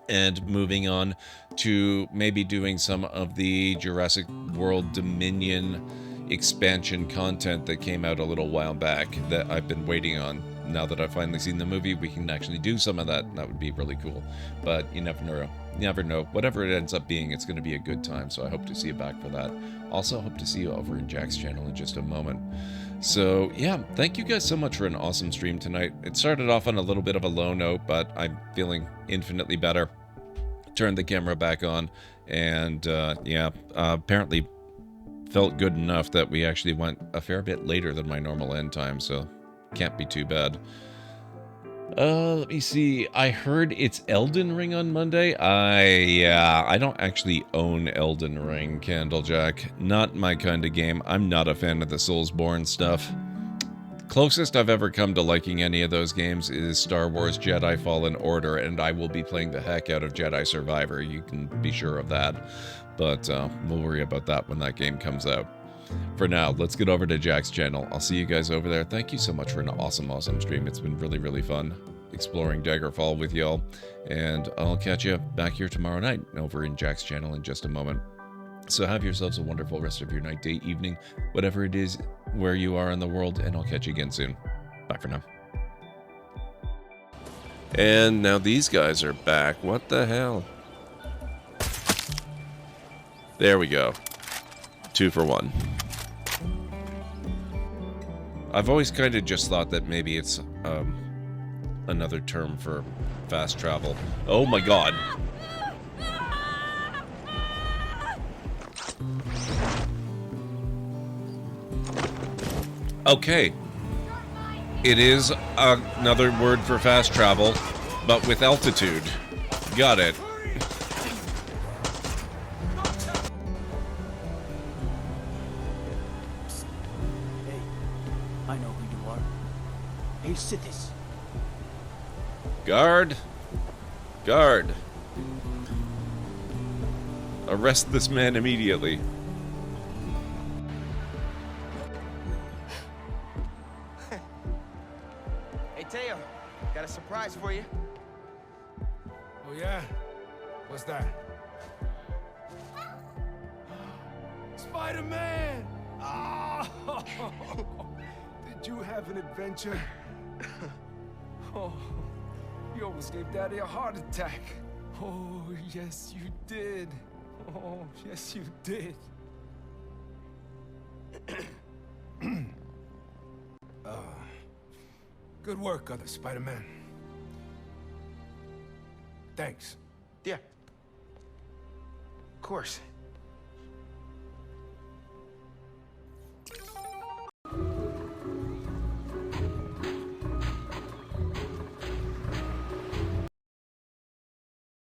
and moving on to maybe doing some of the Jurassic World Dominion expansion content that came out a little while back that I've been waiting on. Now that I've finally seen the movie, we can actually do some of that. That would be really cool. But you never know. You never know. Whatever it ends up being, it's going to be a good time. So I hope to see you back for that. Also, hope to see you over in Jack's channel in just a moment. So yeah, thank you guys so much for an awesome stream tonight. It started off on a little bit of a low note, but I'm feeling infinitely better. Turned the camera back on, and yeah, apparently felt good enough that we actually went a fair bit later than my normal end time, so can't be too bad. Let me see. I heard it's Elden Ring on Monday. Yeah, I don't actually own Elden Ring, Candlejack. Not my kind of game. I'm not a fan of the Soulsborne stuff. Closest I've ever come to liking any of those games is Star Wars Jedi Fallen Order, and I will be playing the heck out of Jedi Survivor. You can be sure of that. But we'll worry about that when that game comes out. For now, let's get over to Jack's channel. I'll see you guys over there. Thank you so much for an awesome, awesome stream. It's been really, really fun exploring Daggerfall with y'all. And I'll catch you back here tomorrow night over in Jack's channel in just a moment. So have yourselves a wonderful rest of your night, day, evening, whatever it is where you are in the world, and I'll catch you again soon. Bye for now. And now these guys are back. What the hell? There we go. 2 for 1. I've always kind of just thought that maybe it's another term for fast travel. Oh my god. Okay. It is another word for fast travel, but with altitude. Got it. Hey, I know who you are. Hey, Sithis. Guard. Guard. Arrest this man immediately. Hey, Teo, got a surprise for you. Oh, yeah? What's that? Spider-Man! Oh! Did you have an adventure? Oh, you almost gave Daddy a heart attack. Oh, yes, you did. Oh, yes, you did. Good work, other Spider-Man. Thanks. Yeah. Of course.